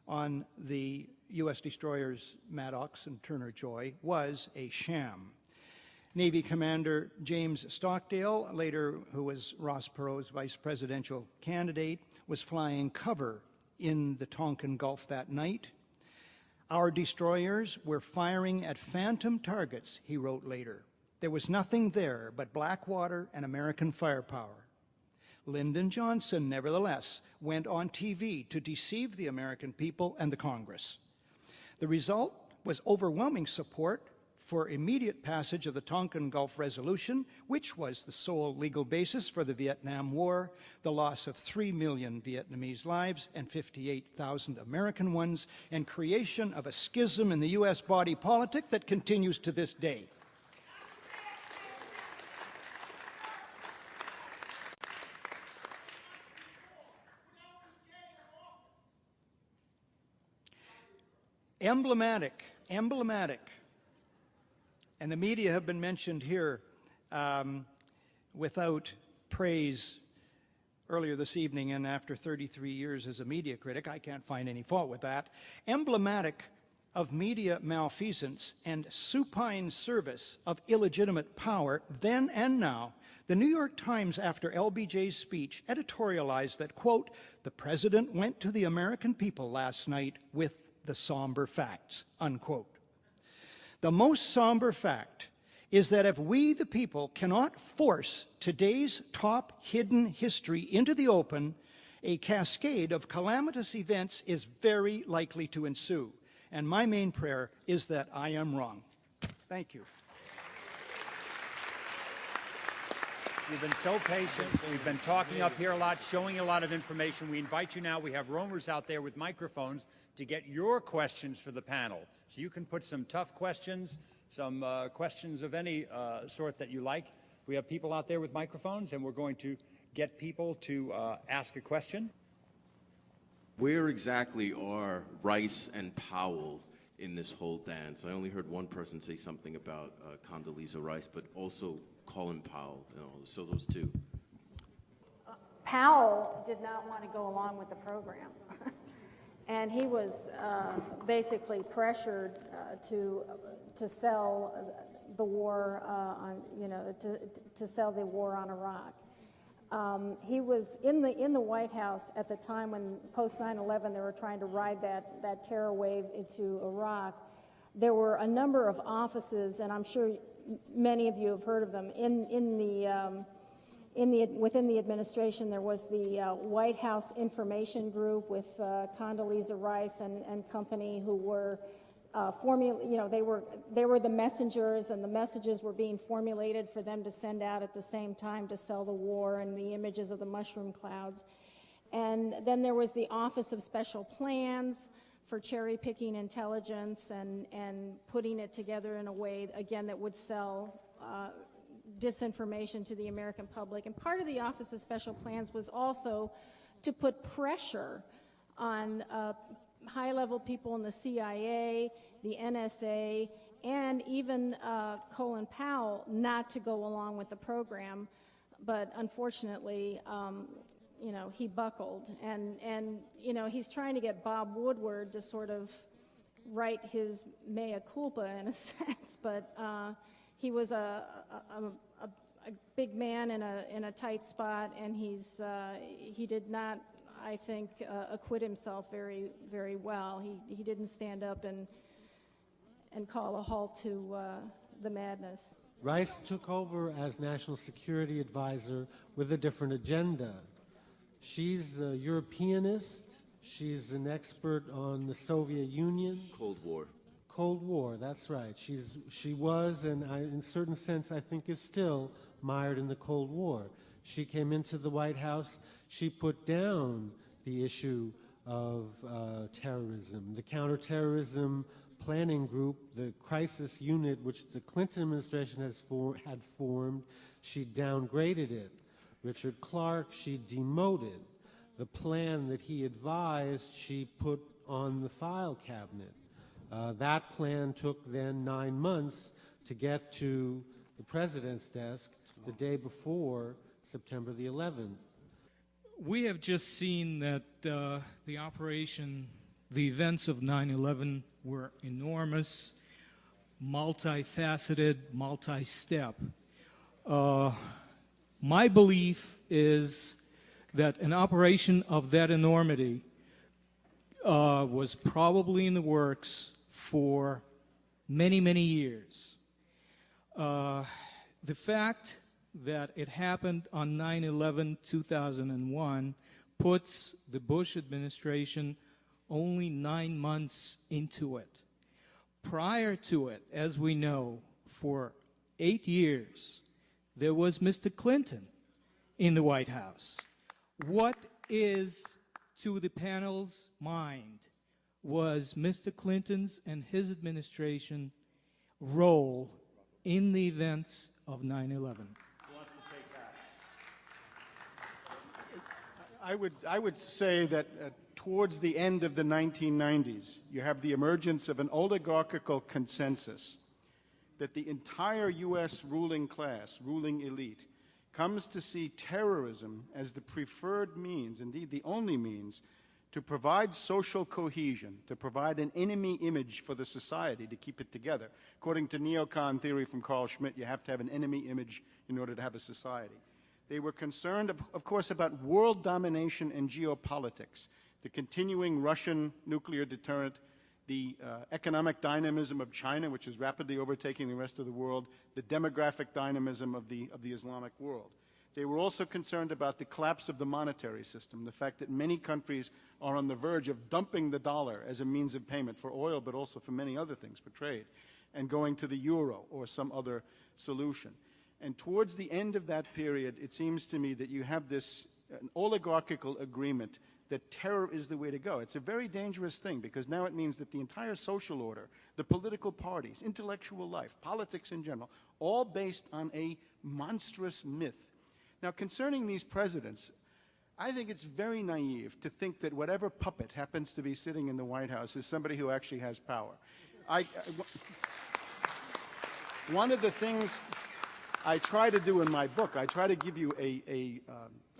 on the U.S. destroyers Maddox and Turner Joy was a sham. Navy Commander James Stockdale, later who was Ross Perot's vice presidential candidate, was flying cover in the Tonkin Gulf that night. Our destroyers were firing at phantom targets, he wrote later. There was nothing there but black water and American firepower. Lyndon Johnson, nevertheless, went on TV to deceive the American people and the Congress. The result was overwhelming support for immediate passage of the Tonkin Gulf Resolution, which was the sole legal basis for the Vietnam War, the loss of 3 million Vietnamese lives and 58,000 American ones, and creation of a schism in the U.S. body politic that continues to this day. Emblematic, and the media have been mentioned here without praise earlier this evening, and after 33 years as a media critic, I can't find any fault with that. Emblematic of media malfeasance and supine service of illegitimate power then and now, the New York Times, after LBJ's speech, editorialized that, quote, "The president went to the American people last night with the somber facts," unquote. The most somber fact is that if we, the people, cannot force today's top hidden history into the open, a cascade of calamitous events is very likely to ensue. And my main prayer is that I am wrong. Thank you. You've been so patient. We've been talking up here a lot, showing a lot of information. We invite you now. We have roamers out there with microphones to get your questions for the panel. So you can put some tough questions, some questions of any sort that you like. We have people out there with microphones, and we're going to get people to ask a question. Where exactly are Rice and Powell in this whole dance? I only heard one person say something about Condoleezza Rice, but also Colin Powell, so those two. Powell did not want to go along with the program. And he was basically pressured to sell the war on, to sell the war on Iraq. He was in the White House at the time when post 9/11 they were trying to ride that terror wave into Iraq. There were a number of offices, and I'm sure many of you have heard of them. Within the administration, there was the White House Information Group with Condoleezza Rice and company, who were they were the messengers, and the messages were being formulated for them to send out at the same time to sell the war, and the images of the mushroom clouds. And then there was the Office of Special Plans for cherry-picking intelligence and putting it together in a way, again, that would sell disinformation to the American public. And part of the Office of Special Plans was also to put pressure on high-level people in the CIA, the NSA, and even Colin Powell not to go along with the program. But unfortunately, you know, he buckled. And you know, he's trying to get Bob Woodward to sort of write his mea culpa in a sense. But he was a big man in a tight spot, and he did not, I think, acquit himself very, very well. He didn't stand up and call a halt to the madness. Rice took over as National Security Advisor with a different agenda. She's a Europeanist. She's an expert on the Soviet Union. Cold War. Cold War, that's right. She was, and in a certain sense, I think is still, mired in the Cold War. She came into the White House. She put down the issue of terrorism. The counterterrorism planning group, the crisis unit, which the Clinton administration had formed, she downgraded it. Richard Clark, she demoted. The plan that he advised, she put on the file cabinet. That plan took then 9 months to get to the president's desk the day before September the 11th. We have just seen that the operation, the events of 9/11 were enormous, multifaceted, multi-step. My belief is that an operation of that enormity was probably in the works for many, many years. The fact that it happened on 9/11/2001 puts the Bush administration only 9 months into it. Prior to it, as we know, for 8 years, there was Mr. Clinton in the White House. What is, to the panel's mind, was Mr. Clinton's and his administration role in the events of 9/11? I would say that towards the end of the 1990s, you have the emergence of an oligarchical consensus that the entire U.S. ruling class, ruling elite, comes to see terrorism as the preferred means, indeed the only means, to provide social cohesion, to provide an enemy image for the society to keep it together. According to neocon theory from Carl Schmitt, you have to have an enemy image in order to have a society. They were concerned, of course, about world domination and geopolitics, the continuing Russian nuclear deterrent, the economic dynamism of China, which is rapidly overtaking the rest of the world, the demographic dynamism of the Islamic world. They were also concerned about the collapse of the monetary system, the fact that many countries are on the verge of dumping the dollar as a means of payment for oil, but also for many other things, for trade, and going to the euro or some other solution. And towards the end of that period, it seems to me that you have this an oligarchical agreement that terror is the way to go. It's a very dangerous thing because now it means that the entire social order, the political parties, intellectual life, politics in general, all based on a monstrous myth. Now, concerning these presidents, I think it's very naive to think that whatever puppet happens to be sitting in the White House is somebody who actually has power. One of the things I try to do in my book, I try to give you a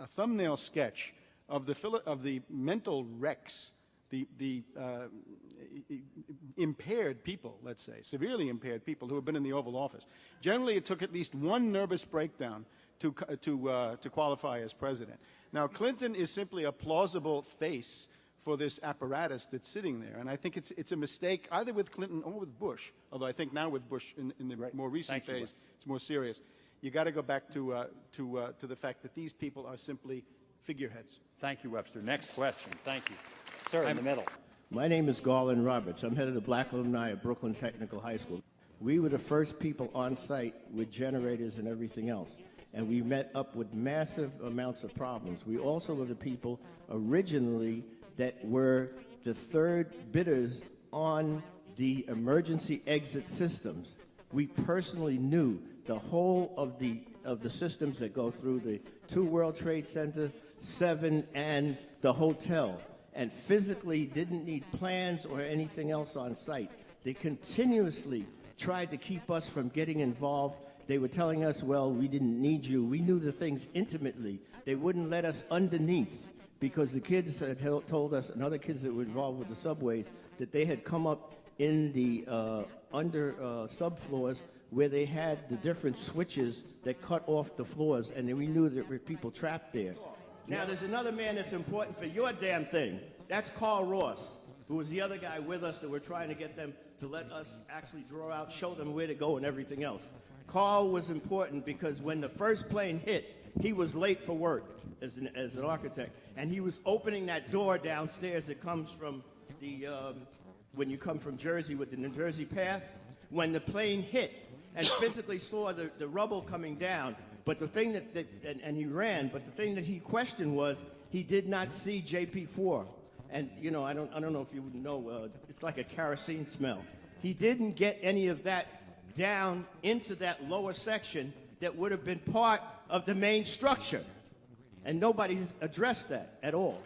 thumbnail sketch of the mental wrecks, the impaired people, let's say, severely impaired people who have been in the Oval Office. Generally, it took at least one nervous breakdown to qualify as president. Now, Clinton is simply a plausible face for this apparatus that's sitting there, and I think it's a mistake either with Clinton or with Bush. Although I think now with Bush in the more recent phase, it's more serious. You got to go back to the fact that these people are simply figureheads. Thank you, Webster. Next question. Thank you. Sir, in the middle. My name is Garland Roberts. I'm head of the Black Alumni at Brooklyn Technical High School. We were the first people on site with generators and everything else. and we met up with massive amounts of problems. We also were the people originally that were the third bidders on the emergency exit systems. We personally knew the whole of the systems that go through the 2 World Trade Center, 7, and the hotel, and physically didn't need plans or anything else on site. They continuously tried to keep us from getting involved. They were telling us, well, we didn't need you. We knew the things intimately. They wouldn't let us underneath because the kids had told us, and other kids that were involved with the subways, that they had come up in the under subfloors where they had the different switches that cut off the floors, and then we knew there were people trapped there. Now, there's another man that's important for your damn thing. That's Carl Ross, who was the other guy with us that we're trying to get them to let us actually draw out, show them where to go and everything else. Carl was important because when the first plane hit, he was late for work as an architect, and he was opening that door downstairs that comes from the, when you come from Jersey with the New Jersey path. When the plane hit, and physically saw the rubble coming down, but the thing and he ran, but the thing that he questioned was he did not see JP4. And, you know, I don't know if you would know, it's like a kerosene smell. He didn't get any of that down into that lower section that would have been part of the main structure. And nobody's addressed that at all.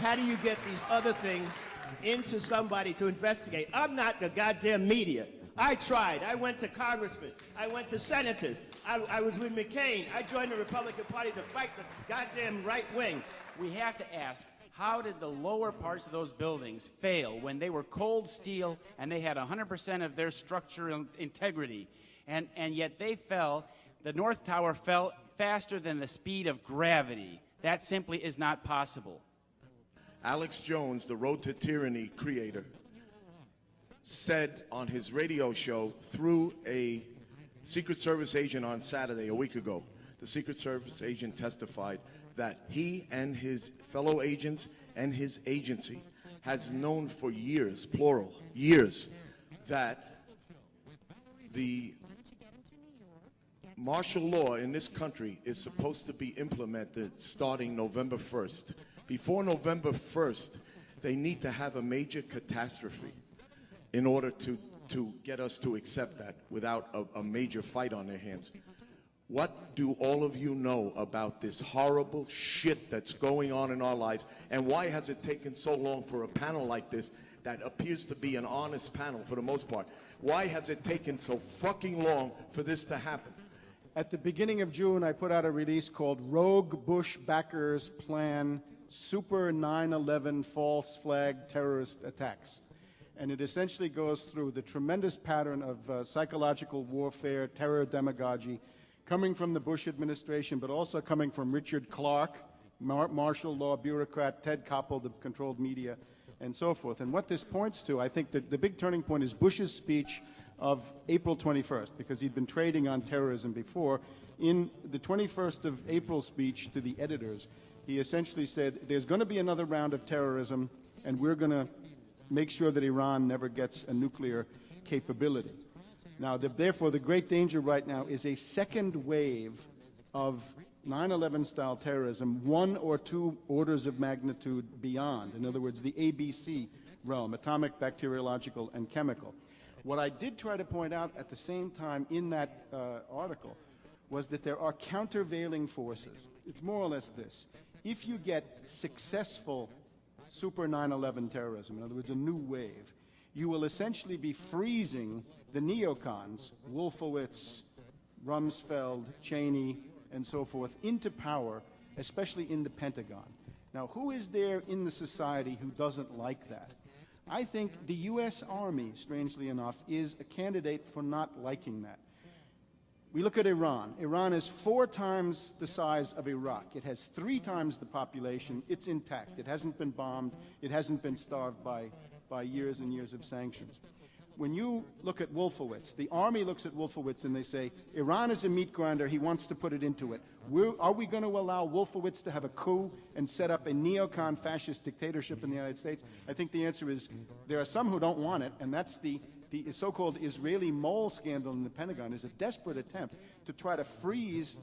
How do you get these other things into somebody to investigate? I'm not the goddamn media. I tried. I went to congressmen. I went to senators. I was with McCain. I joined the Republican Party to fight the goddamn right wing. We have to ask, how did the lower parts of those buildings fail when they were cold steel and they had 100% of their structural integrity, and yet they fell? The North Tower fell faster than the speed of gravity. That simply is not possible. Alex Jones, the Road to Tyranny creator, said on his radio show through a Secret Service agent on Saturday, a week ago, the Secret Service agent testified that he and his fellow agents and his agency has known for years, plural, years, that the martial law in this country is supposed to be implemented starting November 1st. Before November 1st, they need to have a major catastrophe in order to get us to accept that without a major fight on their hands. What do all of you know about this horrible shit that's going on in our lives, and why has it taken so long for a panel like this that appears to be an honest panel for the most part? Why has it taken so fucking long for this to happen? At the beginning of June, I put out a release called Rogue Bush Backers Plan Super 9/11 False Flag Terrorist Attacks. And it essentially goes through the tremendous pattern of psychological warfare, terror demagogy, coming from the Bush administration, but also coming from Richard Clarke, martial law bureaucrat, Ted Koppel, the controlled media, and so forth. And what this points to, I think that the big turning point is Bush's speech of April 21st, because he'd been trading on terrorism before. In the 21st of April speech to the editors, he essentially said, there's going to be another round of terrorism, and we're going to make sure that Iran never gets a nuclear capability. Now, therefore, the great danger right now is a second wave of 9/11-style terrorism, 1 or 2 orders of magnitude beyond. In other words, the ABC realm, atomic, bacteriological, and chemical. What I did try to point out at the same time in that article was that there are countervailing forces. It's more or less this. If you get successful Super 9/11 terrorism, in other words, a new wave, you will essentially be freezing the neocons, Wolfowitz, Rumsfeld, Cheney, and so forth, into power, especially in the Pentagon. Now, who is there in the society who doesn't like that? I think the U.S. Army, strangely enough, is a candidate for not liking that. We look at Iran. Iran is 4 times the size of Iraq. It has 3 times the population. It's intact. It hasn't been bombed. It hasn't been starved by years and years of sanctions. When you look at Wolfowitz, the Army looks at Wolfowitz and they say, Iran is a meat grinder. He wants to put it into it. Are we going to allow Wolfowitz to have a coup and set up a neocon fascist dictatorship in the United States? I think the answer is there are some who don't want it, and that's the so-called Israeli mole scandal in the Pentagon is a desperate attempt to try to freeze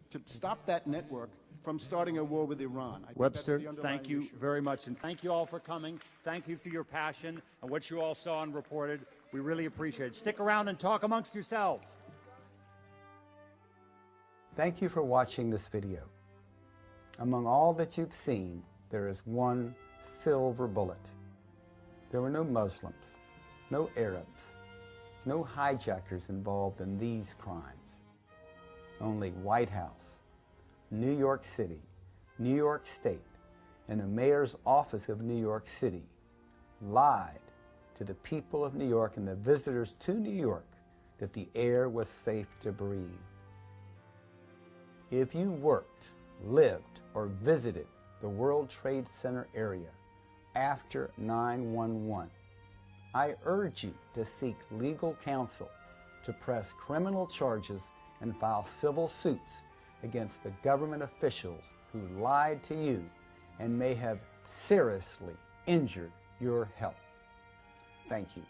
to stop that network from starting a war with Iran. I think Webster, that's the underlying thank you issue. very much, and thank you all for coming. Thank you for your passion and what you all saw and reported. We really appreciate it. Stick around and talk amongst yourselves. Thank you for watching this video. Among all that you've seen, there is one silver bullet. There were no Muslims, no Arabs, no hijackers involved in these crimes. Only Whitehouse, New York City, New York State, and the mayor's office of New York City lied to the people of New York and the visitors to New York that the air was safe to breathe. If you worked, lived, or visited the World Trade Center area after 9/11, I urge you to seek legal counsel to press criminal charges and file civil suits against the government officials who lied to you and may have seriously injured your health. Thank you.